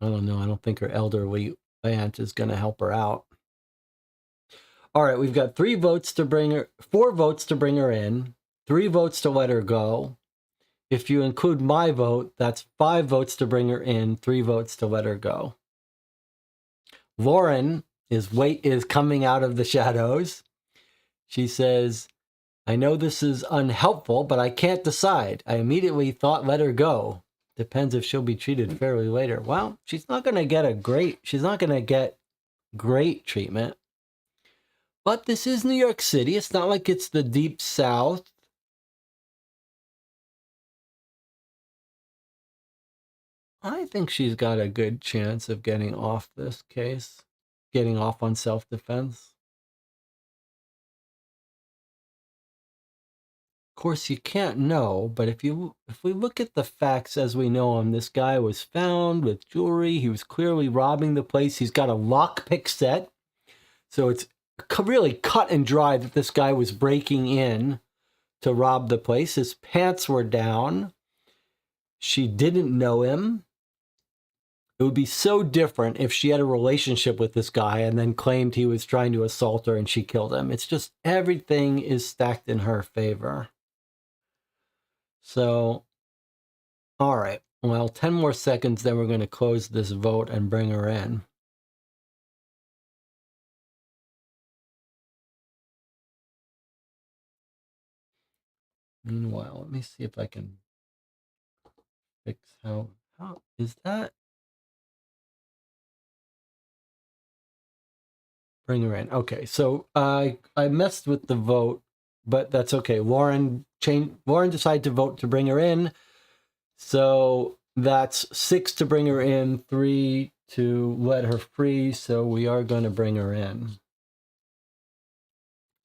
S1: I don't know. I don't think her elderly aunt is going to help her out. All right, we've got 4 votes to bring her in, 3 votes to let her go. If you include my vote, that's 5 votes to bring her in, 3 votes to let her go. Lauren is coming out of the shadows. She says, I know this is unhelpful, but I can't decide. I immediately thought let her go. Depends if she'll be treated fairly later. Well, she's not going to get great treatment. But this is New York City. It's not like it's the deep South. I think she's got a good chance of getting off this case, getting off on self-defense. Of course, you can't know, but if we look at the facts as we know them, this guy was found with jewelry. He was clearly robbing the place. He's got a lockpick set, so it's really cut and dry that this guy was breaking in to rob the place. His pants were down. She didn't know him. It would be so different if she had a relationship with this guy and then claimed he was trying to assault her and she killed him. It's just everything is stacked in her favor. So, all right. Well, 10 more seconds, then we're going to close this vote and bring her in. Meanwhile, let me see if I can fix how is that? Bring her in. Okay, so I messed with the vote, but that's okay. Lauren decided to vote to bring her in. So that's 6 to bring her in, 3 to let her free. So we are going to bring her in.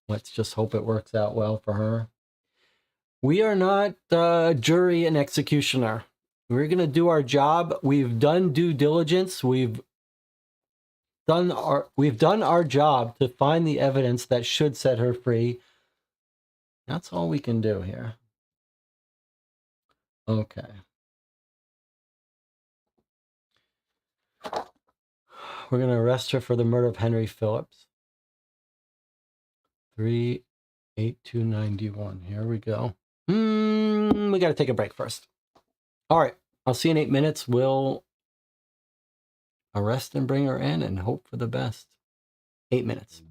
S1: Let's just hope it works out well for her. We are not jury and executioner. We're going to do our job. We've done due diligence. We've done our job to find the evidence that should set her free. That's all we can do here. Okay. We're going to arrest her for the murder of Henry Phillips. 38291. Here we go. We got to take a break first. All right. I'll see you in 8 minutes. We'll arrest and bring her in and hope for the best. 8 minutes.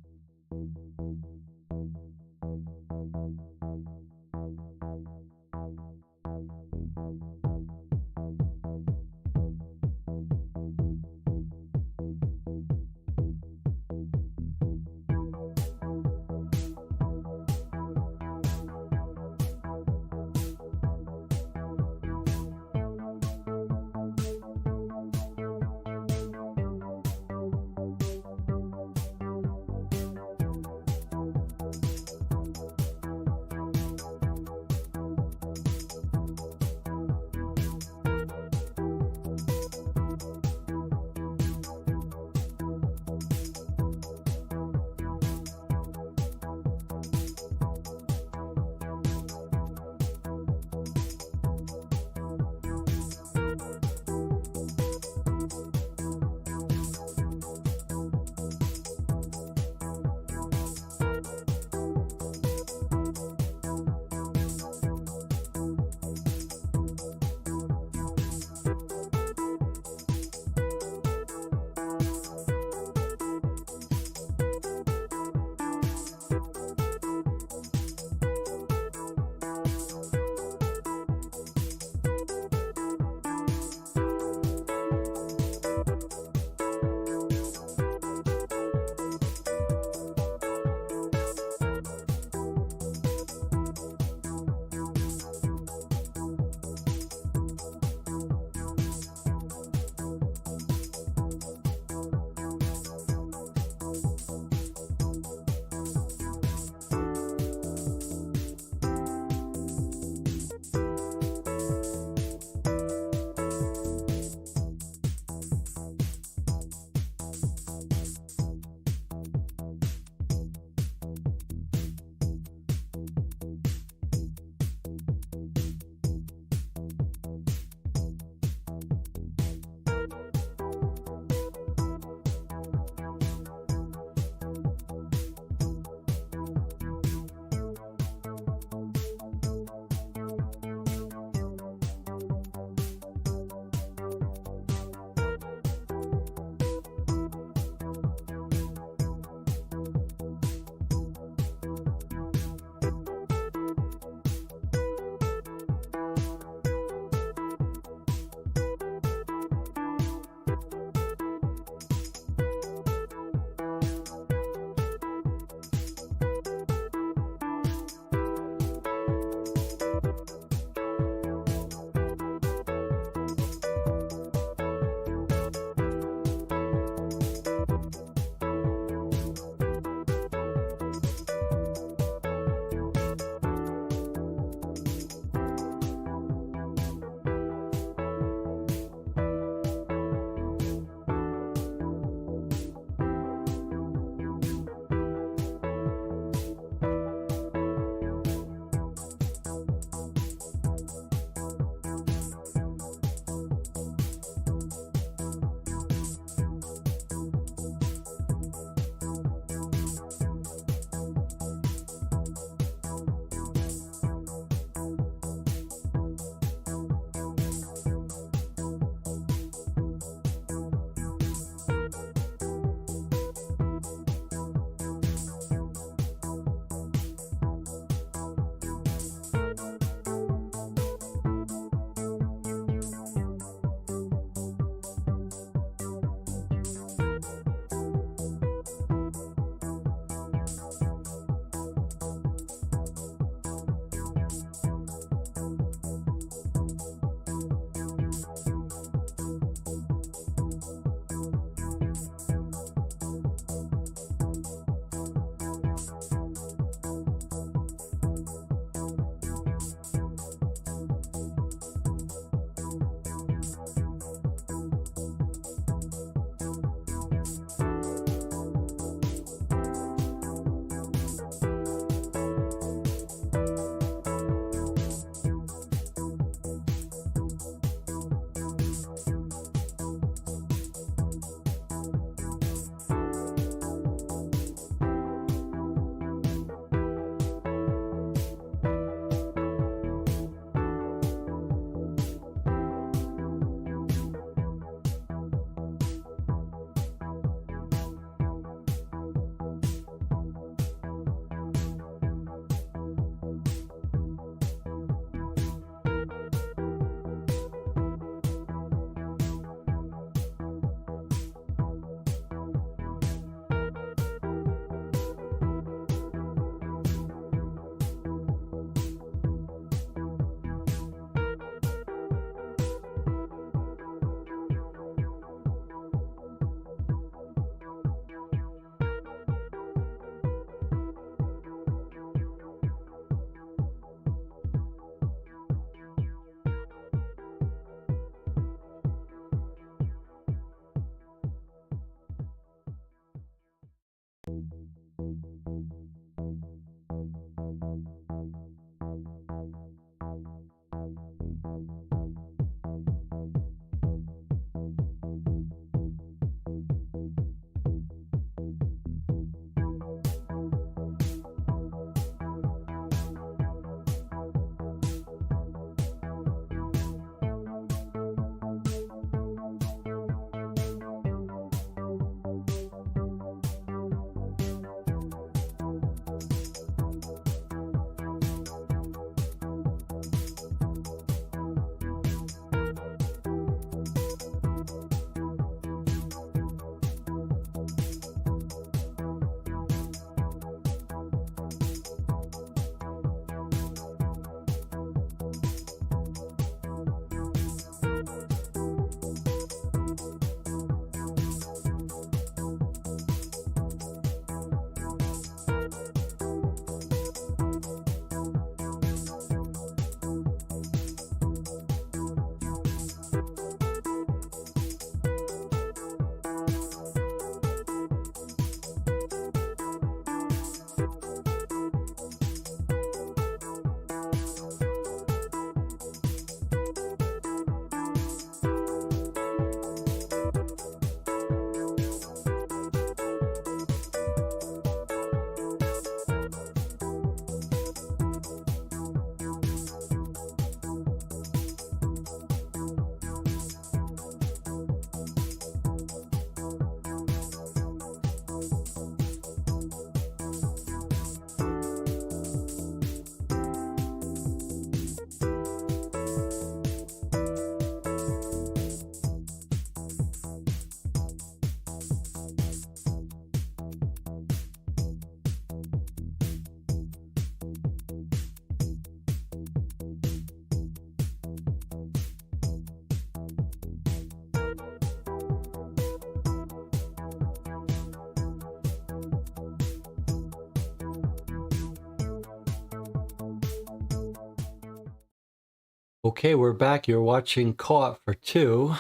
S1: Okay, we're back. You're watching Co-op for Two.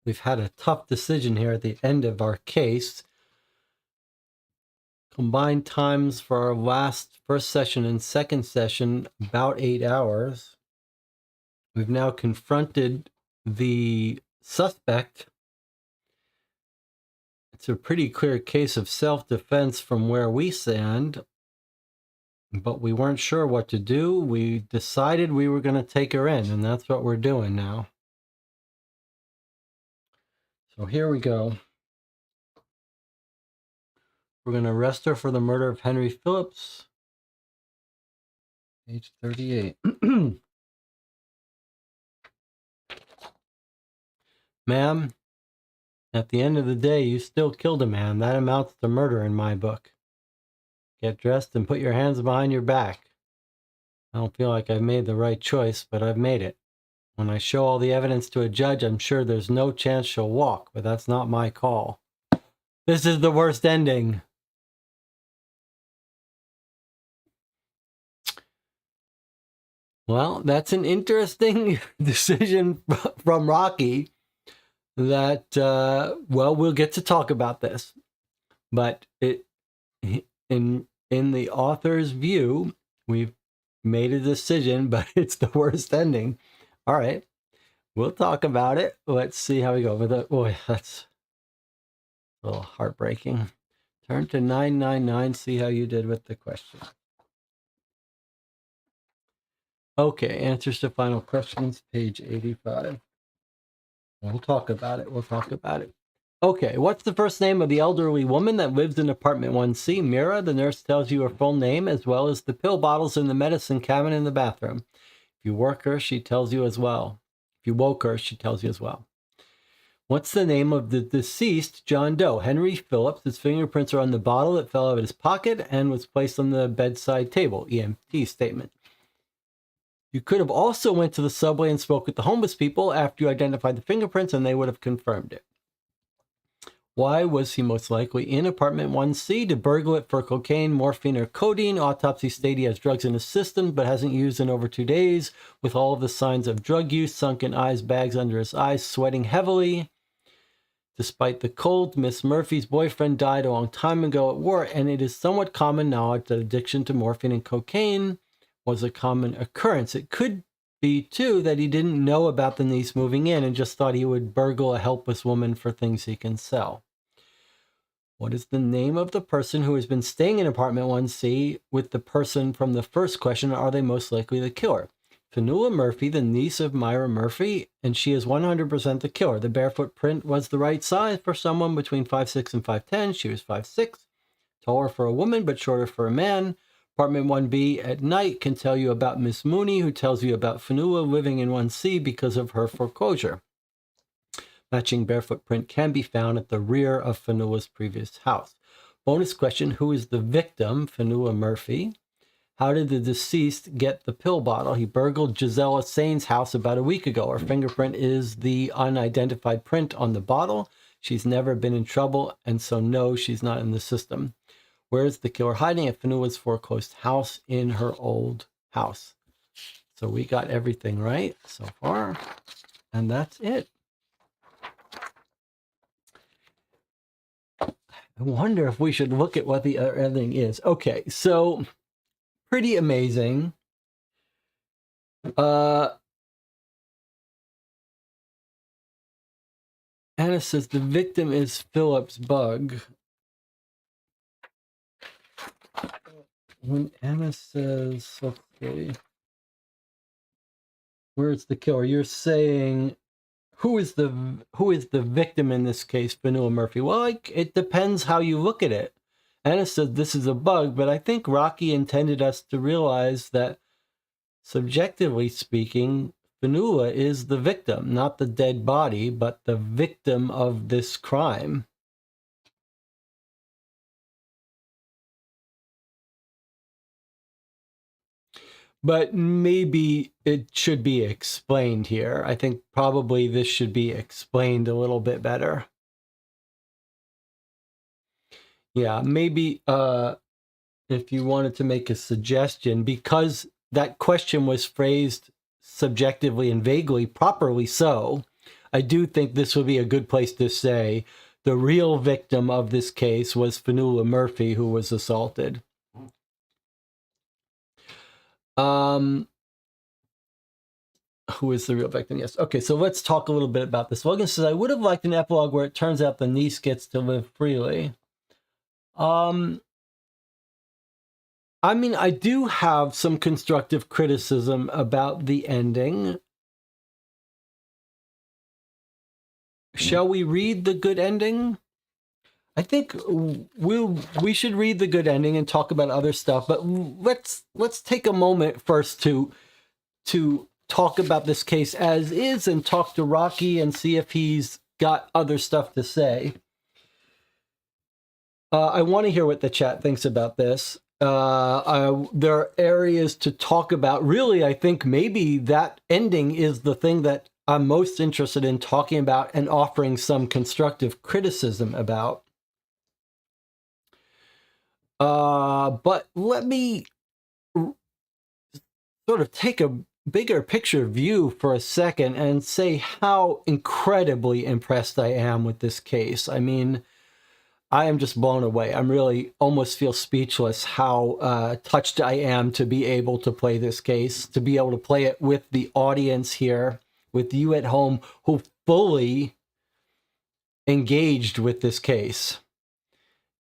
S1: We've had a tough decision here at the end of our case. Combined times for our first session and second session, about 8 hours. We've now confronted the suspect. It's a pretty clear case of self-defense from where we stand, but we weren't sure what to do. We decided we were going to take her in, and that's what we're doing now. So here we go. We're going to arrest her for the murder of Henry Phillips, age 38. Ma'am, at the end of the day, you still killed a man. That amounts to murder in my book. Get dressed and put your hands behind your back. I don't feel like I've made the right choice, but I've made it. When I show all the evidence to a judge, I'm sure there's no chance she'll walk, but that's not my call. This is the worst ending. Well, that's an interesting decision from Rocky that, well, we'll get to talk about this. But in the author's view, we've made a decision, but it's the worst ending. All right, we'll talk about it. Let's see how we go with it. Boy, that's a little heartbreaking. Turn to 999, see how you did with the question. Okay, answers to final questions, page 85. We'll talk about it. We'll talk about it. Okay, what's the first name of the elderly woman that lives in apartment 1C? Mira, the nurse tells you her full name as well as the pill bottles in the medicine cabinet in the bathroom. If you work her, she tells you as well. If you woke her, she tells you as well. What's the name of the deceased John Doe? Henry Phillips. His fingerprints are on the bottle that fell out of his pocket and was placed on the bedside table. EMT statement. You could have also went to the subway and spoke with the homeless people after you identified the fingerprints, and they would have confirmed it. Why was he most likely in apartment 1C? To burgle it for cocaine, morphine, or codeine. Autopsy state he has drugs in his system but hasn't used in over 2 days, with all of the signs of drug use, sunken eyes, bags under his eyes, sweating heavily. Despite the cold, Miss Murphy's boyfriend died a long time ago at war, and it is somewhat common knowledge that addiction to morphine and cocaine was a common occurrence. It could be, too, that he didn't know about the niece moving in and just thought he would burgle a helpless woman for things he can sell. What is the name of the person who has been staying in apartment 1C with the person from the first question? Are they most likely the killer? Fanula Murphy, the niece of Myra Murphy, and she is 100% the killer. The barefoot print was the right size for someone between 5'6" and 5'10". She was 5'6", taller for a woman but shorter for a man. Apartment 1B at night can tell you about Miss Mooney, who tells you about Fanula living in 1C because of her foreclosure. Matching barefoot print can be found at the rear of Fanula's previous house. Bonus question, who is the victim? Fanula Murphy. How did the deceased get the pill bottle? He burgled Gisela Sain's house about a week ago. Her fingerprint is the unidentified print on the bottle. She's never been in trouble, and so no, she's not in the system. Where is the killer hiding? At Fanula's foreclosed house in her old house. So we got everything right so far, and that's it. I wonder if we should look at what the other ending is. Okay, so pretty amazing. Anna says the victim is Philip's bug. When Anna says, let's see, where's the killer? You're saying who is the victim in this case, Fanula Murphy? Well, it depends how you look at it. Anna said this is a bug, but I think Rocky intended us to realize that, subjectively speaking, Fanula is the victim, not the dead body, but the victim of this crime. But maybe it should be explained here. I think probably this should be explained a little bit better. Yeah, maybe if you wanted to make a suggestion, because that question was phrased subjectively and vaguely, properly so, I do think this would be a good place to say the real victim of this case was Fionnuala Murphy, who was assaulted. Who is the real victim? Yes. Okay, so let's talk a little bit about this. Logan says, I would have liked an epilogue where it turns out the niece gets to live freely. I mean, I do have some constructive criticism about the ending. Shall we read the good ending? I think we should read the good ending and talk about other stuff, but let's take a moment first to talk about this case as is and talk to Rocky and see if he's got other stuff to say. I want to hear what the chat thinks about this. There are areas to talk about. Really, I think maybe that ending is the thing that I'm most interested in talking about and offering some constructive criticism about. But let me sort of take a bigger picture view for a second and say how incredibly impressed I am with this case. I mean, I am just blown away. I'm really almost feel speechless how touched I am to be able to play this case, to be able to play it with the audience here, with you at home who fully engaged with this case.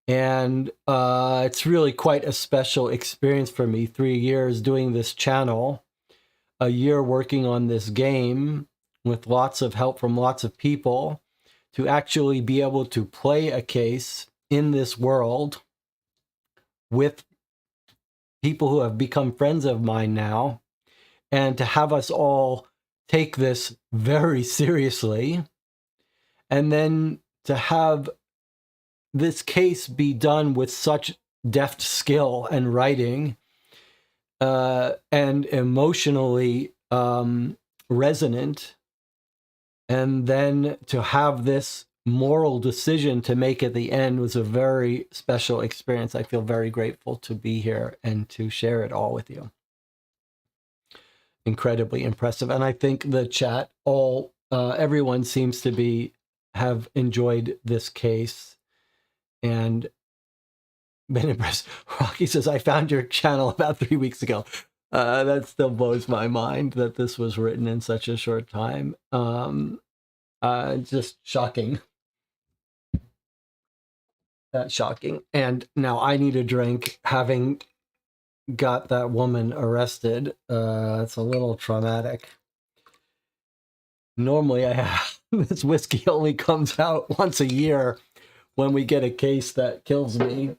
S1: And it's really quite a special experience for me. 3 years doing this channel, a year working on this game with lots of help from lots of people, to actually be able to play a case in this world with people who have become friends of mine now, and to have us all take this very seriously, and then to have this case be done with such deft skill and writing, and emotionally resonant, and then to have this moral decision to make at the end was a very special experience. I feel very grateful to be here and to share it all with you. Incredibly impressive. And I think the chat, everyone seems to have enjoyed this case and been impressed. Rocky says, I found your channel about 3 weeks ago. That still blows my mind that this was written in such a short time. Just shocking. Shocking. And now I need a drink, having got that woman arrested. It's a little traumatic. Normally I have this whiskey only comes out once a year when we get a case that kills me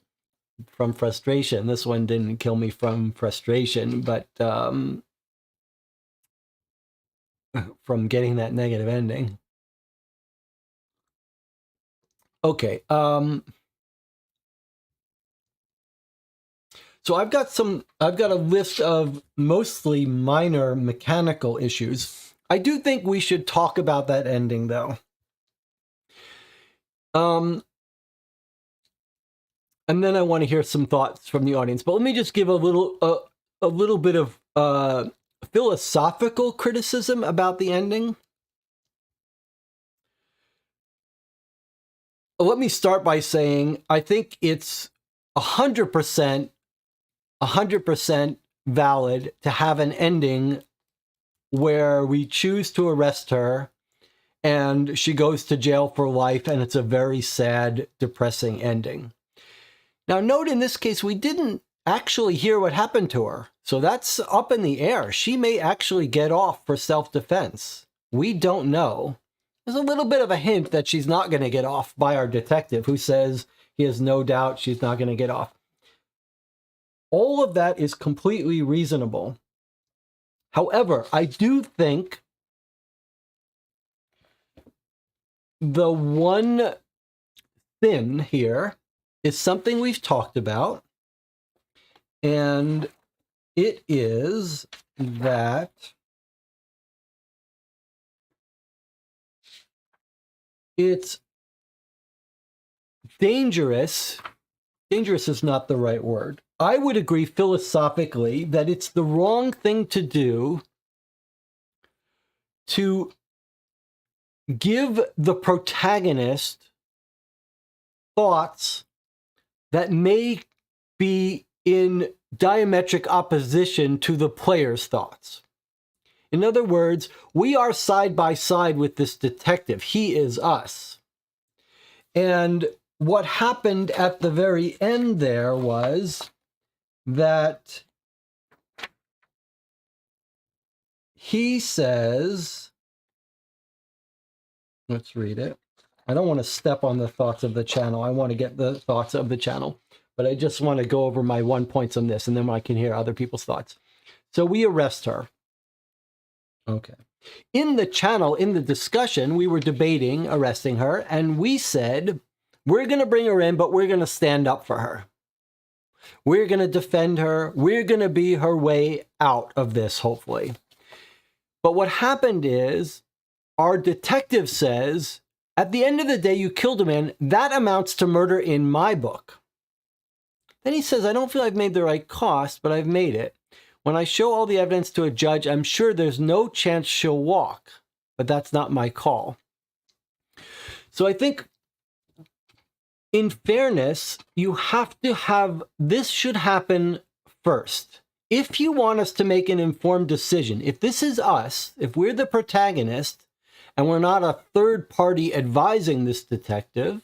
S1: from frustration. This one didn't kill me from frustration, but from getting that negative ending. Okay. So I've got a list of mostly minor mechanical issues. I do think we should talk about that ending, though. And then I want to hear some thoughts from the audience. But let me just give a little bit of philosophical criticism about the ending. Let me start by saying I think it's 100% valid to have an ending where we choose to arrest her and she goes to jail for life, and it's a very sad, depressing ending. Now, note in this case, we didn't actually hear what happened to her, so that's up in the air. She may actually get off for self-defense. We don't know. There's a little bit of a hint that she's not going to get off by our detective, who says he has no doubt she's not going to get off. All of that is completely reasonable. However, I do think the one sin here is something we've talked about, and it is that it's dangerous. Dangerous is not the right word. I would agree philosophically that it's the wrong thing to do to give the protagonist thoughts that may be in diametric opposition to the player's thoughts. In other words, we are side by side with this detective. He is us. And what happened at the very end there was that he says, let's read it. I don't want to step on the thoughts of the channel. I want to get the thoughts of the channel. But I just want to go over my 1 points on this, and then I can hear other people's thoughts. So we arrest her. Okay. In the channel, in the discussion, we were debating arresting her, and we said, we're going to bring her in, but we're going to stand up for her. We're going to defend her. We're going to be her way out of this, hopefully. But what happened is, our detective says, at the end of the day, you killed a man. That amounts to murder in my book. Then he says, I don't feel I've made the right cost, but I've made it. When I show all the evidence to a judge, I'm sure there's no chance she'll walk, but that's not my call. So I think, in fairness, you have to have, this should happen first. If you want us to make an informed decision, if this is us, if we're the protagonist, and we're not a third party advising this detective,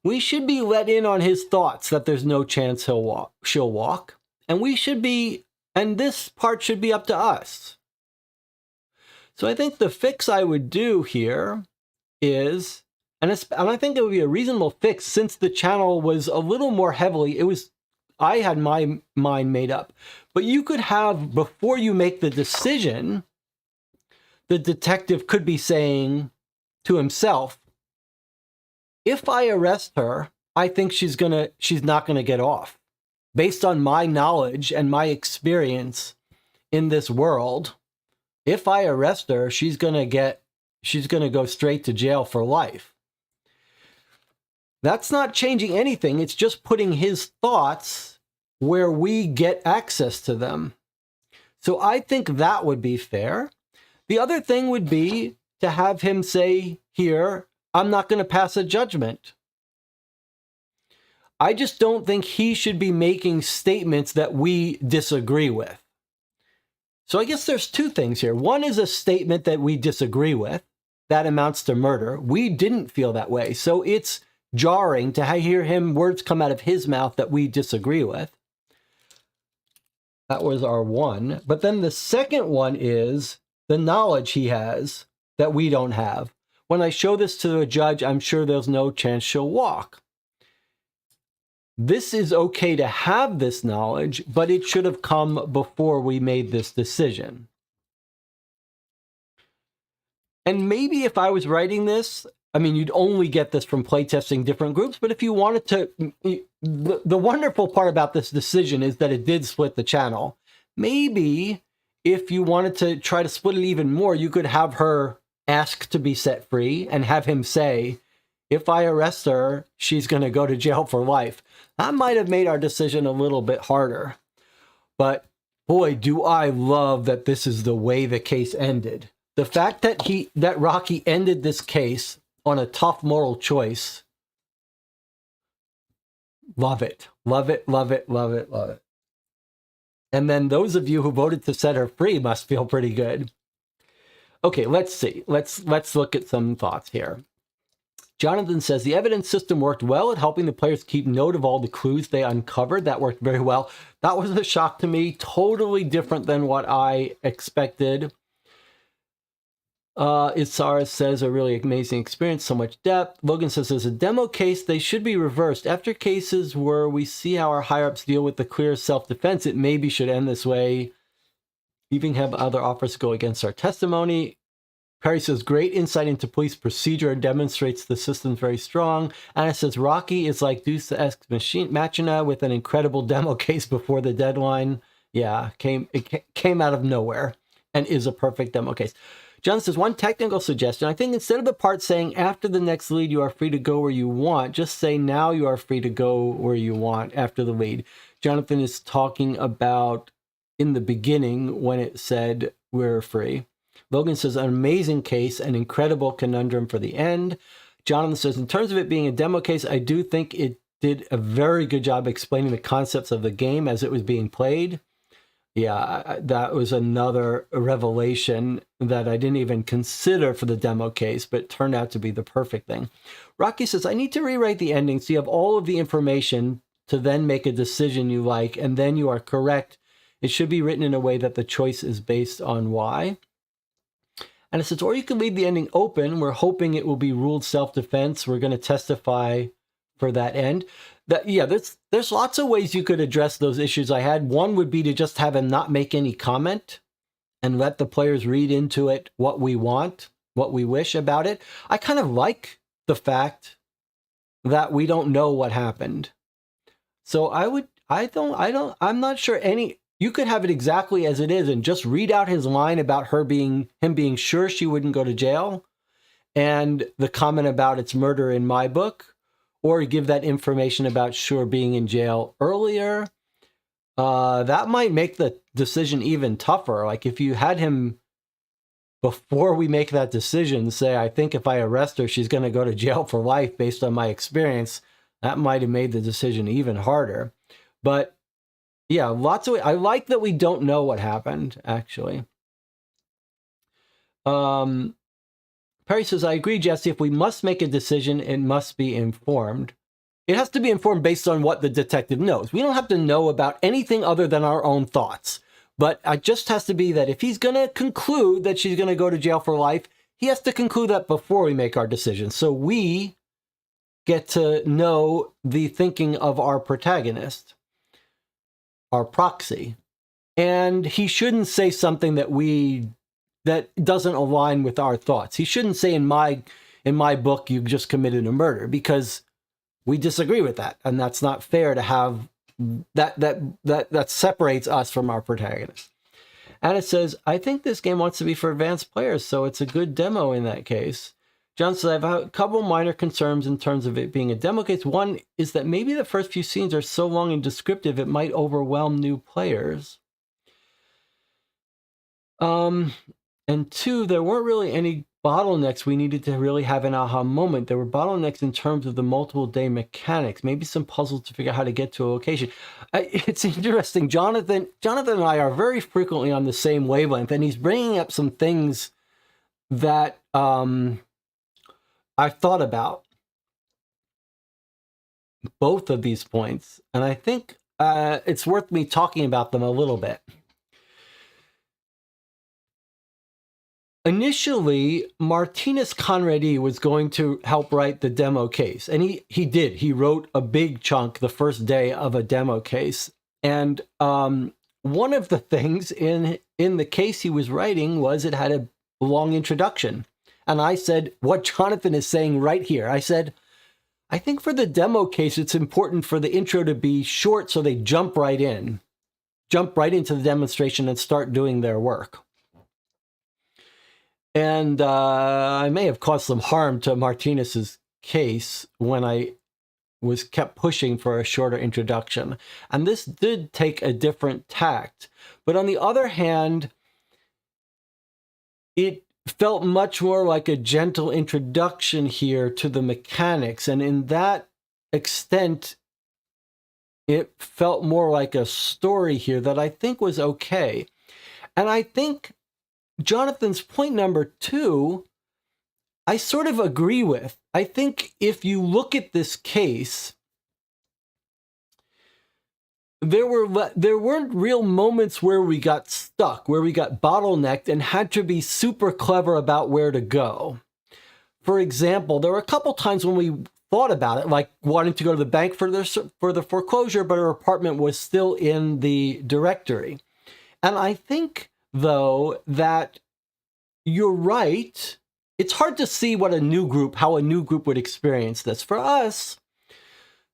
S1: we should be let in on his thoughts that there's no chance she'll walk. And we should be, and this part should be up to us. So I think the fix I would do here is, and I think it would be a reasonable fix since the channel was a little more heavily, I had my mind made up. But you could have, before you make the decision, the detective could be saying to himself, if I arrest her, I think she's not gonna get off. Based on my knowledge and my experience in this world, if I arrest her, she's gonna go straight to jail for life. That's not changing anything. It's just putting his thoughts where we get access to them. So I think that would be fair. The other thing would be to have him say here, I'm not going to pass a judgment. I just don't think he should be making statements that we disagree with. So I guess there's two things here. One is a statement that we disagree with. That amounts to murder. We didn't feel that way. So it's jarring to hear words come out of his mouth that we disagree with. That was our one. But then the second one is the knowledge he has that we don't have. When I show this to a judge, I'm sure there's no chance she'll walk. This is okay to have this knowledge, but it should have come before we made this decision. And maybe if I was writing this, I mean, you'd only get this from playtesting different groups, but if you wanted to, the wonderful part about this decision is that it did split the channel. Maybe if you wanted to try to split it even more, you could have her ask to be set free and have him say, if I arrest her, she's going to go to jail for life. That might have made our decision a little bit harder. But boy, do I love that this is the way the case ended. The fact that Rocky ended this case on a tough moral choice, love it. Love it, love it, love it, love it. And then those of you who voted to set her free must feel pretty good. Okay, let's see. Let's look at some thoughts here. Jonathan says, the evidence system worked well at helping the players keep note of all the clues they uncovered. That worked very well. That was a shock to me. Totally different than what I expected. Isara says, a really amazing experience, so much depth. Logan says, as a demo case, they should be reversed. After cases where we see how our higher-ups deal with the clear self-defense, it maybe should end this way. Even have other offers go against our testimony. Perry says, great insight into police procedure and demonstrates the system's very strong. Anna says, Rocky is like Deus Ex Machina with an incredible demo case before the deadline. Yeah, it came out of nowhere and is a perfect demo case. John says, one technical suggestion. I think instead of the part saying after the next lead, you are free to go where you want, just say now you are free to go where you want after the lead. Jonathan is talking about in the beginning when it said we're free. Logan says, an amazing case, an incredible conundrum for the end. Jonathan says, in terms of it being a demo case, I do think it did a very good job explaining the concepts of the game as it was being played. Yeah, that was another revelation that I didn't even consider for the demo case, but turned out to be the perfect thing. Rocky says, I need to rewrite the ending so you have all of the information to then make a decision you like, and then you are correct. It should be written in a way that the choice is based on why. And it says, or you can leave the ending open. We're hoping it will be ruled self-defense. We're going to testify for that end. Yeah, there's lots of ways you could address those issues I had. One would be to just have him not make any comment and let the players read into it what we want, what we wish about it. I kind of like the fact that we don't know what happened. So I'm not sure you could have it exactly as it is and just read out his line about him being sure she wouldn't go to jail and the comment about it's murder in my book, or give that information about sure being in jail earlier. That might make the decision even tougher. Like if you had him, before we make that decision, say, I think if I arrest her, she's going to go to jail for life based on my experience, that might have made the decision even harder. But yeah, lots of I like that we don't know what happened, actually. Perry says, I agree, Jesse. If we must make a decision, it must be informed. It has to be informed based on what the detective knows. We don't have to know about anything other than our own thoughts. But it just has to be that if he's going to conclude that she's going to go to jail for life, he has to conclude that before we make our decision. So we get to know the thinking of our protagonist, our proxy. And he shouldn't say something that doesn't align with our thoughts. He shouldn't say in my book you just committed a murder, because we disagree with that, and that's not fair to have that separates us from our protagonist. And it says, I think this game wants to be for advanced players, so it's a good demo in that case. John says, I have a couple minor concerns in terms of it being a demo case. One is that maybe the first few scenes are so long and descriptive it might overwhelm new players. And two, there weren't really any bottlenecks we needed to really have an aha moment. There were bottlenecks in terms of the multiple day mechanics, maybe some puzzles to figure out how to get to a location. It's interesting. Jonathan and I are very frequently on the same wavelength, and he's bringing up some things that I've thought about both of these points, and I think it's worth me talking about them a little bit. Initially, Martinez Conradi was going to help write the demo case, and he did. He wrote a big chunk the first day of a demo case, and one of the things in the case he was writing was it had a long introduction. And I said, what Jonathan is saying right here, I said, I think for the demo case, it's important for the intro to be short so they jump right into the demonstration and start doing their work. And I may have caused some harm to Martinez's case when I kept pushing for a shorter introduction. And this did take a different tact. But on the other hand, it felt much more like a gentle introduction here to the mechanics. And in that extent, it felt more like a story here that I think was okay. And I think Jonathan's point number 2, I sort of agree with. I think if you look at this case, there weren't real moments where we got stuck, where we got bottlenecked and had to be super clever about where to go. For example, there were a couple times when we thought about it, like wanting to go to the bank for the foreclosure, but her apartment was still in the directory. And I think, though, that you're right. It's hard to see how a new group would experience this. For us,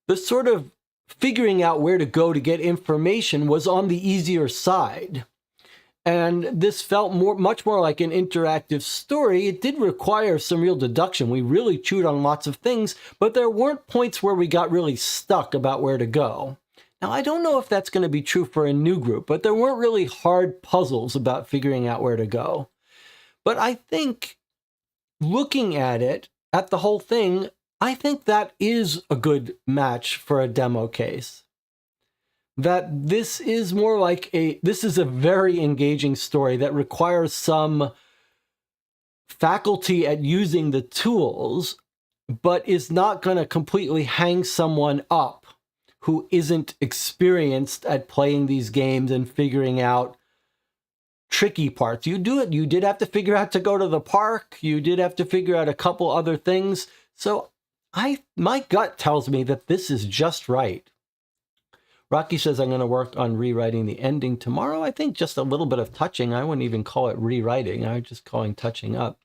S1: the sort of figuring out where to go to get information was on the easier side. And this felt much more like an interactive story. It did require some real deduction. We really chewed on lots of things, but there weren't points where we got really stuck about where to go. Now, I don't know if that's going to be true for a new group, but there weren't really hard puzzles about figuring out where to go. But I think looking at it, at the whole thing, I think that is a good match for a demo case. That this is more like this is a very engaging story that requires some faculty at using the tools, but is not going to completely hang someone up who isn't experienced at playing these games and figuring out tricky parts. You did have to figure out to go to the park. You did have to figure out a couple other things. So my gut tells me that this is just right. Rocky says, I'm going to work on rewriting the ending tomorrow. I think just a little bit of touching. I wouldn't even call it rewriting. I would just calling touching up.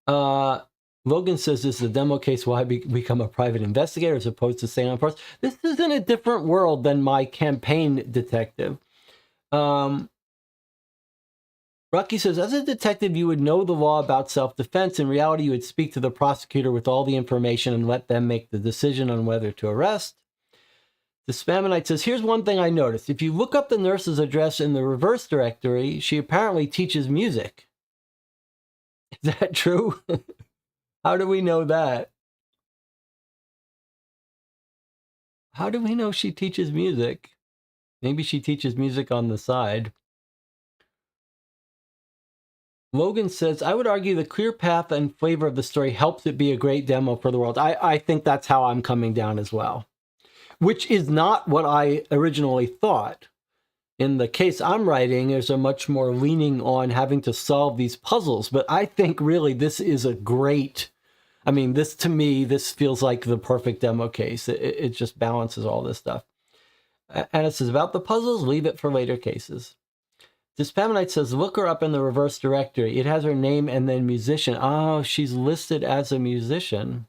S1: Logan says, this is a demo case. Why become a private investigator as opposed to staying on force? This is in a different world than my campaign detective. Rocky says, as a detective, you would know the law about self-defense. In reality, you would speak to the prosecutor with all the information and let them make the decision on whether to arrest. The Spamonite says, here's one thing I noticed. If you look up the nurse's address in the reverse directory, she apparently teaches music. Is that true? How do we know that? How do we know she teaches music? Maybe she teaches music on the side. Logan says, I would argue the clear path and flavor of the story helps it be a great demo for the world. I think that's how I'm coming down as well. Which is not what I originally thought. In the case I'm writing, there's a much more leaning on having to solve these puzzles. But I think really this is a great, I mean, this to me, this feels like the perfect demo case. It just balances all this stuff. And it says, about the puzzles, leave it for later cases. Dispamonite says, look her up in the reverse directory. It has her name and then musician. Oh, she's listed as a musician.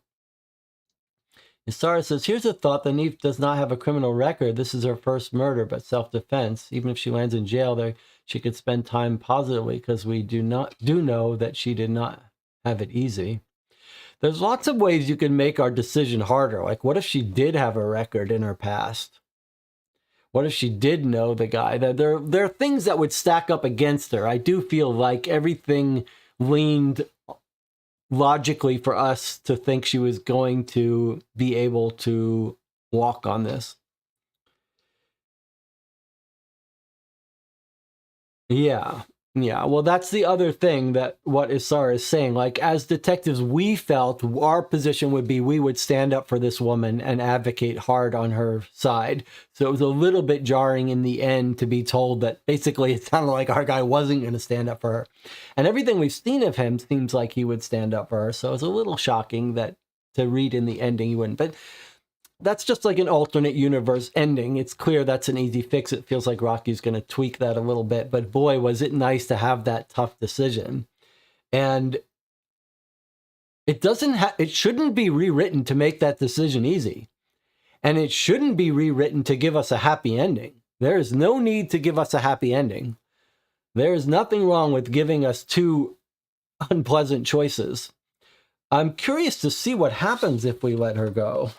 S1: Isara says, here's a thought. The Neve does not have a criminal record. This is her first murder, but self-defense. Even if she lands in jail there, she could spend time positively because we do know that she did not have it easy. There's lots of ways you can make our decision harder. Like, what if she did have a record in her past? What if she did know the guy? There are things that would stack up against her. I do feel like everything leaned logically for us to think she was going to be able to walk on this. Yeah. Well, that's the other thing that what Isara is saying. Like, as detectives, we felt our position would be we would stand up for this woman and advocate hard on her side. So it was a little bit jarring in the end to be told that basically it sounded like our guy wasn't going to stand up for her. And everything we've seen of him seems like he would stand up for her. So it's a little shocking that to read in the ending he wouldn't. But that's just like an alternate universe ending. It's clear that's an easy fix. It feels like Rocky's going to tweak that a little bit. But boy, was it nice to have that tough decision. And it shouldn't be rewritten to make that decision easy. And it shouldn't be rewritten to give us a happy ending. There is no need to give us a happy ending. There is nothing wrong with giving us two unpleasant choices. I'm curious to see what happens if we let her go.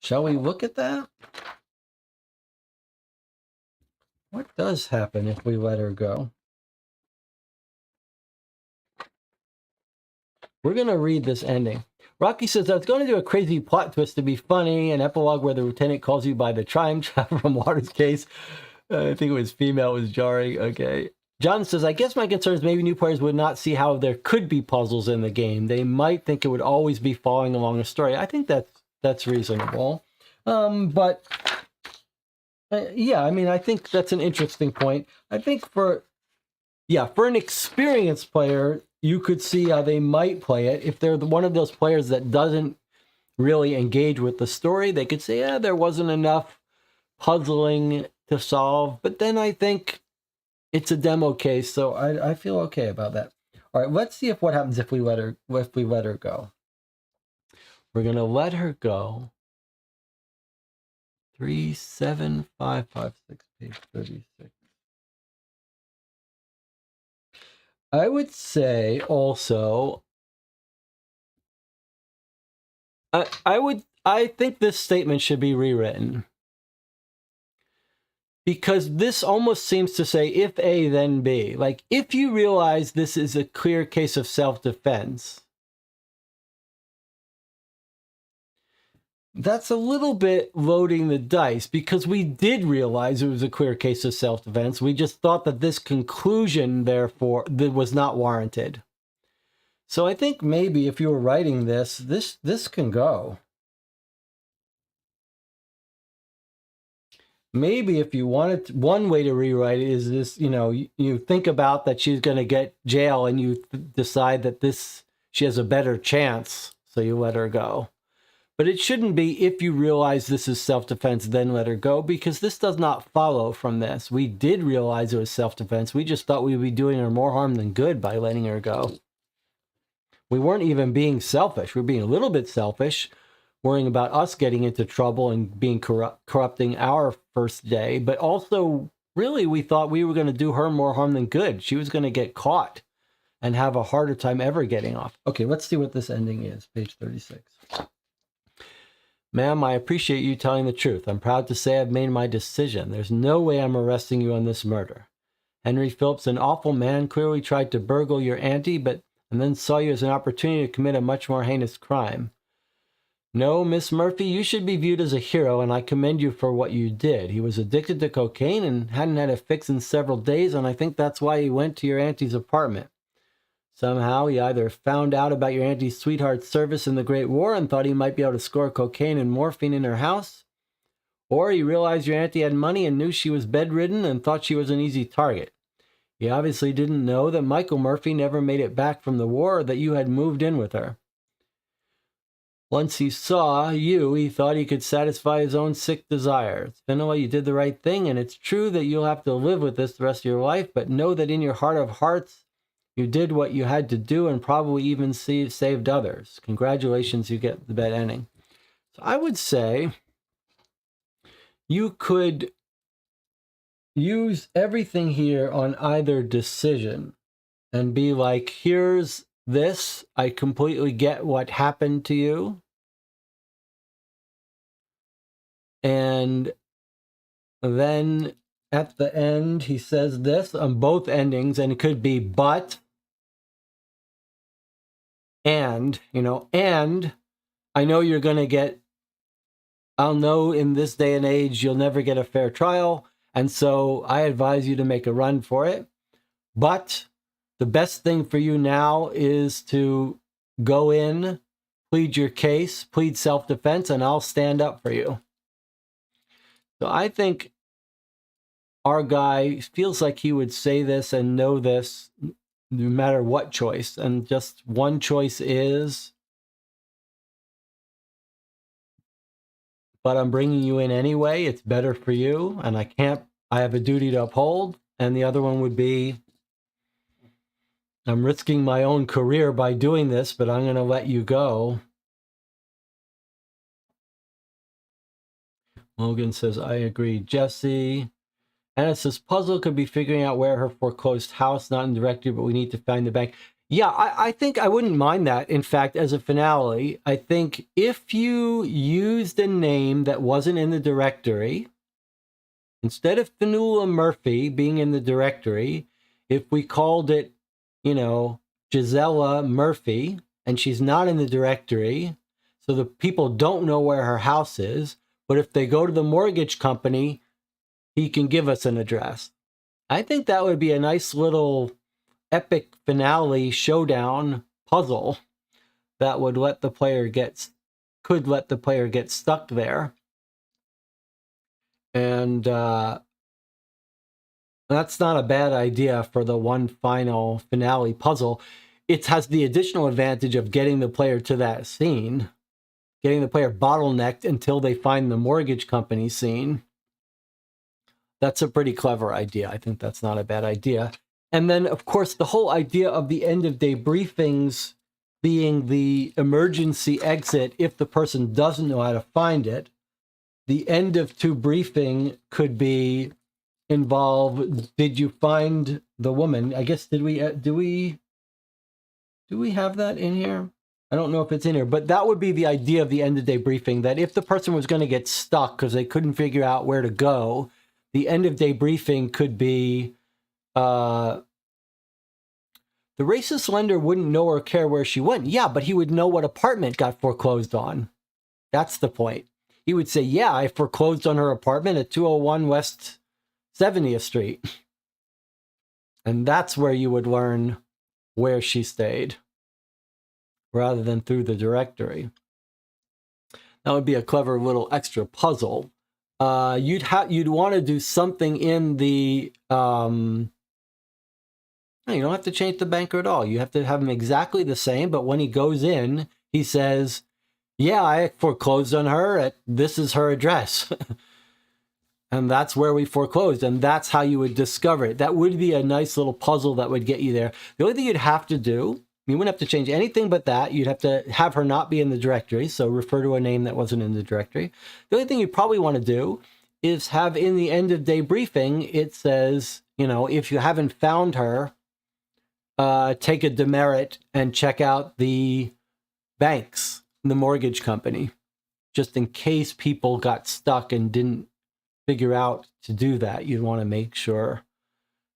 S1: Shall we look at that? What does happen if we let her go? We're going to read this ending. Rocky says, I was going to do a crazy plot twist to be funny, an epilogue where the lieutenant calls you by the time from Waters' case. I think it was female, was jarring. Okay. John says, I guess my concern is maybe new players would not see how there could be puzzles in the game. They might think it would always be following along a story. I think that's reasonable. Yeah, I mean, I think that's an interesting point. I think for an experienced player, you could see how they might play it. If they're one of those players that doesn't really engage with the story, they could say, yeah, there wasn't enough puzzling to solve. But then I think it's a demo case, so I feel okay about that. All right, let's see what happens if we let her go. We're gonna let her go. 37556, page 36. I would say also, I think this statement should be rewritten. because this almost seems to say if A, then B. Like, if you realize this is a clear case of self-defense, that's a little bit loading the dice, because we did realize it was a clear case of self-defense. We just thought that this conclusion, therefore, that was not warranted. So I think maybe if you were writing this can go. Maybe if you wanted, one way to rewrite it is this, you think about that she's going to get jail and you decide that she has a better chance, so you let her go. But it shouldn't be if you realize this is self-defense, then let her go, because this does not follow from this. We did realize it was self-defense. We just thought we would be doing her more harm than good by letting her go. We weren't even being selfish. We were being a little bit selfish, worrying about us getting into trouble and being corrupting our first day. But also, really, we thought we were going to do her more harm than good. She was going to get caught and have a harder time ever getting off. Okay, let's see what this ending is. Page 36. Ma'am, I appreciate you telling the truth. I'm proud to say I've made my decision. There's no way I'm arresting you on this murder. Henry Phillips, an awful man, clearly tried to burgle your auntie, and then saw you as an opportunity to commit a much more heinous crime. No, Miss Murphy, you should be viewed as a hero, and I commend you for what you did. He was addicted to cocaine and hadn't had a fix in several days, and I think that's why he went to your auntie's apartment. Somehow he either found out about your auntie's sweetheart's service in the Great War and thought he might be able to score cocaine and morphine in her house, or he realized your auntie had money and knew she was bedridden and thought she was an easy target. He obviously didn't know that Michael Murphy never made it back from the war or that you had moved in with her. Once he saw you, he thought he could satisfy his own sick desires. Fenway, you did the right thing, and it's true that you'll have to live with this the rest of your life, but know that in your heart of hearts, you did what you had to do and probably even saved others. Congratulations, you get the bad ending. So I would say you could use everything here on either decision and be like, here's this, I completely get what happened to you. And then at the end, he says this on both endings, and it could be but, and I know you're going to get, I'll know in this day and age, you'll never get a fair trial. And so I advise you to make a run for it. But the best thing for you now is to go in, plead your case, plead self-defense, and I'll stand up for you. So I think our guy feels like he would say this and know this no matter what choice. And just one choice is, but I'm bringing you in anyway. It's better for you. And I have a duty to uphold. And the other one would be, I'm risking my own career by doing this, but I'm going to let you go. Logan says, I agree. Jesse. Anna says, puzzle could be figuring out where her foreclosed house, not in directory, but we need to find the bank. Yeah, I think I wouldn't mind that. In fact, as a finale, I think if you used a name that wasn't in the directory, instead of Fanula Murphy being in the directory, if we called it, Gisela Murphy, and she's not in the directory, so the people don't know where her house is, but if they go to the mortgage company, he can give us an address. I think that would be a nice little epic finale showdown puzzle that would let the player could let the player get stuck there. And that's not a bad idea for the one final finale puzzle. It has the additional advantage of getting the player to that scene, getting the player bottlenecked until they find the mortgage company scene. That's a pretty clever idea. I think that's not a bad idea. And then, of course, the whole idea of the end of day briefings being the emergency exit if the person doesn't know how to find it. The end of two briefing could be involve, did you find the woman? I guess, do we have that in here? I don't know if it's in here, but that would be the idea of the end of day briefing, that if the person was going to get stuck because they couldn't figure out where to go, the end of day briefing could be, the racist lender wouldn't know or care where she went. Yeah, but he would know what apartment got foreclosed on. That's the point. He would say, yeah, I foreclosed on her apartment at 201 West 70th Street. And that's where you would learn where she stayed, rather than through the directory. That would be a clever little extra puzzle. You'd want to do something in the, you don't have to change the banker at all. You have to have him exactly the same, but when he goes in, he says, yeah, I foreclosed on her this is her address. And that's where we foreclosed, and that's how you would discover it. That would be a nice little puzzle that would get you there. The only thing you'd have to do, you wouldn't have to change anything but that. You'd have to have her not be in the directory, so refer to a name that wasn't in the directory. The only thing you probably want to do is have in the end of day briefing, it says, if you haven't found her, take a demerit and check out the banks, the mortgage company, just in case people got stuck and didn't figure out to do that. You'd want to make sure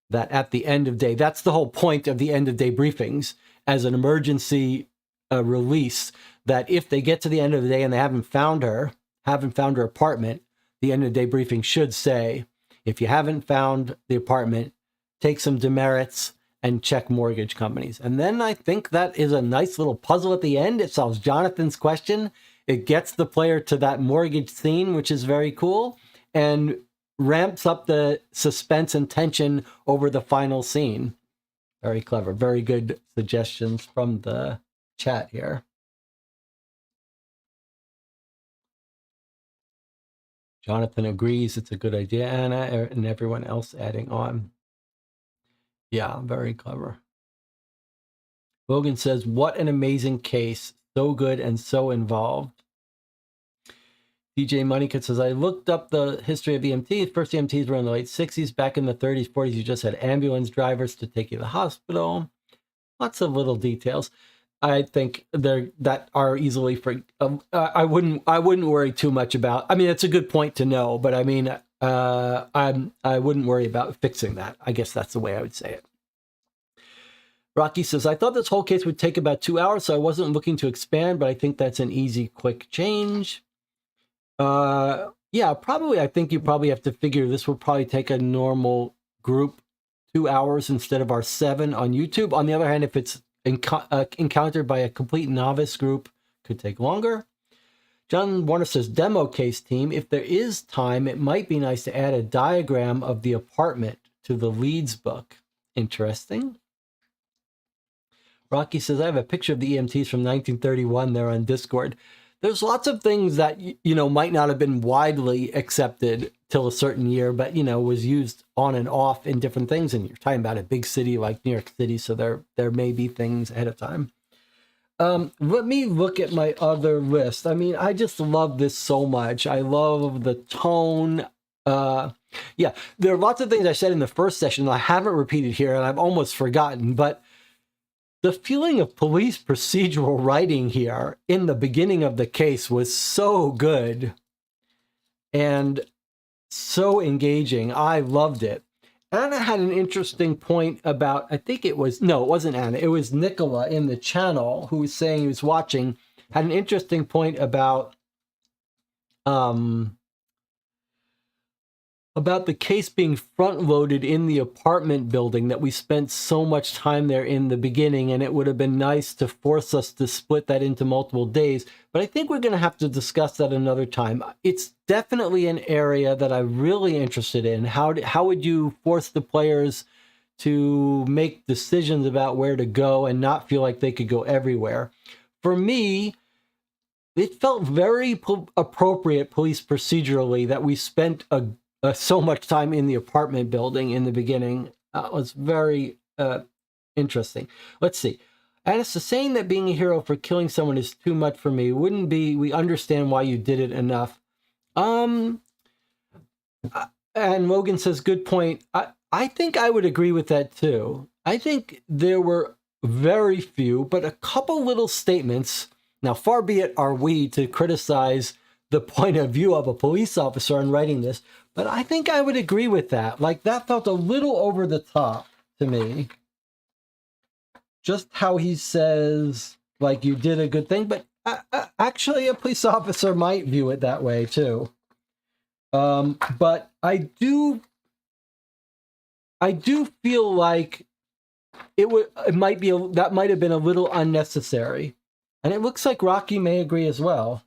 S1: that at the end of day, that's the whole point of the end of day briefings as an emergency release, that if they get to the end of the day and they haven't found her apartment, the end of day briefing should say, if you haven't found the apartment, take some demerits and check mortgage companies. And then I think that is a nice little puzzle at the end. It solves Jonathan's question. It gets the player to that mortgage scene, which is very cool, and ramps up the suspense and tension over the final scene. Very clever. Very good suggestions from the chat here. Jonathan agrees it's a good idea, Anna, and everyone else adding on. Yeah, very clever. Logan says, what an amazing case. So good and so involved. DJ Monica says, I looked up the history of EMTs. First EMTs were in the late 60s. Back in the 30s, 40s, you just had ambulance drivers to take you to the hospital. Lots of little details. I think that are easily I wouldn't worry too much about. I mean, it's a good point to know, but I mean, I wouldn't worry about fixing that. I guess that's the way I would say it. Rocky says, I thought this whole case would take about 2 hours, so I wasn't looking to expand, but I think that's an easy, quick change. Yeah, probably. I think you probably have to figure this will probably take a normal group 2 hours instead of our 7 on YouTube. On the other hand, if it's encountered by a complete novice group, could take longer. John Warner says, demo case team, if there is time, it might be nice to add a diagram of the apartment to the leads book. Interesting. Rocky says, I have a picture of the EMTs from 1931 there on Discord. There's lots of things that, might not have been widely accepted till a certain year, but, was used on and off in different things. And you're talking about a big city like New York City, so there may be things ahead of time. Let me look at my other list. I mean, I just love this so much. I love the tone. Yeah, there are lots of things I said in the first session that I haven't repeated here, and I've almost forgotten, but the feeling of police procedural writing here in the beginning of the case was so good and so engaging. I loved it. Anna had an interesting point about, it wasn't Anna, it was Nicola in the channel who was saying he was watching, had an interesting point about the case being front-loaded in the apartment building, that we spent so much time there in the beginning, and it would have been nice to force us to split that into multiple days. But I think we're going to have to discuss that another time. It's definitely an area that I'm really interested in. How would you force the players to make decisions about where to go and not feel like they could go everywhere? For me, it felt very appropriate police procedurally that we spent so much time in the apartment building in the beginning. Was very interesting. Let's see. And it's saying that being a hero for killing someone is too much for me. Wouldn't be, we understand why you did it enough. And Logan says, good point. I think I would agree with that too. I think there were very few, but a couple little statements. Now, far be it are we to criticize the point of view of a police officer in writing this, But I think I would agree with that. Like, that felt a little over the top to me. Just how he says, like, you did a good thing. But actually, a police officer might view it that way, too. But I do feel like that might have been a little unnecessary. And it looks like Rocky may agree as well.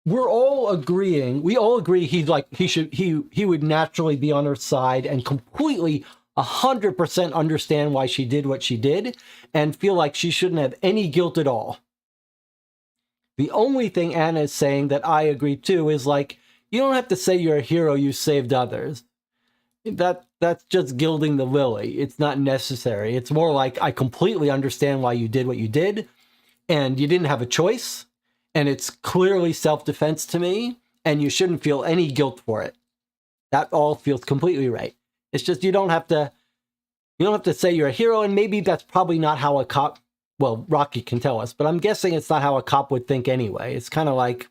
S1: We're all agreeing. We all agree he would naturally be on her side and completely 100% understand why she did what she did and feel like she shouldn't have any guilt at all. The only thing Anna is saying that I agree to is, like, you don't have to say you're a hero, you saved others. That's just gilding the lily. It's not necessary. It's more like, I completely understand why you did what you did, and you didn't have a choice, and it's clearly self-defense to me, and you shouldn't feel any guilt for it. That all feels completely right. It's just you don't have to say you're a hero, and maybe that's probably not how a cop, well, Rocky can tell us, but I'm guessing it's not how a cop would think anyway. It's kind of like,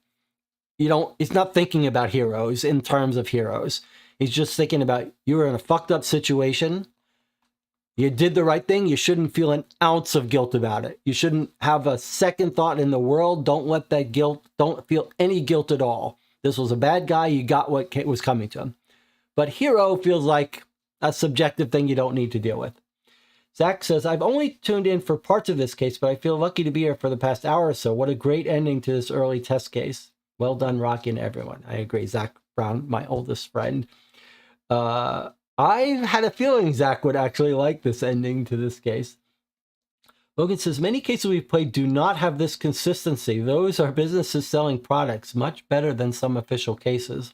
S1: he's not thinking about heroes in terms of heroes. He's just thinking about, you were in a fucked up situation. You did the right thing. You shouldn't feel an ounce of guilt about it. You shouldn't have a second thought in the world. Don't let that guilt, don't feel any guilt at all. This was a bad guy. You got what was coming to him. But hero feels like a subjective thing you don't need to deal with. Zach says, I've only tuned in for parts of this case, but I feel lucky to be here for the past hour or so. What a great ending to this early test case. Well done, Rocky and everyone. I agree. Zach Brown, my oldest friend. I had a feeling Zach would actually like this ending to this case. Logan says, many cases we've played do not have this consistency. Those are businesses selling products, much better than some official cases.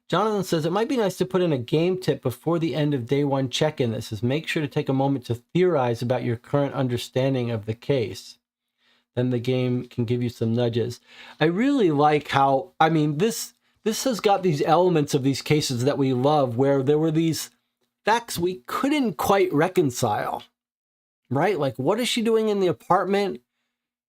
S1: Jonathan says, it might be nice to put in a game tip before the end of day one check-in. This is, make sure to take a moment to theorize about your current understanding of the case. Then the game can give you some nudges. I really like how, I mean, this has got these elements of these cases that we love, where there were these facts we couldn't quite reconcile, right? Like, what is she doing in the apartment?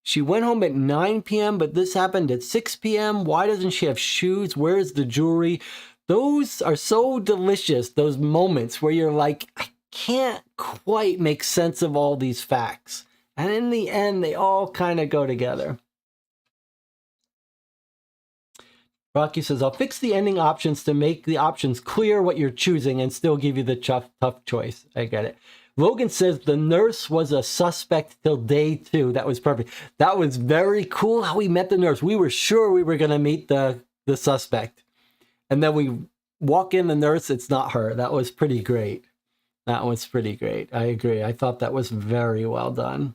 S1: She went home at 9 p.m., but this happened at 6 p.m. Why doesn't she have shoes? Where's the jewelry? Those are so delicious, those moments where you're like, I can't quite make sense of all these facts. And in the end, they all kind of go together. Rocky says, I'll fix the ending options to make the options clear what you're choosing and still give you the tough choice. I get it. Logan says the nurse was a suspect till day 2. That was perfect. That was very cool how we met the nurse. We were sure we were going to meet the suspect. And then we walk in, the nurse, it's not her. That was pretty great. That was pretty great. I agree. I thought that was very well done.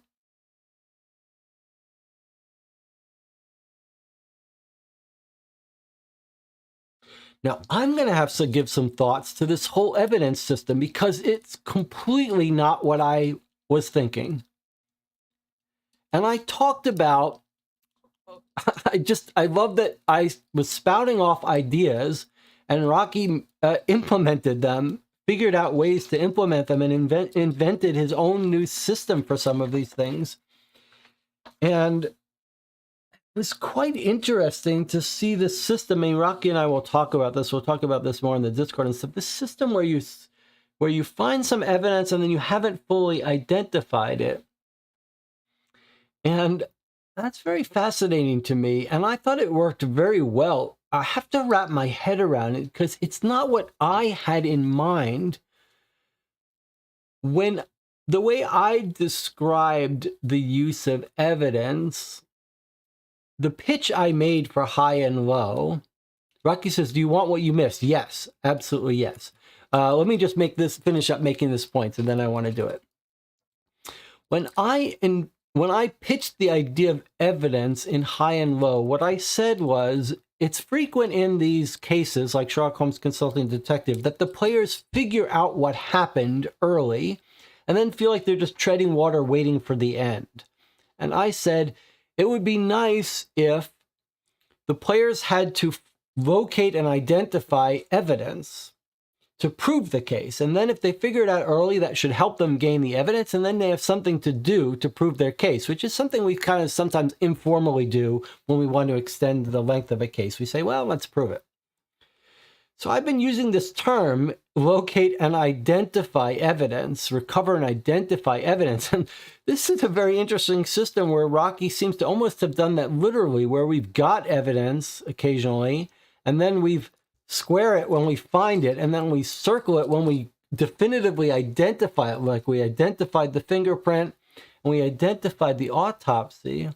S1: Now, I'm going to have to give some thoughts to this whole evidence system because it's completely not what I was thinking. And I talked about, I love that I was spouting off ideas and Rocky implemented them, figured out ways to implement them, and invented his own new system for some of these things. And it was quite interesting to see this system. I mean, Rocky and I will talk about this. We'll talk about this more in the Discord and stuff. This system where you find some evidence and then you haven't fully identified it. And that's very fascinating to me. And I thought it worked very well. I have to wrap my head around it because it's not what I had in mind when the way I described the use of evidence. The pitch I made for high and low, Rocky says, do you want what you missed? Yes, absolutely yes. Let me just finish up making this point, and then I want to do it. When I pitched the idea of evidence in high and low, what I said was, it's frequent in these cases, like Sherlock Holmes Consulting Detective, that the players figure out what happened early and then feel like they're just treading water waiting for the end. And I said, it would be nice if the players had to locate and identify evidence to prove the case. And then if they figure it out early, that should help them gain the evidence. And then they have something to do to prove their case, which is something we kind of sometimes informally do when we want to extend the length of a case. We say, well, let's prove it. So I've been using this term, locate and identify evidence, recover and identify evidence. And this is a very interesting system where Rocky seems to almost have done that literally, where we've got evidence occasionally, and then we've square it when we find it, and then we circle it when we definitively identify it, like we identified the fingerprint and we identified the autopsy.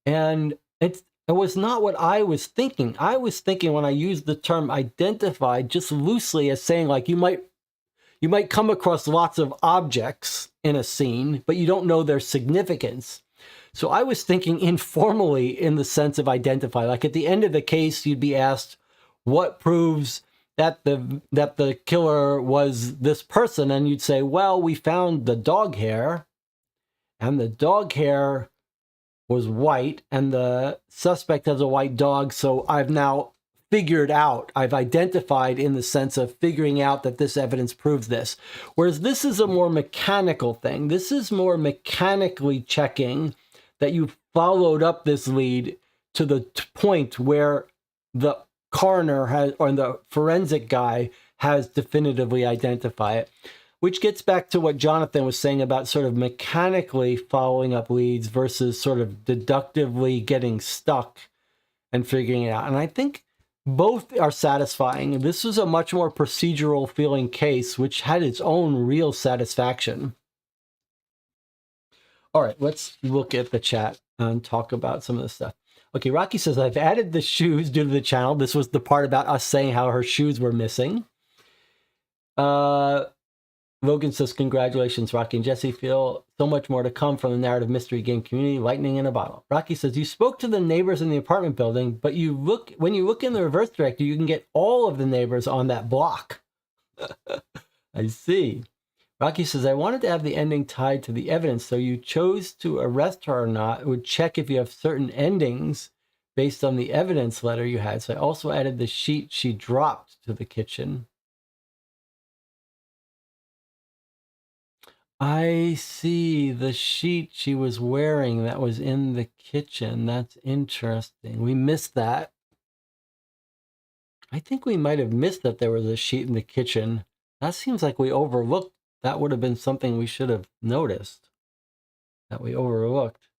S1: And it was not what I was thinking. I was thinking, when I used the term identify, just loosely as saying, like, you might come across lots of objects in a scene, but you don't know their significance. So I was thinking informally in the sense of identify. Like at the end of the case, you'd be asked, what proves that the killer was this person? And you'd say, well, we found the dog hair, and the dog hair was white, and the suspect has a white dog. So I've now figured out, I've identified in the sense of figuring out that this evidence proves this. Whereas this is a more mechanical thing. This is more mechanically checking that you followed up this lead to the point where the coroner has, or the forensic guy has definitively identified it, which gets back to what Jonathan was saying about sort of mechanically following up leads versus sort of deductively getting stuck and figuring it out. And I think both are satisfying. This was a much more procedural feeling case, which had its own real satisfaction. All right, let's look at the chat and talk about some of this stuff. Okay, Rocky says, I've added the shoes due to the channel. This was the part about us saying how her shoes were missing. Logan says, congratulations, Rocky and Jesse. Feel so much more to come from the narrative mystery game community, lightning in a bottle. Rocky says, you spoke to the neighbors in the apartment building, but when you look in the reverse directory, you can get all of the neighbors on that block. I see. Rocky says, I wanted to have the ending tied to the evidence, so you chose to arrest her or not. It would check if you have certain endings based on the evidence letter you had. So I also added the sheet she dropped to the kitchen. I see, the sheet she was wearing that was in the kitchen. That's interesting. We missed that. I think we might have missed that there was a sheet in the kitchen. That seems like we overlooked. That would have been something we should have noticed that we overlooked.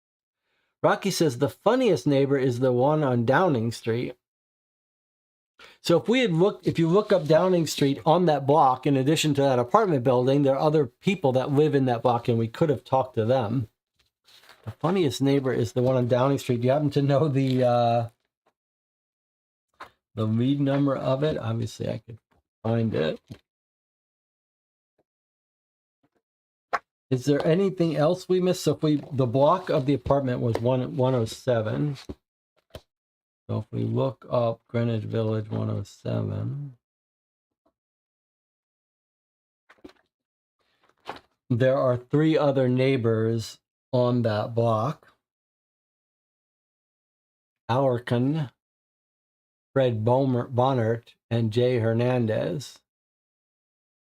S1: Rocky says the funniest neighbor is the one on Downing Street. So if you look up Downing Street on that block, in addition to that apartment building, there are other people that live in that block, and we could have talked to them. The funniest neighbor is the one on Downing Street. Do you happen to know the lead number of it? Obviously, I could find it. Is there anything else we missed? So if the block of the apartment was 107. So if we look up Greenwich Village 107, there are 3 other neighbors on that block. Alarcon, Fred Bonnert, and Jay Hernandez.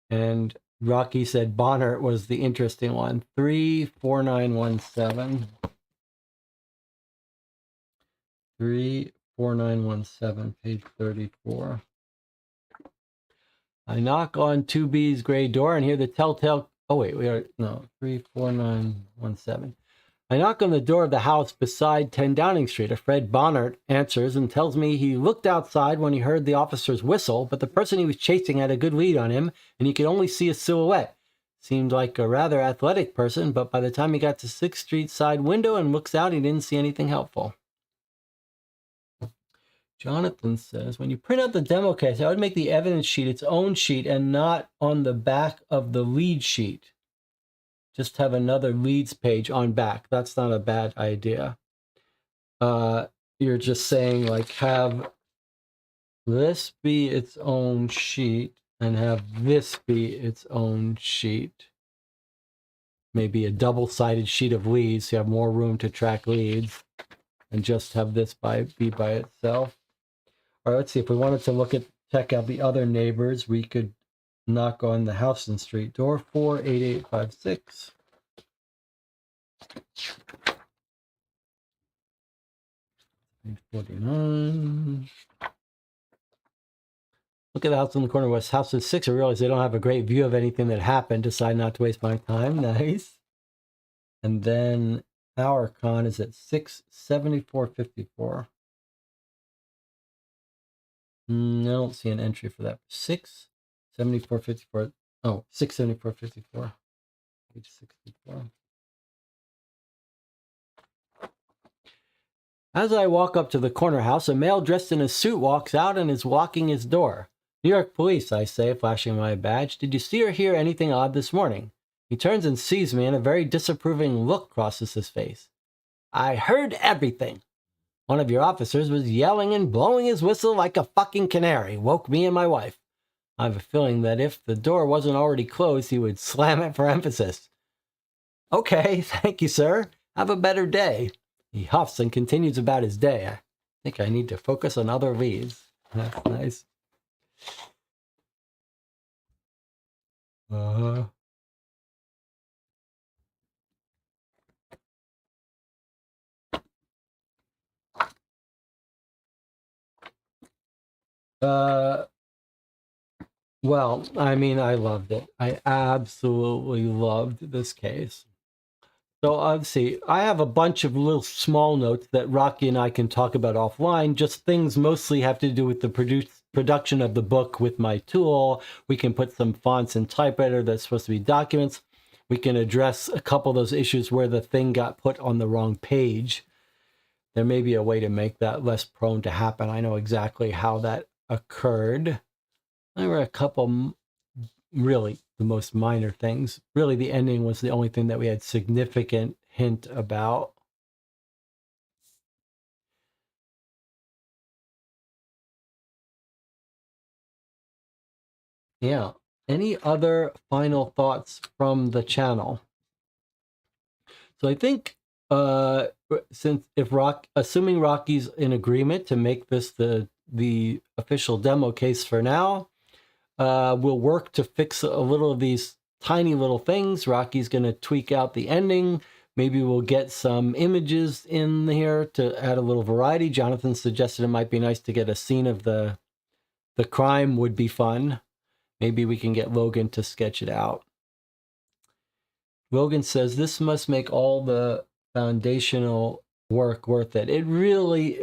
S1: And Rocky said Bonnert was the interesting one. 34917. 34917, page 34. I knock on 2B's gray door and hear the telltale. Oh, wait, 34917. I knock on the door of the house beside 10 Downing Street. A Fred Bonnert answers and tells me he looked outside when he heard the officer's whistle, but the person he was chasing had a good lead on him, and he could only see a silhouette. Seemed like a rather athletic person, but by the time he got to 6th Street side window and looks out, he didn't see anything helpful. Jonathan says, when you print out the demo case, I would make the evidence sheet its own sheet and not on the back of the lead sheet. Just have another leads page on back. That's not a bad idea. You're just saying, like, have this be its own sheet and have this be its own sheet. Maybe a double-sided sheet of leads, so you have more room to track leads, and just have this be by itself. All right, let's see. If we wanted to look at check out the other neighbors. We could knock on the Houston Street door, 48856. Page 49. Look at the house in the corner. West house is 6. I realize they don't have a great view of anything that happened. Decide not to waste my time. Nice. And then our con is at 67454. I don't see an entry for that. 67454. Oh, 67454. Page 64. As I walk up to the corner house, a male dressed in a suit walks out and is walking his door. New York police, I say, flashing my badge. Did you see or hear anything odd this morning? He turns and sees me, and a very disapproving look crosses his face. I heard everything. One of your officers was yelling and blowing his whistle like a fucking canary. Woke me and my wife. I have a feeling that if the door wasn't already closed, he would slam it for emphasis. Okay, thank you, sir. Have a better day. He huffs and continues about his day. I think I need to focus on other leads. That's nice. Well, I mean, I loved it. I absolutely loved this case. So let's see. I have a bunch of little small notes that Rocky and I can talk about offline. Just things mostly have to do with the production of the book with my tool. We can put some fonts in typewriter that's supposed to be documents. We can address a couple of those issues where the thing got put on the wrong page. There may be a way to make that less prone to happen. I know exactly how that occurred. There were a couple, really, the most minor things. Really, the ending was the only thing that we had significant hint about. Yeah. Any other final thoughts from the channel? So I think assuming Rocky's in agreement to make this the official demo case for now, we'll work to fix a little of these tiny little things. Rocky's going to tweak out the ending. Maybe we'll get some images in here to add a little variety. Jonathan suggested it might be nice to get a scene of the crime would be fun. Maybe we can get Logan to sketch it out. Logan says, this must make all the foundational work worth it. It really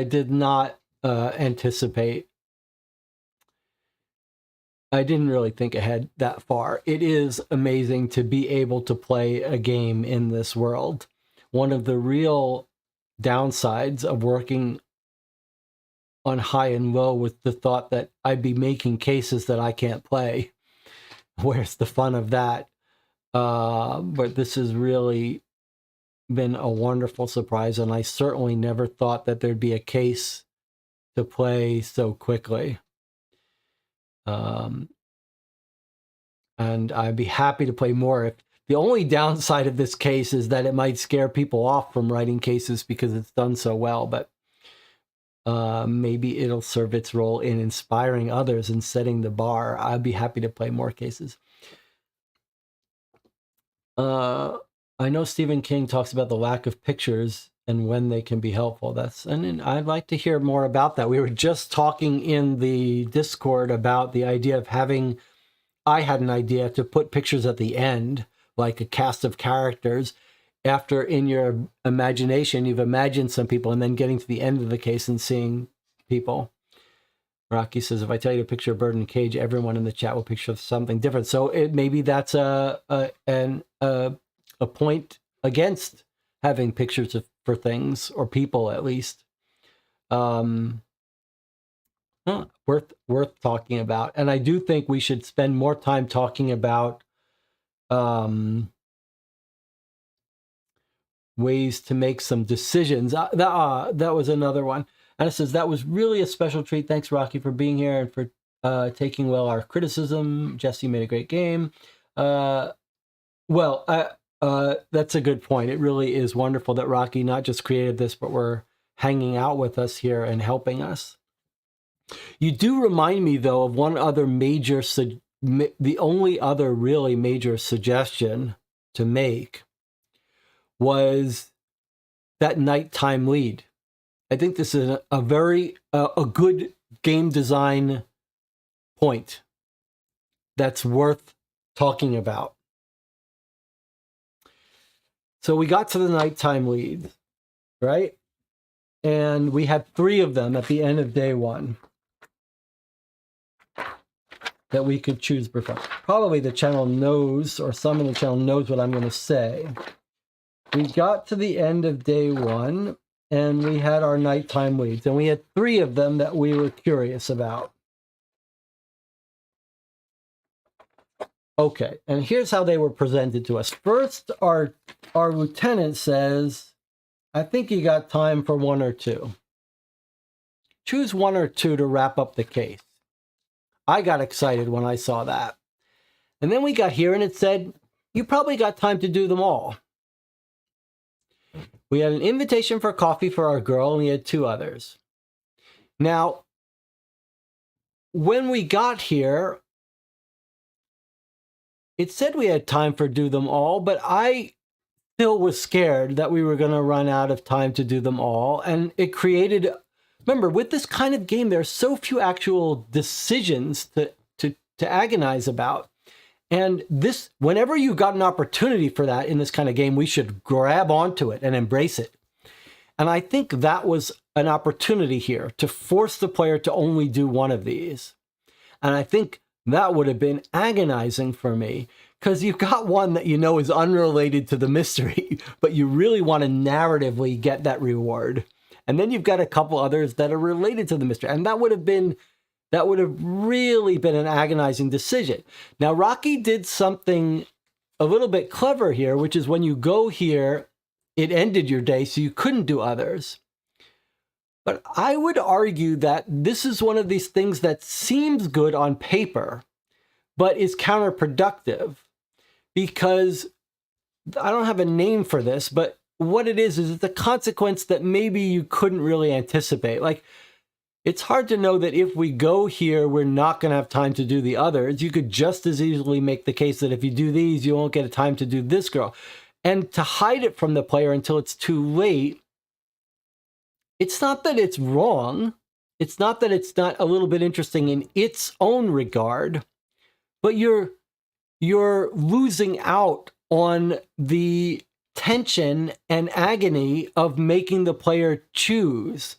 S1: did not anticipate. I didn't really think ahead that far. It is amazing to be able to play a game in this world. One of the real downsides of working on high and low with the thought that I'd be making cases that I can't play. Where's the fun of that? But this has really been a wonderful surprise, and I certainly never thought that there'd be a case to play so quickly. And I'd be happy to play more. If the only downside of this case is that it might scare people off from writing cases because it's done so well, but maybe it'll serve its role in inspiring others and setting the bar. I'd be happy to play more cases. I know Stephen King talks about the lack of pictures and when they can be helpful. And I'd like to hear more about that. We were just talking in the Discord about the idea of I had an idea to put pictures at the end, like a cast of characters. After in your imagination, you've imagined some people, and then getting to the end of the case and seeing people. Rocky says, if I tell you to picture a bird in a cage, everyone in the chat will picture something different. So maybe that's a point against having pictures for things or people, at least. Worth talking about. And I do think we should spend more time talking about ways to make some decisions. That was another one. And it says, that was really a special treat. Thanks, Rocky, for being here and for taking well our criticism. Jesse made a great game. That's a good point. It really is wonderful that Rocky not just created this, but we're hanging out with us here and helping us. You do remind me, though, of one other major, the only other really major suggestion to make was that nighttime lead. I think this is a very a good game design point that's worth talking about. So we got to the nighttime lead, right? And we had 3 of them at the end of day 1 that we could choose before. Probably the channel knows, or someone in the channel knows what I'm going to say. We got to the end of day 1, and we had our nighttime leads, and we had 3 of them that we were curious about. Okay, and here's how they were presented to us. First, our lieutenant says, I think you got time for 1 or 2. Choose 1 or 2 to wrap up the case. I got excited when I saw that. And then we got here and it said, you probably got time to do them all. We had an invitation for coffee for our girl, and we had 2 others. Now, when we got here, it said we had time for do them all, but I still was scared that we were going to run out of time to do them all. And it created, remember, with this kind of game, there are so few actual decisions to agonize about. And this, whenever you got an opportunity for that in this kind of game, we should grab onto it and embrace it. And I think that was an opportunity here to force the player to only do 1 of these. And I think that would have been agonizing for me, because you've got one that you know is unrelated to the mystery, but you really want to narratively get that reward. And then you've got a couple others that are related to the mystery. And that would have really been an agonizing decision. Now, Rocky did something a little bit clever here, which is when you go here, it ended your day, so you couldn't do others. But I would argue that this is one of these things that seems good on paper, but is counterproductive, because I don't have a name for this, but what it is it's a consequence that maybe you couldn't really anticipate. Like, it's hard to know that if we go here, we're not going to have time to do the others. You could just as easily make the case that if you do these, you won't get a time to do this girl. And to hide it from the player until it's too late, it's not that it's wrong. It's not that it's not a little bit interesting in its own regard, but you're losing out on the tension and agony of making the player choose,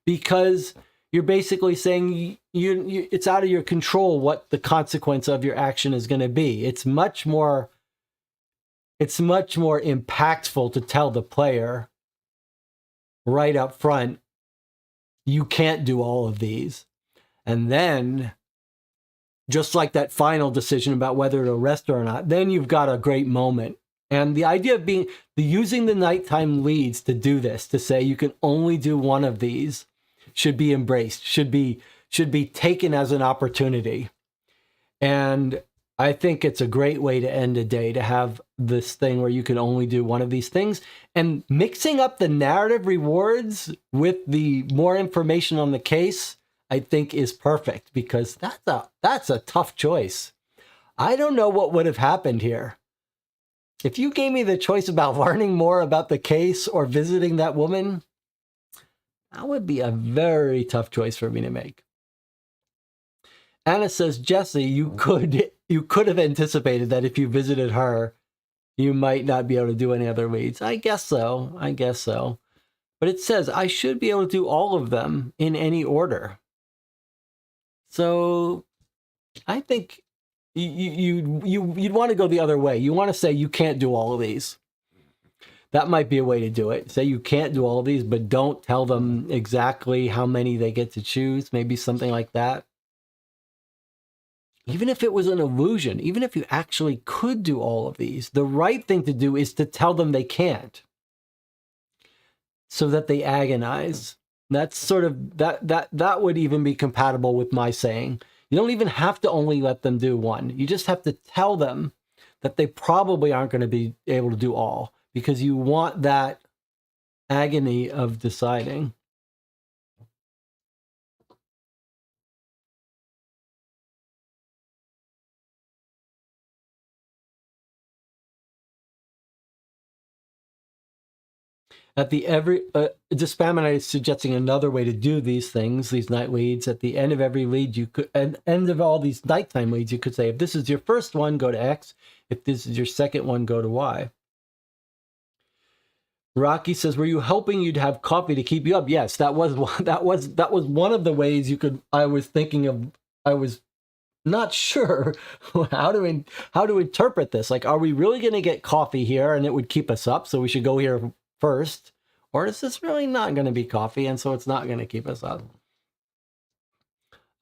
S1: because you're basically saying it's out of your control what the consequence of your action is going to be. It's much more impactful to tell the player right up front, you can't do all of these. And then, just like that final decision about whether to arrest her or not, then you've got a great moment. And the idea of using the nighttime leads to do this, to say you can only do 1 of these, should be embraced, should be taken as an opportunity. And I think it's a great way to end a day, to have this thing where you can only do 1 of these things. And mixing up the narrative rewards with the more information on the case, I think is perfect, because that's a tough choice. I don't know what would have happened here. If you gave me the choice about learning more about the case or visiting that woman, that would be a very tough choice for me to make. Anna says, Jesse, you could have anticipated that if you visited her, you might not be able to do any other leads. I guess so. But it says I should be able to do all of them in any order. So I think you'd want to go the other way. You want to say you can't do all of these. That might be a way to do it. Say you can't do all of these, but don't tell them exactly how many they get to choose. Maybe something like that. Even if it was an illusion, even if you actually could do all of these, the right thing to do is to tell them they can't, so that they agonize. That's sort of, that would even be compatible with my saying, you don't even have to only let them do 1. You just have to tell them that they probably aren't going to be able to do all, because you want that agony of deciding. At the Despaminite is suggesting another way to do these things, these night leads. At the end of every lead, you could, and end of all these nighttime leads, you could say, if this is your first one, go to X. If this is your second one, go to Y. Rocky says, "Were you hoping you'd have coffee to keep you up?" Yes, that was one of the ways you could. I was thinking of. I was not sure how to interpret this. Like, are we really going to get coffee here, and it would keep us up? So we should go here first, or is this really not going to be coffee, and so it's not going to keep us up?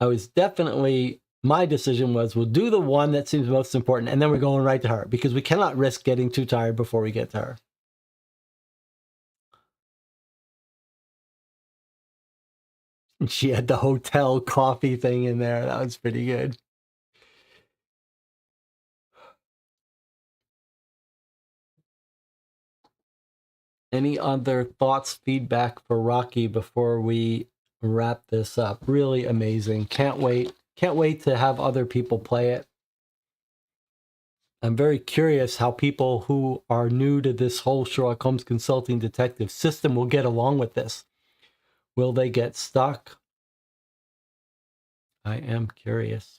S1: I was definitely. My decision was we'll do the one that seems most important, and then we're going right to her because we cannot risk getting too tired before we get to her. She had the hotel coffee thing in there. That was pretty good. Any other thoughts, feedback for Rocky before we wrap this up? Really amazing. Can't wait. Can't wait to have other people play it. I'm very curious how people who are new to this whole Sherlock Holmes consulting detective system will get along with this. Will they get stuck? I am curious.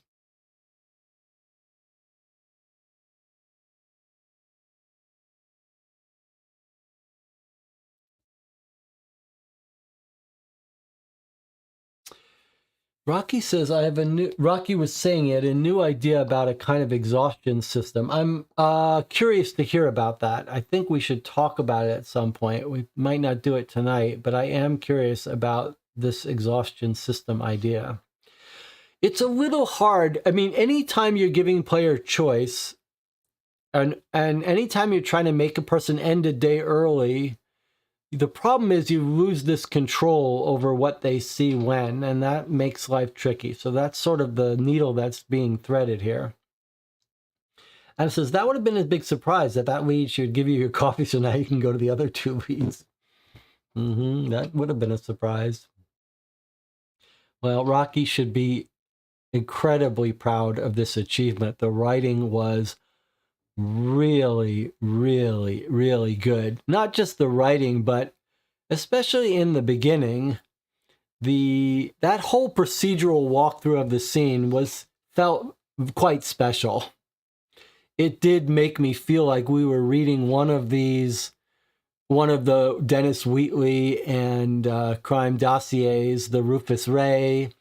S1: Rocky says, Rocky was saying it, a new idea about a kind of exhaustion system. I'm curious to hear about that. I think we should talk about it at some point. We might not do it tonight, but I am curious about this exhaustion system idea. It's a little hard. I mean, anytime you're giving player choice and anytime you're trying to make a person end a day early, the problem is you lose this control over what they see when, and that makes life tricky. So that's sort of the needle that's being threaded here. And it says, that would have been a big surprise that lead should give you your coffee so now you can go to the other two leads. That would have been a surprise. Well, Rocky should be incredibly proud of this achievement. The writing was really, really, really good. Not just the writing, but especially in the beginning, that whole procedural walkthrough of the scene felt quite special. It did make me feel like we were reading one of the Dennis Wheatley and crime dossiers, the Rufus Ray.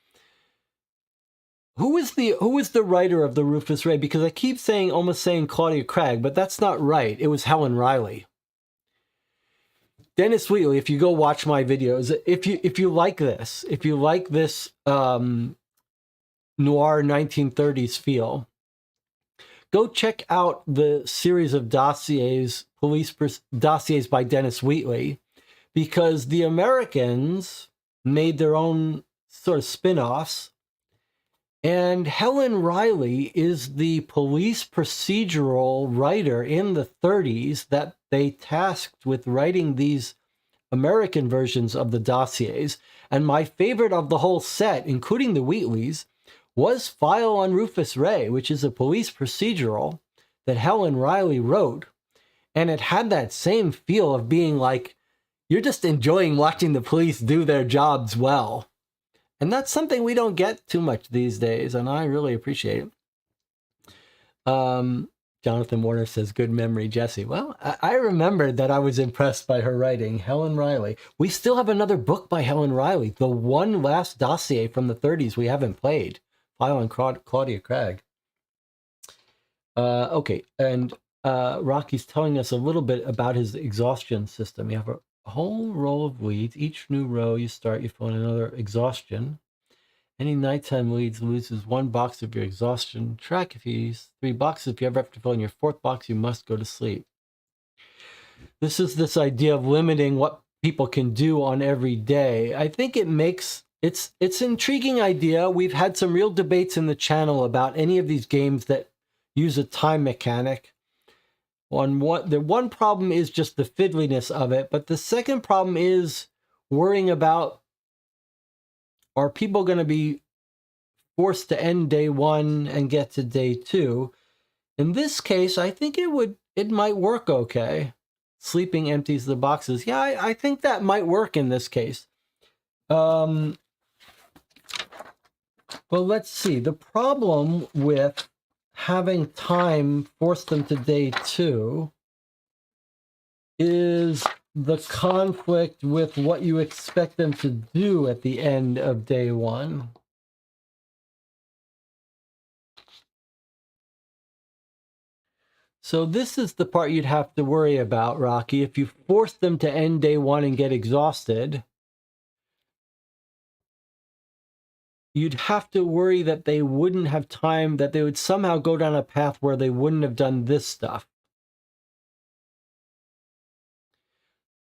S1: Who was the writer of the Rufus Ray? Because I keep almost saying Claudia Craig, but that's not right. It was Helen Riley. Dennis Wheatley, if you go watch my videos, if you like this noir 1930s feel, go check out the series of police dossiers by Dennis Wheatley, because the Americans made their own sort of spin-offs. And Helen Riley is the police procedural writer in the 30s that they tasked with writing these American versions of the dossiers. And my favorite of the whole set, including the Wheatleys, was File on Rufus Ray, which is a police procedural that Helen Riley wrote. And it had that same feel of being like, you're just enjoying watching the police do their jobs well. And that's something we don't get too much these days, and I really appreciate it. Jonathan Warner says, good memory, Jesse. Well, I remembered that I was impressed by her writing. Helen Riley. We still have another book by Helen Riley, the one last dossier from the 30s we haven't played. File on Claudia Craig. Okay, and Rocky's telling us a little bit about his exhaustion system. You have a whole row of leads. Each new row you start, you fill in another exhaustion. Any nighttime leads loses 1 box of your exhaustion track. If you use 3 boxes, if you ever have to fill in your 4th box, you must go to sleep. This is this idea of limiting what people can do on every day. I think it's an intriguing idea. We've had some real debates in the channel about any of these games that use a time mechanic. The one problem is just the fiddliness of it, but the second problem is worrying about, are people going to be forced to end day 1 and get to day 2? In this case, I think it might work okay. sleeping empties the boxes. Yeah, I think that might work in this case. Well, let's see. The problem with having time force them to day 2 is the conflict with what you expect them to do at the end of day 1. So this is the part you'd have to worry about, Rocky. If you force them to end day 1 and get exhausted, you'd have to worry that they wouldn't have time, that they would somehow go down a path where they wouldn't have done this stuff.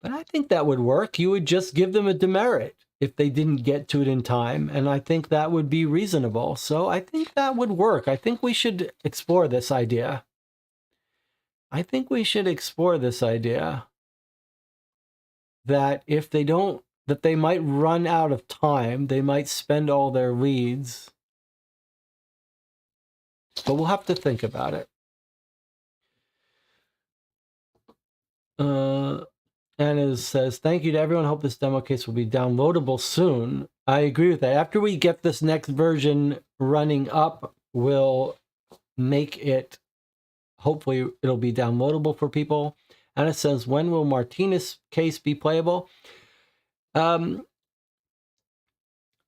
S1: But I think that would work. You would just give them a demerit if they didn't get to it in time, and I think that would be reasonable. So I think that would work. I think we should explore this idea. That if they don't, that they might run out of time, they might spend all their leads. But we'll have to think about it. Anna says, thank you to everyone. Hope this demo case will be downloadable soon. I agree with that. After we get this next version running up, we'll make it, hopefully it'll be downloadable for people. Anna says, when will Martinez case be playable? I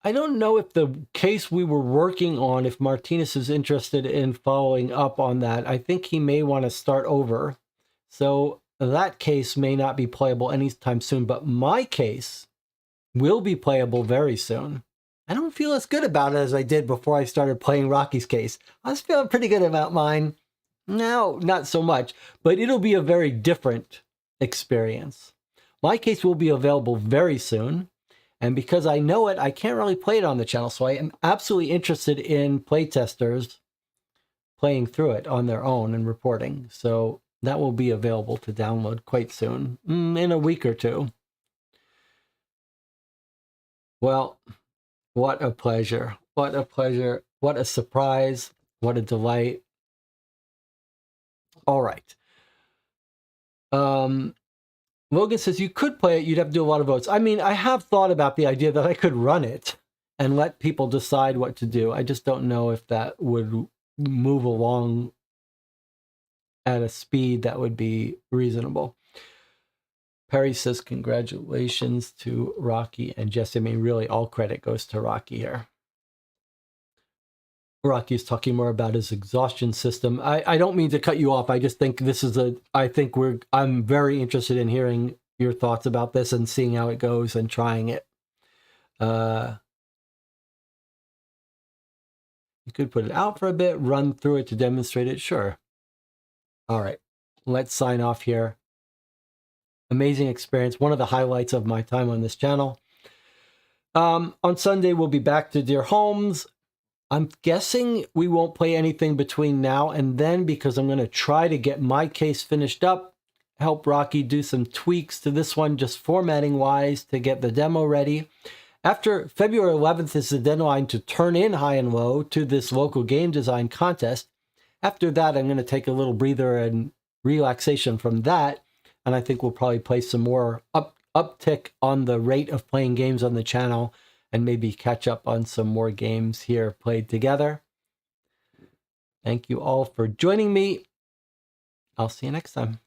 S1: don't know if the case we were working on, if Martinez is interested in following up on that. I think he may want to start over. So that case may not be playable anytime soon, but my case will be playable very soon. I don't feel as good about it as I did before I started playing Rocky's case. I was feeling pretty good about mine. No, not so much, but it'll be a very different experience. My case will be available very soon, and because I know it, I can't really play it on the channel, so I am absolutely interested in playtesters playing through it on their own and reporting. So that will be available to download quite soon, in a week or 2. Well, what a pleasure. What a pleasure. What a surprise. What a delight. All right. Logan says you could play it. You'd have to do a lot of votes. I mean, I have thought about the idea that I could run it and let people decide what to do. I just don't know if that would move along at a speed that would be reasonable. Perry says, congratulations to Rocky and Jesse. I mean, really, all credit goes to Rocky here. Rocky's talking more about his exhaustion system. I don't mean to cut you off. I just think this is I'm very interested in hearing your thoughts about this and seeing how it goes and trying it. You could put it out for a bit, run through it to demonstrate it. Sure. All right, let's sign off here. Amazing experience. One of the highlights of my time on this channel. On Sunday, we'll be back to Dear Homes. I'm guessing we won't play anything between now and then because I'm going to try to get my case finished up, help Rocky do some tweaks to this one, just formatting wise, to get the demo ready. After February 11th is the deadline to turn in High and Low to this local game design contest. After that, I'm going to take a little breather and relaxation from that. And I think we'll probably play some more uptick on the rate of playing games on the channel and maybe catch up on some more games here played together. Thank you all for joining me. I'll see you next time.